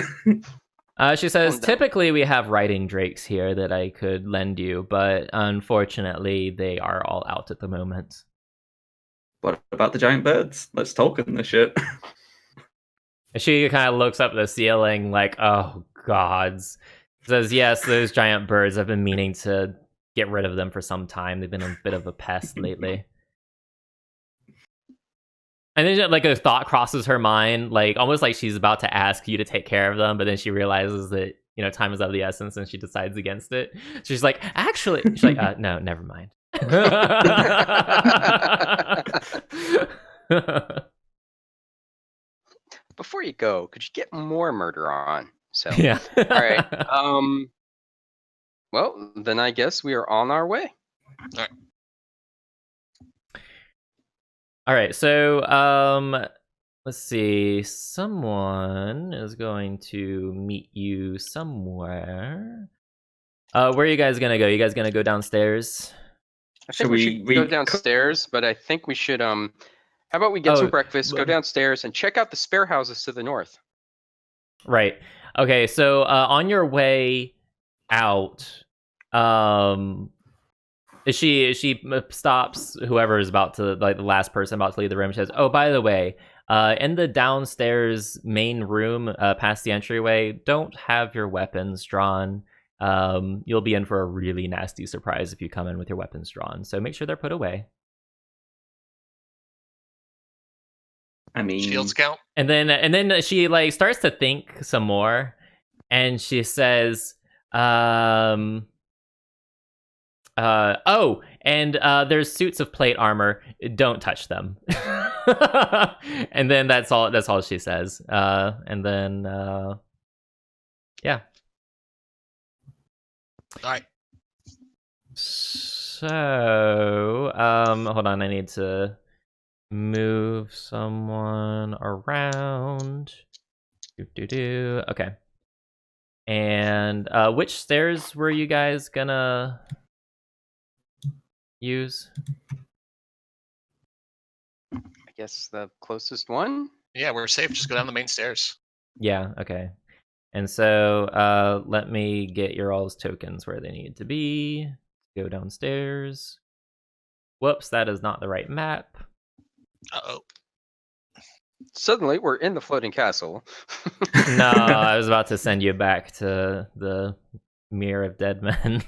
Speaker 1: She says,
Speaker 3: Oh, no.
Speaker 1: "Typically we have riding drakes here that I could lend you, but unfortunately they are all out at the moment."
Speaker 5: What about the giant birds? Let's talk in this shit.
Speaker 1: She kind of looks up at the ceiling like, "Oh, gods." Says, "Yes, those giant birds. I've been meaning to get rid of them for some time. They've been a bit of a pest lately." And then like a thought crosses her mind, like almost like she's about to ask you to take care of them, but then she realizes that, you know, time is of the essence and she decides against it. So she's like, "Actually," she's like, "No, never mind."
Speaker 3: Before you go, could you get more murder on? So
Speaker 1: Yeah.
Speaker 3: all right. Well, then I guess we are on our way.
Speaker 1: All right, so let's see. Someone is going to meet you somewhere. Where are you guys gonna go? You guys gonna go downstairs?
Speaker 3: I
Speaker 5: Should
Speaker 3: think we
Speaker 5: we
Speaker 3: should go
Speaker 5: read-
Speaker 3: downstairs, but I think we should how about we get some breakfast, go
Speaker 1: well-
Speaker 3: downstairs, and check out the spare houses to the north.
Speaker 1: Right. Okay, so on your way out, she stops whoever is about to, like the last person about to leave the room. She says, "Oh, by the way, in the downstairs main room, past the entryway, don't have your weapons drawn. You'll be in for a really nasty surprise if you come in with your weapons drawn. So make sure they're put away."
Speaker 5: I mean,
Speaker 4: Shields count.
Speaker 1: And then she like starts to think some more, and she says, "Oh, and there's suits of plate armor. Don't touch them." And then that's all she says. And then yeah.
Speaker 4: All right.
Speaker 1: So hold on, I need to move someone around. Okay. And which stairs were you guys gonna use?
Speaker 3: I guess the closest one.
Speaker 4: Yeah, we're safe. Just go down the main stairs.
Speaker 1: Yeah, okay. And so let me get your all's tokens where they need to be. Go downstairs. Whoops, that is not the right map.
Speaker 4: Uh-oh.
Speaker 3: Suddenly, we're in the floating castle.
Speaker 1: No, I was about to send you back to the Mirror of Dead Men.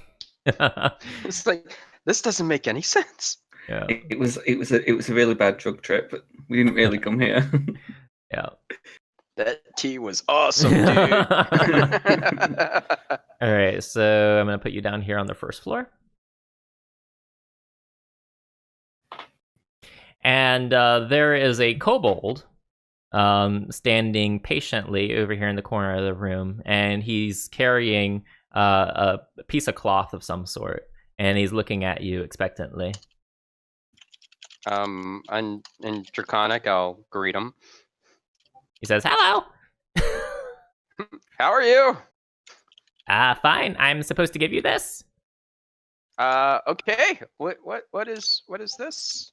Speaker 3: It's like, this doesn't make any sense.
Speaker 1: Yeah.
Speaker 5: It was a really bad drug trip, but we didn't really come here.
Speaker 1: Yeah.
Speaker 3: That tea was awesome, dude.
Speaker 1: All right, so I'm gonna put you down here on the first floor. And there is a kobold standing patiently over here in the corner of the room, and he's carrying a piece of cloth of some sort, and he's looking at you expectantly.
Speaker 3: In Draconic, I'll greet him.
Speaker 1: He says, "Hello."
Speaker 3: How are you?
Speaker 1: Fine. I'm supposed to give you this.
Speaker 3: Okay. What is this?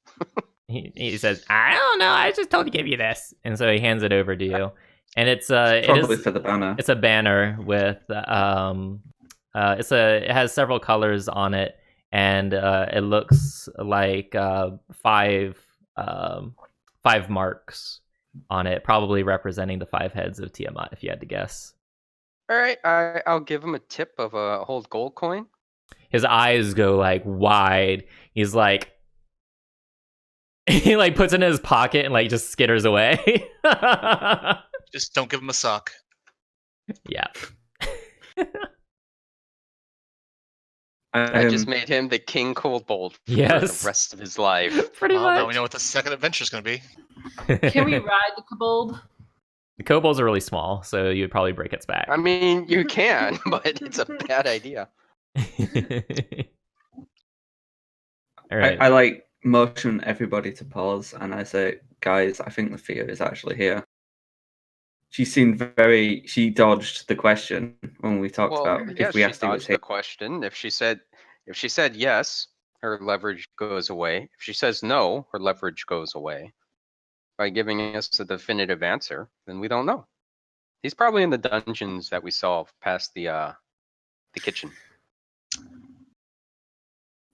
Speaker 1: He says, "I don't know. I was just told to give you this," and so he hands it over to you, and it's
Speaker 5: Probably for the banner.
Speaker 1: It's a banner with it has several colors on it, and it looks like five marks on it, probably representing the 5 heads of Tiamat, if you had to guess.
Speaker 3: All right, I'll give him a tip of a whole gold coin.
Speaker 1: His eyes go like wide. He's like, he like puts it in his pocket and like just skitters away.
Speaker 4: Just don't give him a sock.
Speaker 1: Yeah.
Speaker 3: I just made him the King Coldbolt for
Speaker 1: Yes.
Speaker 3: the rest of his life.
Speaker 1: Pretty
Speaker 4: Well, now
Speaker 1: much.
Speaker 4: we know what the second adventure is going to be.
Speaker 2: Can we ride the kobold?
Speaker 1: The kobolds are really small, so you would probably break its back.
Speaker 3: I mean, you can, but it's a bad idea.
Speaker 1: All right.
Speaker 5: I like motion everybody to pause, and I say, guys, I think the fear is actually here. She dodged the question when we talked about
Speaker 3: yeah,
Speaker 5: if we asked
Speaker 3: she
Speaker 5: who was
Speaker 3: dodged
Speaker 5: here.
Speaker 3: the question. If she said yes, her leverage goes away. If she says no, her leverage goes away. By giving us a definitive answer, then we don't know. He's probably in the dungeons that we saw past the kitchen.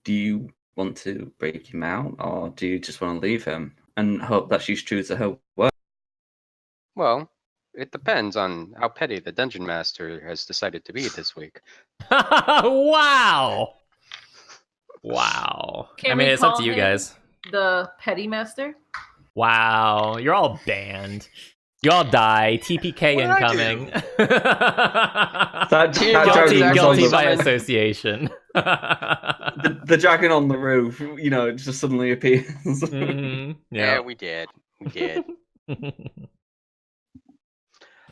Speaker 5: Do you want to break him out, or do you just want to leave him and hope that she's true to her word?
Speaker 3: Well, it depends on how petty the dungeon master has decided to be this week.
Speaker 1: Wow. Wow.
Speaker 2: Can
Speaker 1: I mean,
Speaker 2: we
Speaker 1: it's up
Speaker 2: call
Speaker 1: to you
Speaker 2: him
Speaker 1: guys.
Speaker 2: The petty master?
Speaker 1: Wow. You're all banned. You all die. TPK
Speaker 4: What did I
Speaker 1: incoming.
Speaker 5: That
Speaker 3: Guilty-
Speaker 5: dragon was on
Speaker 1: Guilty
Speaker 3: the-
Speaker 1: by
Speaker 3: summon.
Speaker 1: association.
Speaker 5: the dragon on the roof, just suddenly appears.
Speaker 1: Mhm.
Speaker 3: Yeah,
Speaker 1: Yeah.
Speaker 3: we did. We did.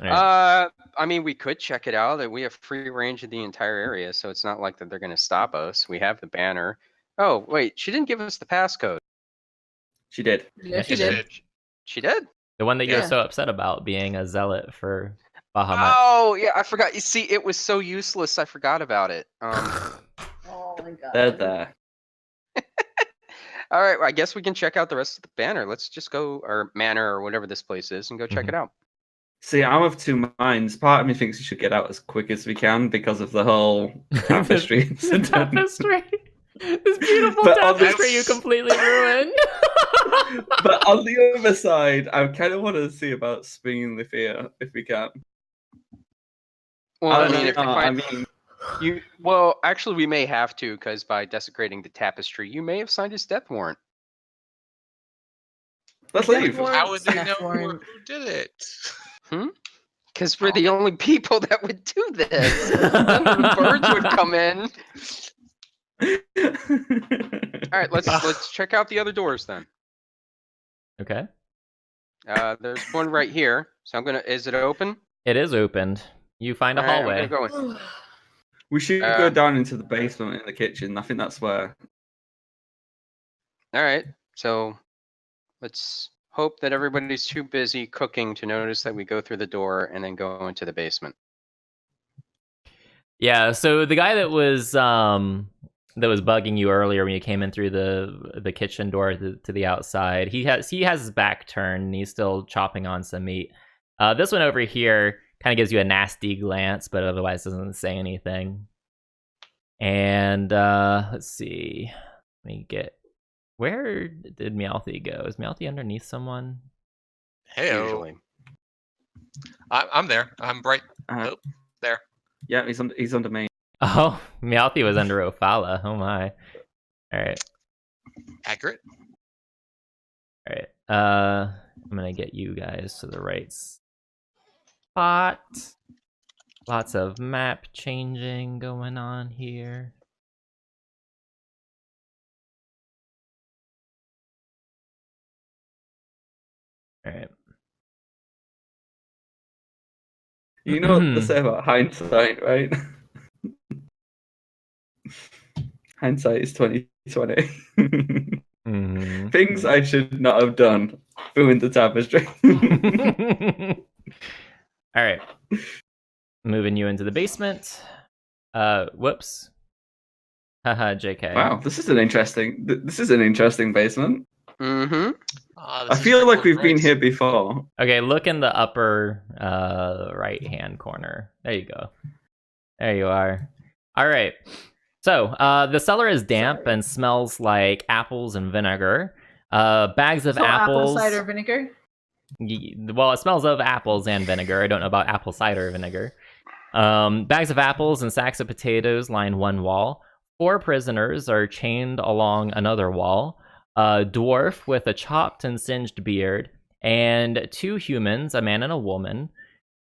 Speaker 1: Alright.
Speaker 3: I mean, we could check it out. We have free range of the entire area, so it's not like that they're going to stop us. We have the banner. Oh, wait, she didn't give us the passcode.
Speaker 5: She did.
Speaker 2: Yeah, she
Speaker 1: she
Speaker 2: did.
Speaker 3: She did?
Speaker 1: The one that you're
Speaker 2: Yeah.
Speaker 1: so upset about being a zealot for Bahamut.
Speaker 3: Oh, yeah, I forgot. You see, it was so useless, I forgot about it.
Speaker 2: Oh my god.
Speaker 5: There.
Speaker 3: All right, well, I guess we can check out the rest of the banner. Let's just go, or manor, or whatever this place is, and go check it out.
Speaker 5: See, I'm of two minds. Part of me thinks we should get out as quick as we can because of the whole tapestry
Speaker 1: The
Speaker 5: incident.
Speaker 1: tapestry. This beautiful
Speaker 5: But on the-
Speaker 1: tapestry you completely ruined.
Speaker 5: But on the other side, I kind of want to see about springing the fear if we can.
Speaker 3: Well, I mean, if we
Speaker 5: I
Speaker 3: find
Speaker 5: mean,
Speaker 3: well, actually, we may have to, because by desecrating the tapestry, you may have signed his death warrant.
Speaker 5: let's leave.
Speaker 4: How would they
Speaker 2: Death
Speaker 4: know
Speaker 2: warrant.
Speaker 4: who did it?
Speaker 3: Because we're the only people that would do this. Then the birds would come in. All right, let's check out the other doors then.
Speaker 1: Okay.
Speaker 3: There's one right here. So I'm gonna. Is it open?
Speaker 1: It is opened. You find a
Speaker 3: All right, I'm
Speaker 1: hallway.
Speaker 3: gonna go in.
Speaker 5: We should go down into the basement in the kitchen. I think that's where.
Speaker 3: All right, so let's hope that everybody's too busy cooking to notice that we go through the door and then go into the basement.
Speaker 1: Yeah, so the guy that was bugging you earlier when you came in through the kitchen door to the outside, he has his back turned and he's still chopping on some meat. This one over here kind of gives you a nasty glance, but otherwise doesn't say anything. And let's see. Let me get. Where did Meowthy go? Is Meowthy underneath someone?
Speaker 4: Hey,
Speaker 3: Usually.
Speaker 4: I'm there. I'm right there.
Speaker 5: Yeah, he's under me.
Speaker 1: Oh, Meowthy was under Ophala. Oh my. All right.
Speaker 4: Accurate.
Speaker 1: All right. I'm gonna get you guys to the right spot. Lots of map changing going on here. All right.
Speaker 5: You know what they say about hindsight, right? Hindsight is 2020.
Speaker 1: Mm-hmm.
Speaker 5: Things I should not have done. Ruined the tapestry.
Speaker 1: All right. Moving you into the basement. Whoops. Haha, JK.
Speaker 5: Wow, this is an interesting basement.
Speaker 3: Mm-hmm.
Speaker 5: I feel like we've been here before.
Speaker 1: Okay, look in the upper right-hand corner. There you go. There you are. All right. So, the cellar is damp and smells like apples and vinegar. Bags of apples.
Speaker 2: Apple cider vinegar.
Speaker 1: Well, it smells of apples and vinegar. I don't know about apple cider vinegar. Bags of apples and sacks of potatoes line one wall. 4 prisoners are chained along another wall. A dwarf with a chopped and singed beard, and 2 humans, a man and a woman,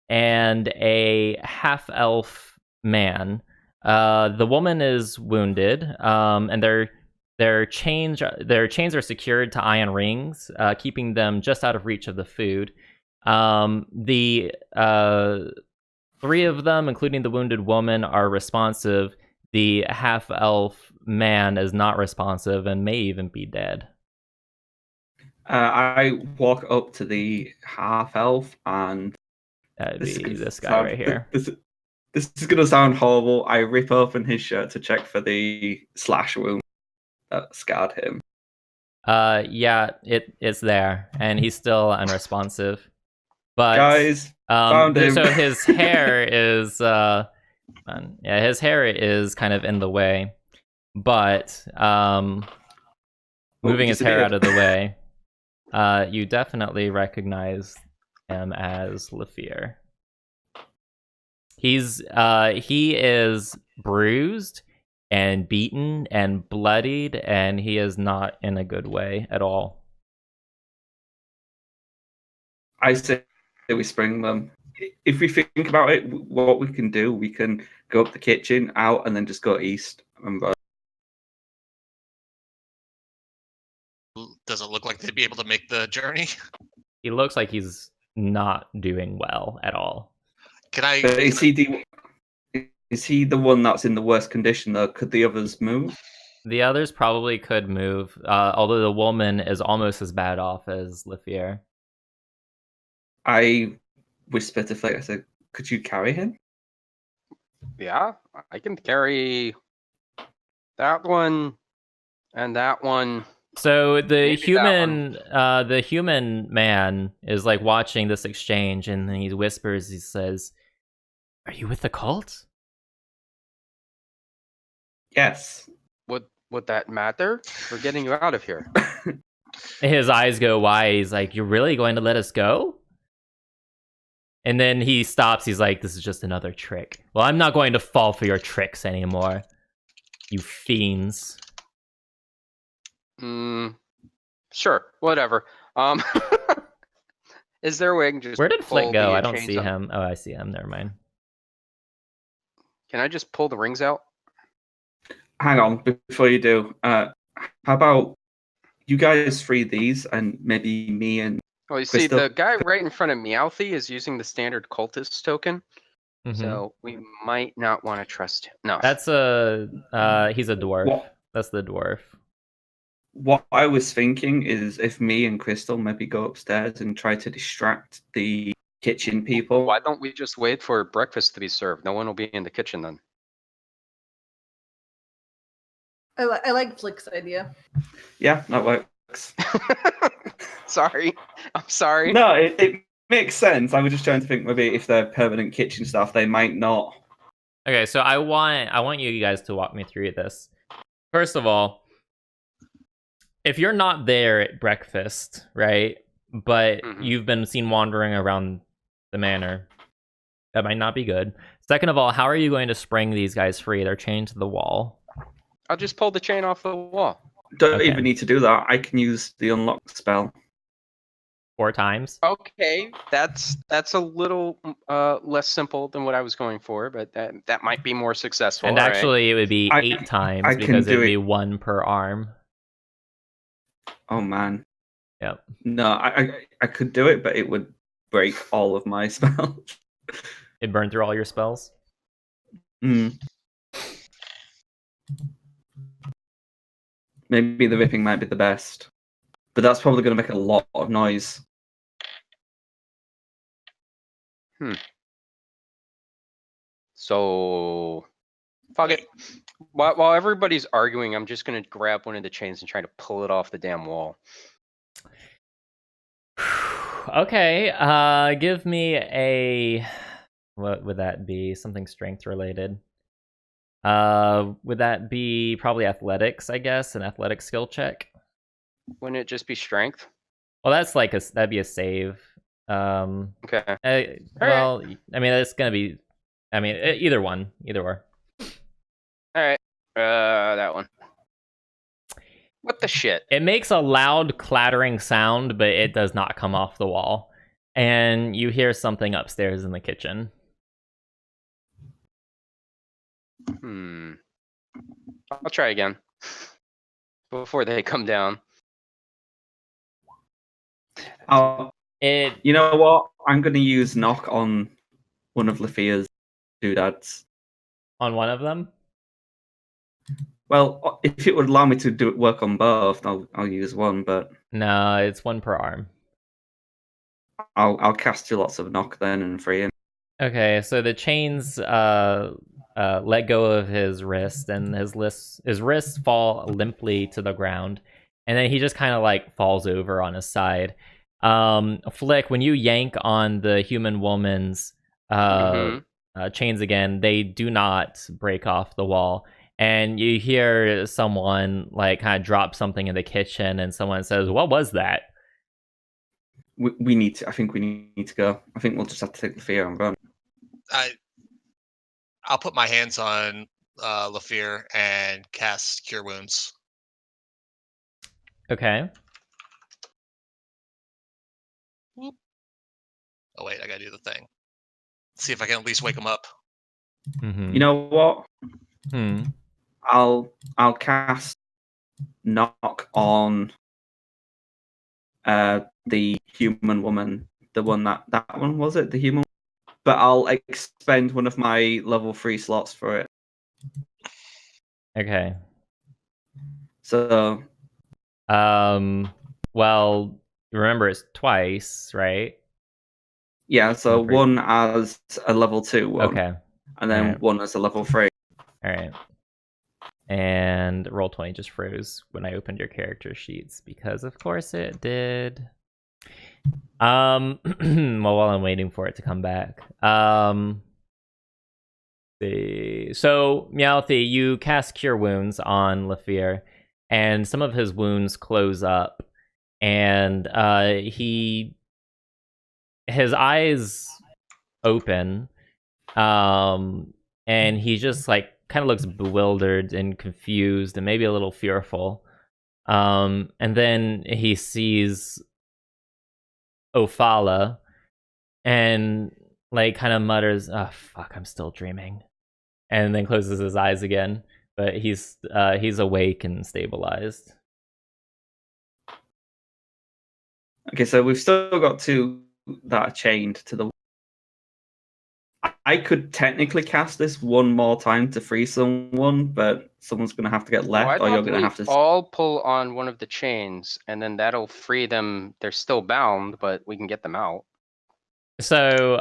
Speaker 1: and a half-elf man. The woman is wounded, and their chains are secured to iron rings, keeping them just out of reach of the food. The 3 of them, including the wounded woman, are responsive. The half-elf man is not responsive and may even be dead.
Speaker 5: I walk up to the half-elf and...
Speaker 1: That'd be this guy right here.
Speaker 5: This is going to sound horrible. I rip open his shirt to check for the slash wound that scarred him.
Speaker 1: Yeah, it's there, and he's still unresponsive. But
Speaker 5: guys, found him.
Speaker 1: So his hair is his hair is kind of in the way, but moving his hair out of the way, you definitely recognize him as Lefear. He is bruised and beaten and bloodied, and he is not in a good way at all.
Speaker 5: I say we spring them. If we think about it, what we can do, we can go up the kitchen, out, and then just go east.
Speaker 4: Does it look like they'd be able to make the journey?
Speaker 1: He looks like he's not doing well at all.
Speaker 5: Is he the one that's in the worst condition, though? Could the others move?
Speaker 1: The others probably could move, although the woman is almost as bad off as Lefear.
Speaker 5: I whispered to Flick, I said, could you carry him?
Speaker 3: Yeah, I can carry that one and that one.
Speaker 1: So the human man is like watching this exchange, and then he whispers, he says, "Are you with the cult?"
Speaker 5: Yes.
Speaker 3: Would that matter? We're getting you out of here.
Speaker 1: His eyes go wide. He's like, "You're really going to let us go?" And then he stops. He's like, "This is just another trick." Well, I'm not going to fall for your tricks anymore, you fiends.
Speaker 3: Sure, whatever. Is there a way I can just...
Speaker 1: Where did Flick go? I don't see him. Oh, I see him. Never mind.
Speaker 3: Can I just pull the rings out?
Speaker 5: Hang on, before you do. How about you guys free these, and maybe me and...
Speaker 3: Well, you see, the guy right in front of Meowthy is using the standard cultist token, so we might not want to trust him. No.
Speaker 1: That's he's a dwarf.
Speaker 5: What?
Speaker 1: That's the dwarf.
Speaker 5: What I was thinking is if me and Crystal maybe go upstairs and try to distract the kitchen people.
Speaker 3: Why don't we just wait for breakfast to be served? No one will be in the kitchen then.
Speaker 2: I like Flick's idea.
Speaker 5: Yeah, that works.
Speaker 3: Sorry. I'm sorry.
Speaker 5: No, it makes sense. I was just trying to think maybe if they're permanent kitchen staff, they might not.
Speaker 1: Okay, so I want you guys to walk me through this. First of all, if you're not there at breakfast, right, but you've been seen wandering around the manor, that might not be good. Second of all, how are you going to spring these guys free? They're chained to the wall.
Speaker 3: I'll just pull the chain off the wall.
Speaker 5: Don't
Speaker 1: Okay.
Speaker 5: even need to do that. I can use the unlock spell.
Speaker 1: 4 times.
Speaker 3: Okay, that's a little less simple than what I was going for, but that might be more successful.
Speaker 1: And
Speaker 3: all right.
Speaker 1: actually, it would be
Speaker 5: I-
Speaker 1: 8 times
Speaker 5: I can
Speaker 1: because it'd
Speaker 5: do
Speaker 1: be
Speaker 5: it.
Speaker 1: 1 per arm.
Speaker 5: Oh man.
Speaker 1: Yep.
Speaker 5: No, I could do it, but it would break all of my spells.
Speaker 1: It burned through all your spells.
Speaker 5: Mm. Maybe the ripping might be the best, but that's probably going to make a lot of noise.
Speaker 3: So, fuck it. While everybody's arguing, I'm just gonna grab one of the chains and try to pull it off the damn wall.
Speaker 1: Okay, give me a... What would that be? Something strength related. Would that be probably athletics, I guess? An athletic skill check?
Speaker 3: Wouldn't it just be strength?
Speaker 1: Well, that's like that'd be a save.
Speaker 3: Okay.
Speaker 1: Well, I mean, it's gonna be... I mean, either one. Either or.
Speaker 3: Alright. That one. What the shit?
Speaker 1: It makes a loud clattering sound, but it does not come off the wall. And you hear something upstairs in the kitchen.
Speaker 3: I'll try again. Before they come down.
Speaker 1: You
Speaker 5: know what? I'm going to use knock on one of Lafayette's doodads.
Speaker 1: On one of them?
Speaker 5: Well, if it would allow me to work on both, I'll use one, but
Speaker 1: No, it's 1 per arm.
Speaker 5: I'll cast you lots of knock then and free him.
Speaker 1: Okay, so the chains let go of his wrist, and his wrists fall limply to the ground, and then he just kind of like falls over on his side. Flick, when you yank on the human woman's chains again, they do not break off the wall. And you hear someone like kind of drop something in the kitchen, and someone says, "What was that?"
Speaker 5: We need to. I think we need to go. I think we'll just have to take the fear and run.
Speaker 4: I'll put my hands on Lafir and cast Cure Wounds.
Speaker 1: Okay.
Speaker 4: Oh wait, I gotta do the thing. See if I can at least wake him up.
Speaker 1: Mm-hmm.
Speaker 5: You know what?
Speaker 1: Hmm.
Speaker 5: I'll cast knock on the human woman. The one that one was it? The human. But I'll expend one of my level 3 slots for it.
Speaker 1: Okay.
Speaker 5: So.
Speaker 1: Well, remember it's twice, right?
Speaker 5: Yeah. So one as a level 2 one.
Speaker 1: Okay.
Speaker 5: And then one as a level 3.
Speaker 1: All right. And Roll20 just froze when I opened your character sheets because, of course, it did. Well, while I'm waiting for it to come back. So, Meowthy, you cast Cure Wounds on Lafir, and some of his wounds close up, and his eyes open, and he just like kind of looks bewildered and confused and maybe a little fearful. And then he sees Ophala and like kind of mutters, "Oh fuck, I'm still dreaming," and then closes his eyes again. But he's awake and stabilized.
Speaker 5: Okay, so we've still got 2 that are chained to the. I could technically cast this one more time to free someone, but someone's going to have to get left, or you're going to have to.
Speaker 3: All pull on one of the chains, and then that'll free them. They're still bound, but we can get them out.
Speaker 1: So,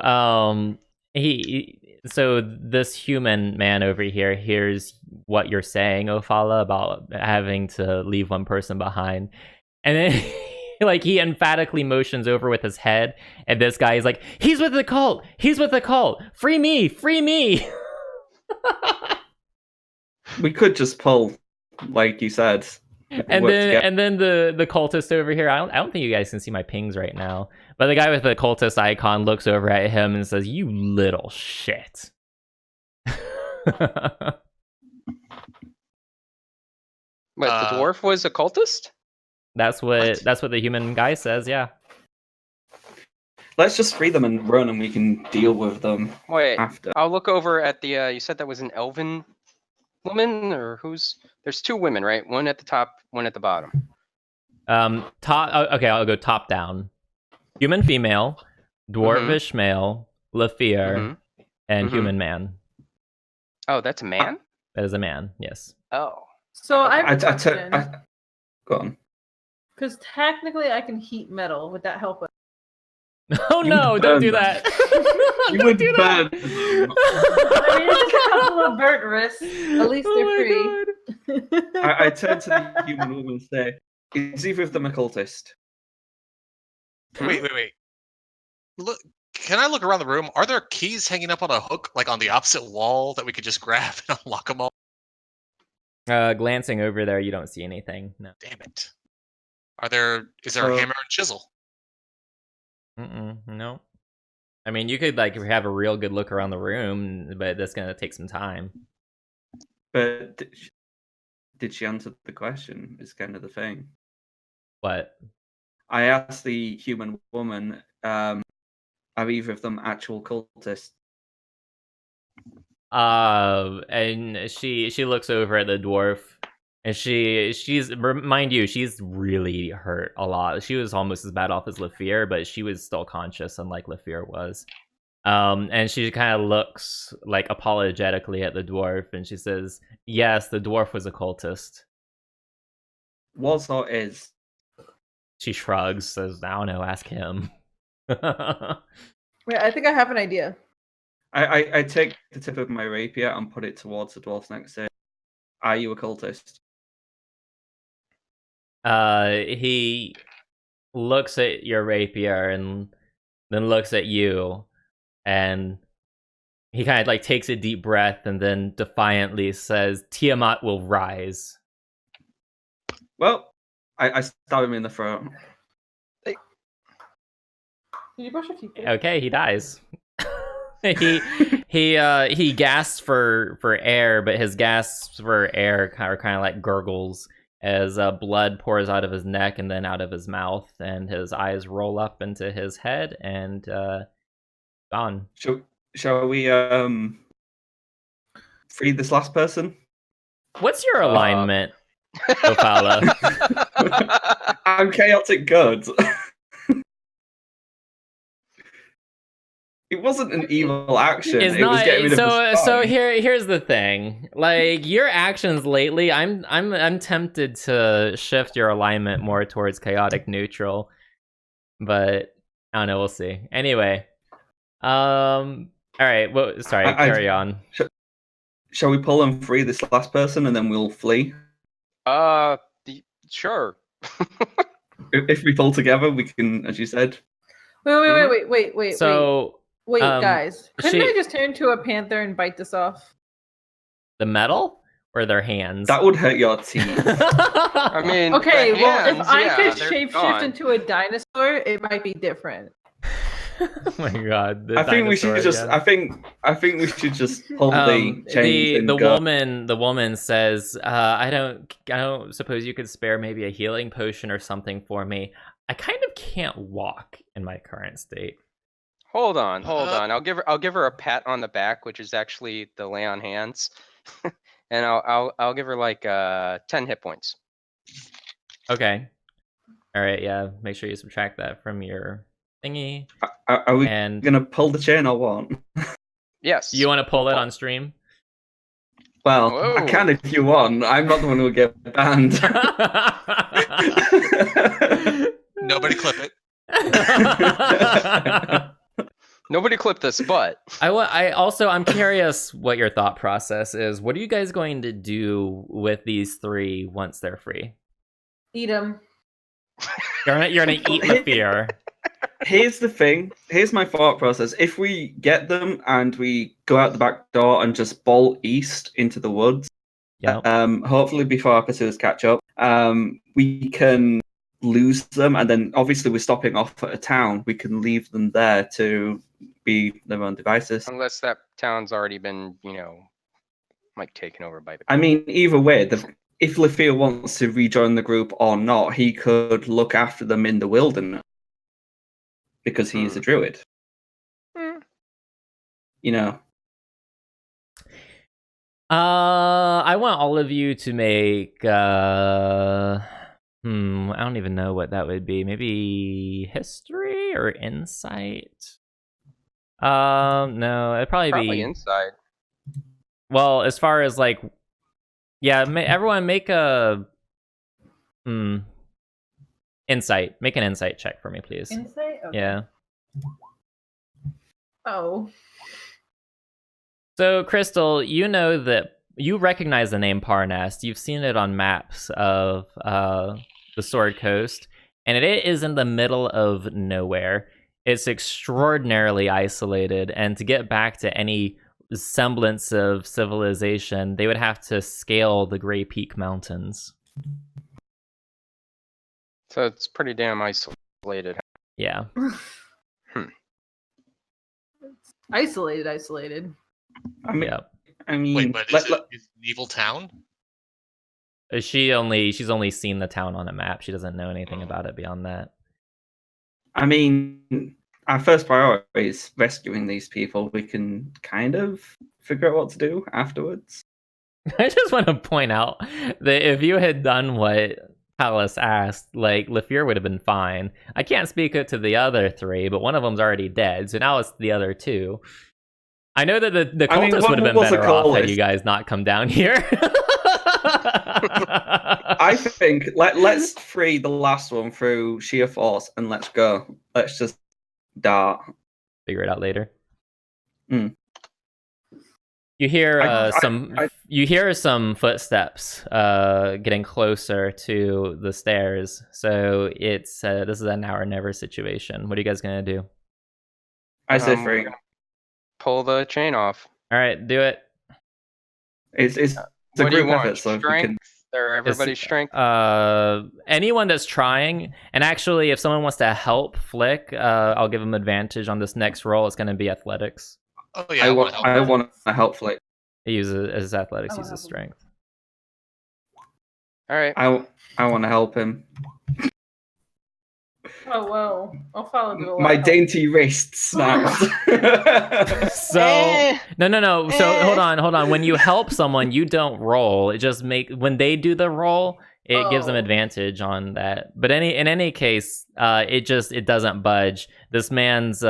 Speaker 1: so this human man over here hears what you're saying, Ophala, about having to leave one person behind, and then. Like, he emphatically motions over with his head, and this guy is like, he's with the cult! He's with the cult! Free me! Free me!
Speaker 5: We could just pull, like you said.
Speaker 1: And then the cultist over here, I don't think you guys can see my pings right now, but the guy with the cultist icon looks over at him and says, "You little shit."
Speaker 3: But the dwarf was a cultist?
Speaker 1: That's what the human guy says. Yeah.
Speaker 5: Let's just free them and run, and we can deal with them
Speaker 3: Wait,
Speaker 5: after.
Speaker 3: I'll look over at the. You said that was an elven woman, or who's? There's 2 women, right? One at the top, one at the bottom.
Speaker 1: Okay, I'll go top down. Human female, dwarvish male, Lafir, and human man.
Speaker 3: Oh, that's a man?
Speaker 1: That is a man, yes.
Speaker 3: Oh.
Speaker 2: So I have a question.
Speaker 5: Go on.
Speaker 2: Because technically I can heat metal. Would that help us?
Speaker 1: Oh no, don't do that.
Speaker 5: You would burn.
Speaker 2: I mean, it's just a couple of burnt wrists. At least they're free.
Speaker 5: I turn to the human woman and say, is either of them a cultist?
Speaker 4: Wait. Look, can I look around the room? Are there keys hanging up on a hook, like on the opposite wall, that we could just grab and unlock them all?
Speaker 1: Glancing over there, you don't see anything. No.
Speaker 4: Damn it. Is there a hammer and chisel?
Speaker 1: No. I mean, you could like have a real good look around the room, but that's gonna take some time.
Speaker 5: But did she answer the question? Is kind of the thing.
Speaker 1: What?
Speaker 5: I asked the human woman, are either of them actual cultists?
Speaker 1: And she looks over at the dwarf, and she's mind you, she's really hurt a lot. She was almost as bad off as Lafir, but she was still conscious, unlike Lafir was. And she kind of looks like apologetically at the dwarf, and she says, "Yes, the dwarf was a cultist."
Speaker 5: Was or is?
Speaker 1: She shrugs, says, "I don't know, ask him."
Speaker 2: Wait, I think I have an idea.
Speaker 5: I take the tip of my rapier and put it towards the dwarf's neck, say, "Are you a cultist?"
Speaker 1: He looks at your rapier and then looks at you, and he kind of like takes a deep breath and then defiantly says, "Tiamat will rise."
Speaker 5: Well, I stab him in the throat.
Speaker 2: Did you brush your teeth?
Speaker 1: Okay, he dies. he gasps for air, but his gasps for air are kind of like gurgles as blood pours out of his neck and then out of his mouth, and his eyes roll up into his head and gone.
Speaker 5: Shall we free this last person?
Speaker 1: What's your alignment, Ophala?
Speaker 5: I'm chaotic good. It wasn't an evil action.
Speaker 1: It's
Speaker 5: it
Speaker 1: not,
Speaker 5: was getting rid of the
Speaker 1: so
Speaker 5: song.
Speaker 1: here's the thing. Like, your actions lately, I'm tempted to shift your alignment more towards chaotic neutral, but I don't know, we'll see. Anyway, all right. Well, sorry, carry on.
Speaker 5: Shall we pull and free this last person and then we'll flee?
Speaker 3: Sure.
Speaker 5: If we pull together, we can, as you said.
Speaker 2: Wait.
Speaker 1: So.
Speaker 2: Wait, guys. Couldn't
Speaker 1: she-
Speaker 2: I just turn to a panther and bite this off?
Speaker 1: The metal or their hands?
Speaker 5: That would hurt your teeth.
Speaker 3: I mean,
Speaker 2: Okay,
Speaker 3: the
Speaker 2: well,
Speaker 3: hands,
Speaker 2: if I
Speaker 3: yeah,
Speaker 2: could
Speaker 3: they're
Speaker 2: shapeshift
Speaker 3: gone.
Speaker 2: into a dinosaur, it might be different.
Speaker 1: Oh my god!
Speaker 5: I think we should just.
Speaker 1: again.
Speaker 5: I think we should just pull the chains and
Speaker 1: the
Speaker 5: go.
Speaker 1: woman says, I don't suppose you could spare maybe a healing potion or something for me. I kind of can't walk in my current state.
Speaker 3: Hold on. I'll give her a pat on the back, which is actually the lay on hands, and I'll give her like 10 hit points.
Speaker 1: Okay. All right. Yeah. Make sure you subtract that from your thingy.
Speaker 5: Are we
Speaker 1: And
Speaker 5: gonna pull the chain or what?
Speaker 3: Yes.
Speaker 1: you want to pull it on stream?
Speaker 5: Well,
Speaker 3: Whoa.
Speaker 5: I can if you want. I'm not the one who will get banned.
Speaker 4: Nobody clip it.
Speaker 3: Nobody clip this, but
Speaker 1: I'm curious what your thought process is. What are you guys going to do with these 3 once they're free?
Speaker 2: Eat them.
Speaker 1: You're gonna eat the fear.
Speaker 5: Here's the thing. Here's my thought process. If we get them and we go out the back door and just bolt east into the woods, hopefully before our pursuers catch up, we can lose them, and then obviously we're stopping off at a town. We can leave them there to be their own devices.
Speaker 3: unless that town's already been, like taken over by the.
Speaker 5: I mean, either way, if Lefia wants to rejoin the group or not, he could look after them in the wilderness because he is a druid. You know.
Speaker 1: I want all of you to make I don't even know what that would be. Maybe history or insight? No, it'd probably be
Speaker 3: insight.
Speaker 1: Well, as far as like, yeah, everyone make a insight. Make an insight check for me, please.
Speaker 2: Insight? Okay.
Speaker 1: Yeah.
Speaker 2: Oh.
Speaker 1: So, Crystal, you know that you recognize the name Parnast. You've seen it on maps of the Sword Coast, and it is in the middle of nowhere. It's extraordinarily isolated, and to get back to any semblance of civilization, they would have to scale the Grey Peak Mountains.
Speaker 3: So it's pretty damn isolated.
Speaker 1: Yeah.
Speaker 2: Isolated.
Speaker 5: I mean,
Speaker 1: Yeah.
Speaker 4: Wait, but is it an evil town?
Speaker 1: She's only seen the town on a map. She doesn't know anything about it beyond that.
Speaker 5: I mean, our first priority is rescuing these people. We can kind of figure out what to do afterwards.
Speaker 1: I just want to point out that if you had done what Palace asked, like, Lefir would have been fine. I can't speak it to the other three, but one of them's already dead, so now it's the other two. I know that the cultists would have been better off had you guys not come down here.
Speaker 5: I think let's free the last one through sheer force and let's go. Let's just dart.
Speaker 1: Figure it out later.
Speaker 5: Mm.
Speaker 1: You hear you hear some footsteps getting closer to the stairs. So it's this is a now or never situation. What are you guys gonna do?
Speaker 5: I say free.
Speaker 3: Pull the chain off.
Speaker 1: All right, do it.
Speaker 5: It's a
Speaker 3: What do you
Speaker 5: group
Speaker 3: want?
Speaker 5: effort, so
Speaker 3: Strength? Or everybody's strength?
Speaker 1: Anyone that's trying, and actually, if someone wants to help Flick, I'll give them advantage on this next roll. It's going to be athletics.
Speaker 4: Oh yeah,
Speaker 5: I want to help Flick.
Speaker 1: He uses his athletics, uses strength.
Speaker 3: All right.
Speaker 5: I want to help him.
Speaker 2: Oh whoa! I'll follow the
Speaker 5: My dainty wrist snapped.
Speaker 1: So no. So hold on. When you help someone, you don't roll. It just when they do the roll, it gives them advantage on that. But in any case, it doesn't budge. This man's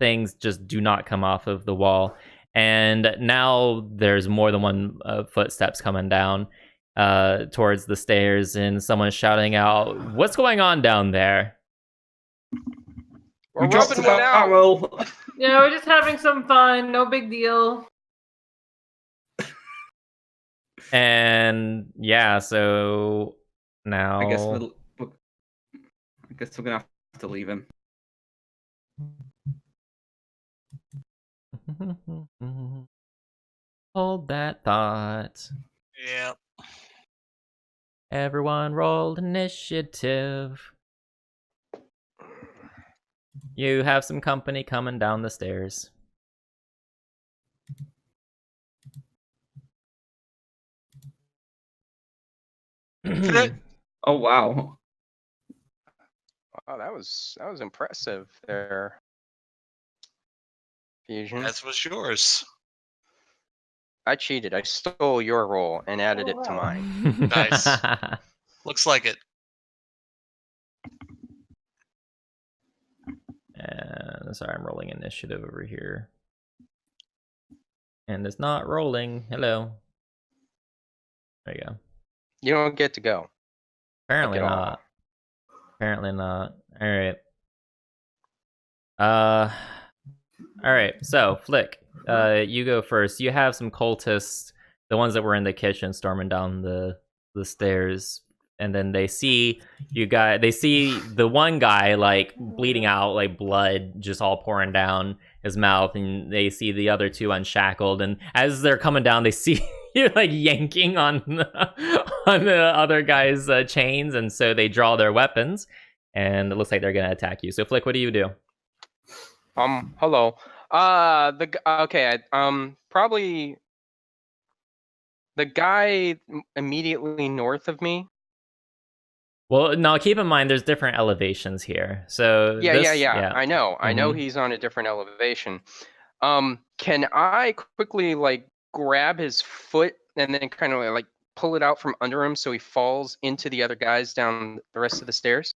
Speaker 1: things just do not come off of the wall, and now there's more than one footsteps coming down towards the stairs, and someone's shouting out, "What's going on down there?"
Speaker 3: We're rubbing it out.
Speaker 2: Yeah, we're just having some fun. No big deal.
Speaker 1: And yeah, so now
Speaker 5: I guess we're gonna have to leave him.
Speaker 1: Hold that thought.
Speaker 4: Yeah.
Speaker 1: Everyone rolled initiative. You have some company coming down the stairs.
Speaker 5: Oh wow.
Speaker 3: Wow, that was impressive there. Fusion.
Speaker 4: That was yours.
Speaker 3: I cheated. I stole your roll and added it to mine.
Speaker 4: Nice. Looks like it.
Speaker 1: Sorry, I'm rolling initiative over here. And it's not rolling. Hello. There you go.
Speaker 3: You don't get to go.
Speaker 1: Apparently not. Apparently not. Alright. Alright, so Flick, you go first. You have some cultists, the ones that were in the kitchen, storming down the stairs. And then they see they see the one guy like bleeding out, like blood just all pouring down his mouth, and they see the other two unshackled. And as they're coming down, they see you like yanking on the other guy's chains, and so they draw their weapons, and it looks like they're gonna attack you. So Flick, what do you do?
Speaker 3: Hello. Probably The guy immediately north of me.
Speaker 1: Well, no, keep in mind there's different elevations here. So
Speaker 3: Yeah. I know
Speaker 1: Mhm.
Speaker 3: he's on a different elevation. Can I quickly like grab his foot and then kind of like pull it out from under him so he falls into the other guys down the rest of the stairs?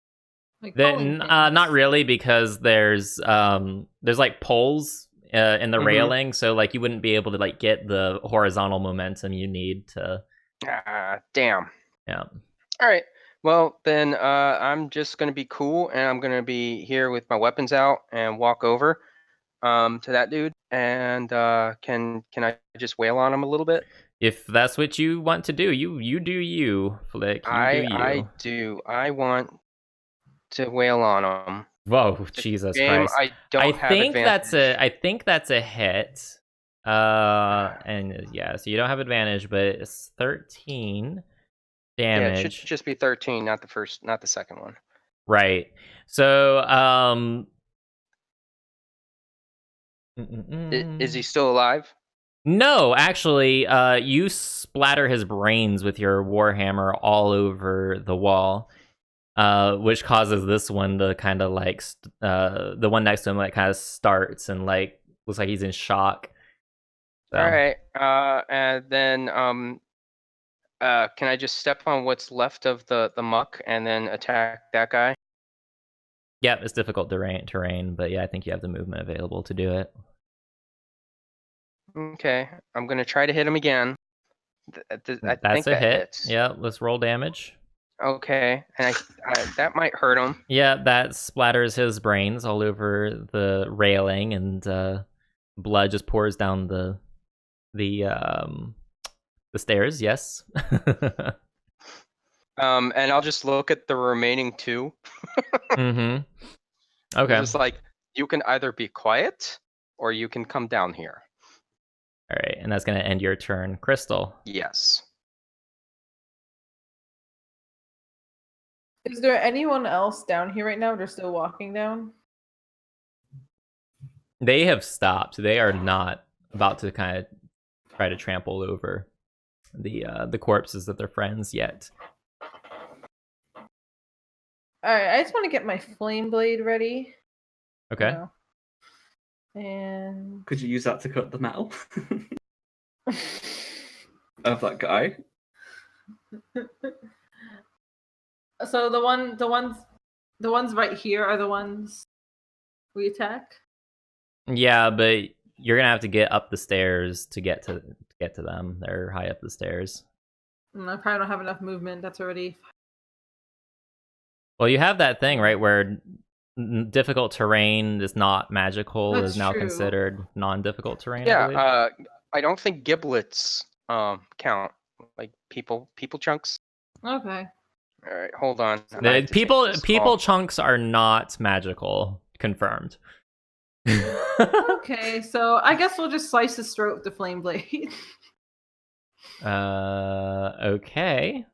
Speaker 2: Like
Speaker 1: Then,
Speaker 2: bowling pins.
Speaker 1: not really, because there's like poles in the
Speaker 3: Mhm.
Speaker 1: railing, so like you wouldn't be able to like get the horizontal momentum you need to.
Speaker 3: Ah, damn.
Speaker 1: Yeah.
Speaker 3: All right. Well, then I'm just gonna be cool, and I'm gonna be here with my weapons out and walk over to that dude. And can I just wail on him a little bit?
Speaker 1: If that's what you want to do, you do you, Flick. You do you.
Speaker 3: I do. I want to wail on him.
Speaker 1: Whoa,
Speaker 3: It's a
Speaker 1: Jesus
Speaker 3: game
Speaker 1: Christ!
Speaker 3: I don't have advantage.
Speaker 1: I think that's a hit. And yeah, so you don't have advantage, but it's 13
Speaker 3: Yeah,
Speaker 1: damage.
Speaker 3: it should just be 13, not the second one.
Speaker 1: Right. So
Speaker 3: Is he still alive?
Speaker 1: No, actually, you splatter his brains with your warhammer all over the wall, which causes this one to kind of like the one next to him like kind of starts and like looks like he's in shock. So.
Speaker 3: All right, and then can I just step on what's left of the muck and then attack that guy?
Speaker 1: Yeah, it's difficult terrain, but yeah, I think you have the movement available to do it.
Speaker 3: Okay, I'm gonna try to hit him again. I think
Speaker 1: That's a
Speaker 3: that
Speaker 1: hit.
Speaker 3: hits.
Speaker 1: Yeah, let's roll damage.
Speaker 3: Okay, and I that might hurt him.
Speaker 1: Yeah, that splatters his brains all over the railing, and blood just pours down the stairs. Yes.
Speaker 3: And I'll just look at the remaining two.
Speaker 1: Mm-hmm. Okay.
Speaker 3: It's like, you can either be quiet or you can come down here.
Speaker 1: All right, and that's gonna end your turn, Crystal.
Speaker 3: Yes.
Speaker 2: Is there anyone else down here right now? They're still walking down?
Speaker 1: They have stopped. They are not about to kind of try to trample over the corpses of their friends yet.
Speaker 2: Alright, I just want to get my flame blade ready.
Speaker 1: Okay.
Speaker 2: You know. And
Speaker 5: Could you use that to cut the metal of that guy?
Speaker 2: so the ones right here are the ones we attack?
Speaker 1: Yeah, but you're gonna have to get up the stairs to get to them. They're high up the stairs.
Speaker 2: I probably don't have enough movement. That's already.
Speaker 1: Well, you have that thing, right, where difficult terrain is not magical,
Speaker 2: That's
Speaker 1: is now
Speaker 2: true.
Speaker 1: considered non-difficult terrain.
Speaker 3: Yeah, I don't think giblets count, like people chunks.
Speaker 2: Okay.
Speaker 3: All right, hold on. I have to take this
Speaker 1: People
Speaker 3: call.
Speaker 1: chunks are not magical. Confirmed.
Speaker 2: Okay, so I guess we'll just slice his throat with the flame blade.
Speaker 1: Okay.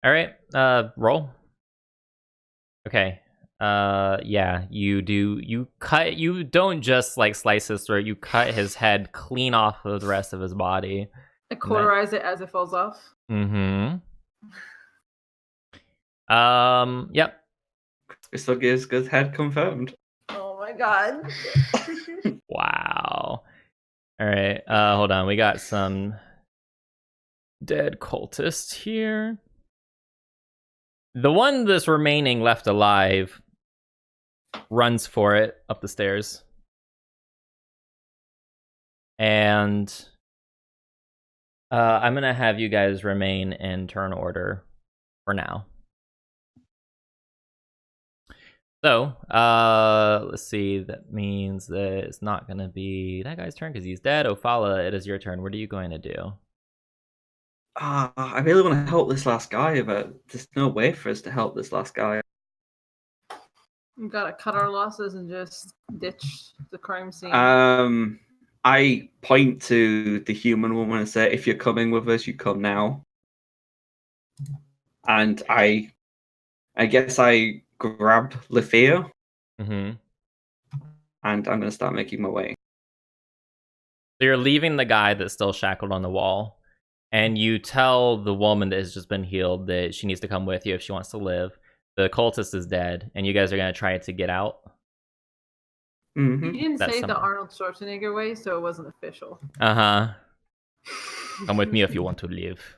Speaker 1: All right. Roll. Okay. Yeah, you do. You don't just like slice his throat. You cut his head clean off of the rest of his body.
Speaker 2: I cauterize it as it falls off.
Speaker 1: Mm-hmm. Yep.
Speaker 5: Crystal gives good head confirmed.
Speaker 2: Oh my god.
Speaker 1: Wow. All right. Hold on. We got some dead cultists here. The one that's remaining left alive runs for it up the stairs. And I'm going to have you guys remain in turn order for now. So, let's see. That means that it's not going to be that guy's turn because he's dead. Ophala, it is your turn. What are you going to do?
Speaker 5: I really want to help this last guy, but there's no way for us to help this last guy.
Speaker 2: We've got to cut our losses and just ditch the crime scene.
Speaker 5: I point to the human woman and say, if you're coming with us, you come now. And I guess I grab Lethea,
Speaker 1: Mm-hmm.
Speaker 5: and I'm going to start making my way.
Speaker 1: So you're leaving the guy that's still shackled on the wall, and you tell the woman that has just been healed that she needs to come with you if she wants to live. The cultist is dead, and you guys are going to try to get out.
Speaker 5: Hmm.
Speaker 2: You didn't
Speaker 1: That's
Speaker 2: say
Speaker 1: something.
Speaker 2: the Arnold Schwarzenegger way, so it wasn't official.
Speaker 1: Uh-huh. Come with me if you want to live.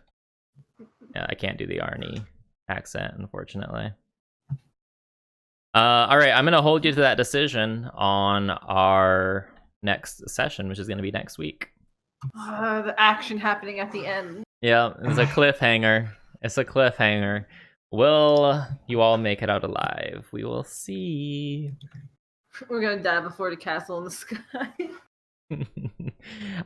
Speaker 1: Yeah, I can't do the Arnie accent, unfortunately. All right, I'm going to hold you to that decision on our next session, which is going to be next week.
Speaker 2: The action happening at the end.
Speaker 1: Yeah, it's a cliffhanger. It's a cliffhanger. Will you all make it out alive? We will see.
Speaker 2: We're gonna die before the castle in the sky.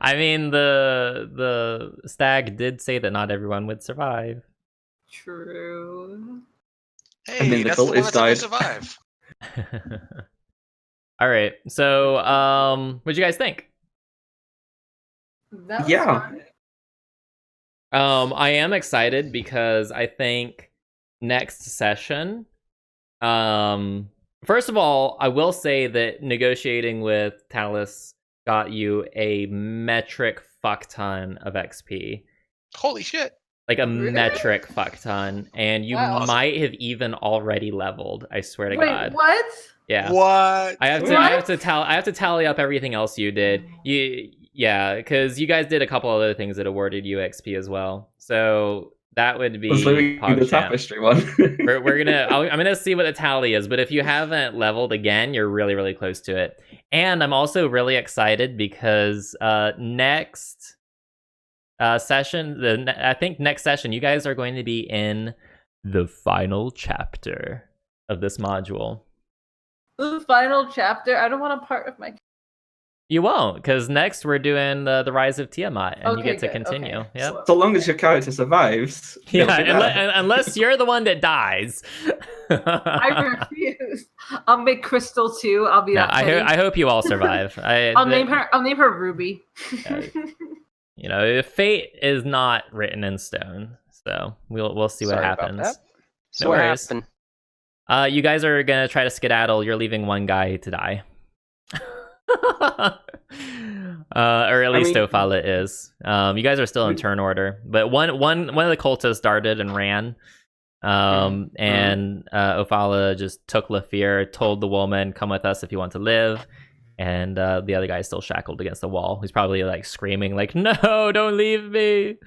Speaker 1: I mean, the stag did say that not everyone would survive.
Speaker 2: True.
Speaker 4: Hey,
Speaker 5: then the
Speaker 4: that's the one
Speaker 5: cultist
Speaker 4: that's gonna
Speaker 5: died.
Speaker 4: survive.
Speaker 1: All right, so what'd you guys think?
Speaker 2: That was
Speaker 5: Yeah.
Speaker 2: fun.
Speaker 1: I am excited because I think next session, first of all, I will say that negotiating with Talus got you a metric fuck ton of XP.
Speaker 4: Holy shit!
Speaker 1: Like a
Speaker 2: Really?
Speaker 1: metric fuck ton, and you
Speaker 2: Wow.
Speaker 1: might have even already leveled. I swear to
Speaker 2: Wait,
Speaker 1: God.
Speaker 2: what?
Speaker 1: Yeah.
Speaker 4: What?
Speaker 1: I have to tally up everything else you did. Yeah, because you guys did a couple other things that awarded you XP as well. So that would be
Speaker 5: Was literally the
Speaker 1: PogChamp.
Speaker 5: tapestry one.
Speaker 1: I'm gonna see what the tally is, but if you haven't leveled again, you're really close to it. And I'm also really excited because next session, I think next session, you guys are going to be in the final chapter of this module.
Speaker 2: The final chapter. I don't want to part with my.
Speaker 1: You won't, because next we're doing the Rise of Tiamat, and you
Speaker 2: Okay,
Speaker 1: get to
Speaker 2: good,
Speaker 1: continue.
Speaker 2: okay.
Speaker 1: Yep.
Speaker 5: So long as your character survives. he'll
Speaker 1: Yeah,
Speaker 5: be there.
Speaker 1: unless you're the one that dies.
Speaker 2: I refuse. I'll make Crystal too. I'll be
Speaker 1: No,
Speaker 2: that. petty.
Speaker 1: I hope you all survive.
Speaker 2: I'll name her. I'll name her Ruby.
Speaker 1: You know, fate is not written in stone, so we'll see what
Speaker 3: Sorry about
Speaker 1: happens.
Speaker 3: that. So
Speaker 1: No
Speaker 3: what
Speaker 1: worries.
Speaker 3: happened?
Speaker 1: You guys are gonna try to skedaddle. You're leaving one guy to die. Or at least Ophala is. You guys are still in turn order, but one of the cultists darted and ran. And Ophala just took Lafir, told the woman, "Come with us if you want to live." And the other guy is still shackled against the wall. He's probably like screaming, like, "No, don't leave me!"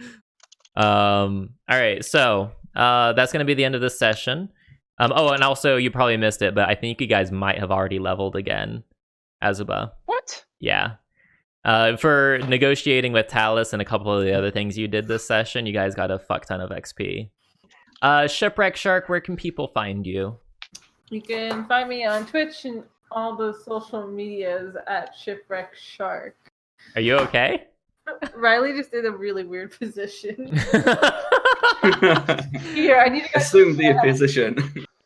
Speaker 1: All right, so that's gonna be the end of this session. Oh, and also you probably missed it, but I think you guys might have already leveled again, Azuba.
Speaker 3: What?
Speaker 1: Yeah. For negotiating with Talus and a couple of the other things you did this session, you guys got a fuck ton of XP. Shipwreck Shark, where can people find you?
Speaker 2: You can find me on Twitch and all the social medias at Shipwreck Shark.
Speaker 1: Are you okay?
Speaker 2: Riley just did a really weird position. Here, I need to go
Speaker 5: Assume the position.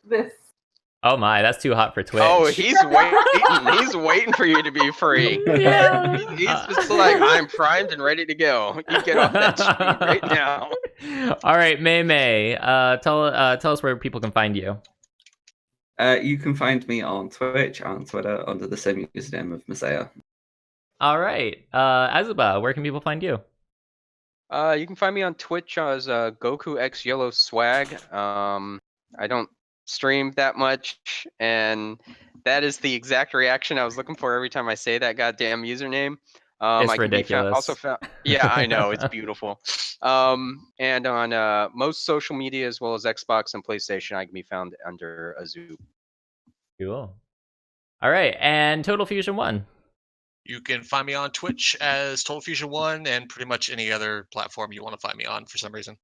Speaker 2: this.
Speaker 1: Oh my, that's too hot for Twitch.
Speaker 3: Oh, he's waiting. He's waiting for you to be free.
Speaker 1: Yeah.
Speaker 3: He's just like, I'm primed and ready to go. You get off that street right now.
Speaker 1: All right, May, tell us where people can find you.
Speaker 5: You can find me on Twitch and Twitter under the same username of Messiah.
Speaker 1: All right, Azuba, where can people find you?
Speaker 3: You can find me on Twitch as Goku X Yellow Swag. I don't stream that much, and that is the exact reaction I was looking for every time I say that goddamn username.
Speaker 1: It's
Speaker 3: I can
Speaker 1: ridiculous.
Speaker 3: Yeah, I know, it's beautiful. And on most social media as well as Xbox and PlayStation, I can be found under Azu.
Speaker 1: Cool. All right, and Total Fusion 1.
Speaker 4: You can find me on Twitch as Total Fusion 1 and pretty much any other platform you want to find me on for some reason.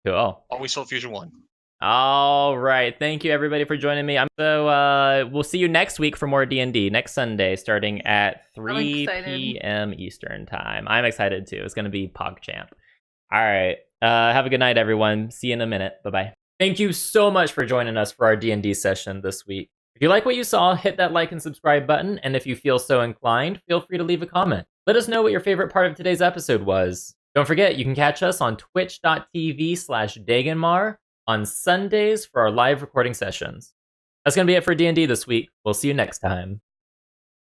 Speaker 1: Cool.
Speaker 4: Always Total Fusion 1.
Speaker 1: All right, thank you everybody for joining me. We'll see you next week for more D&D next Sunday, starting at 3 p.m. Eastern time. I'm excited too. It's gonna be PogChamp. All right, have a good night, everyone. See you in a minute. Bye. Thank you so much for joining us for our D&D session this week. If you like what you saw, hit that like and subscribe button, and if you feel so inclined, feel free to leave a comment. Let us know what your favorite part of today's episode was. Don't forget, you can catch us on twitch.tv/Daganmar on Sundays for our live recording sessions. That's going to be it for D&D this week. We'll see you next time.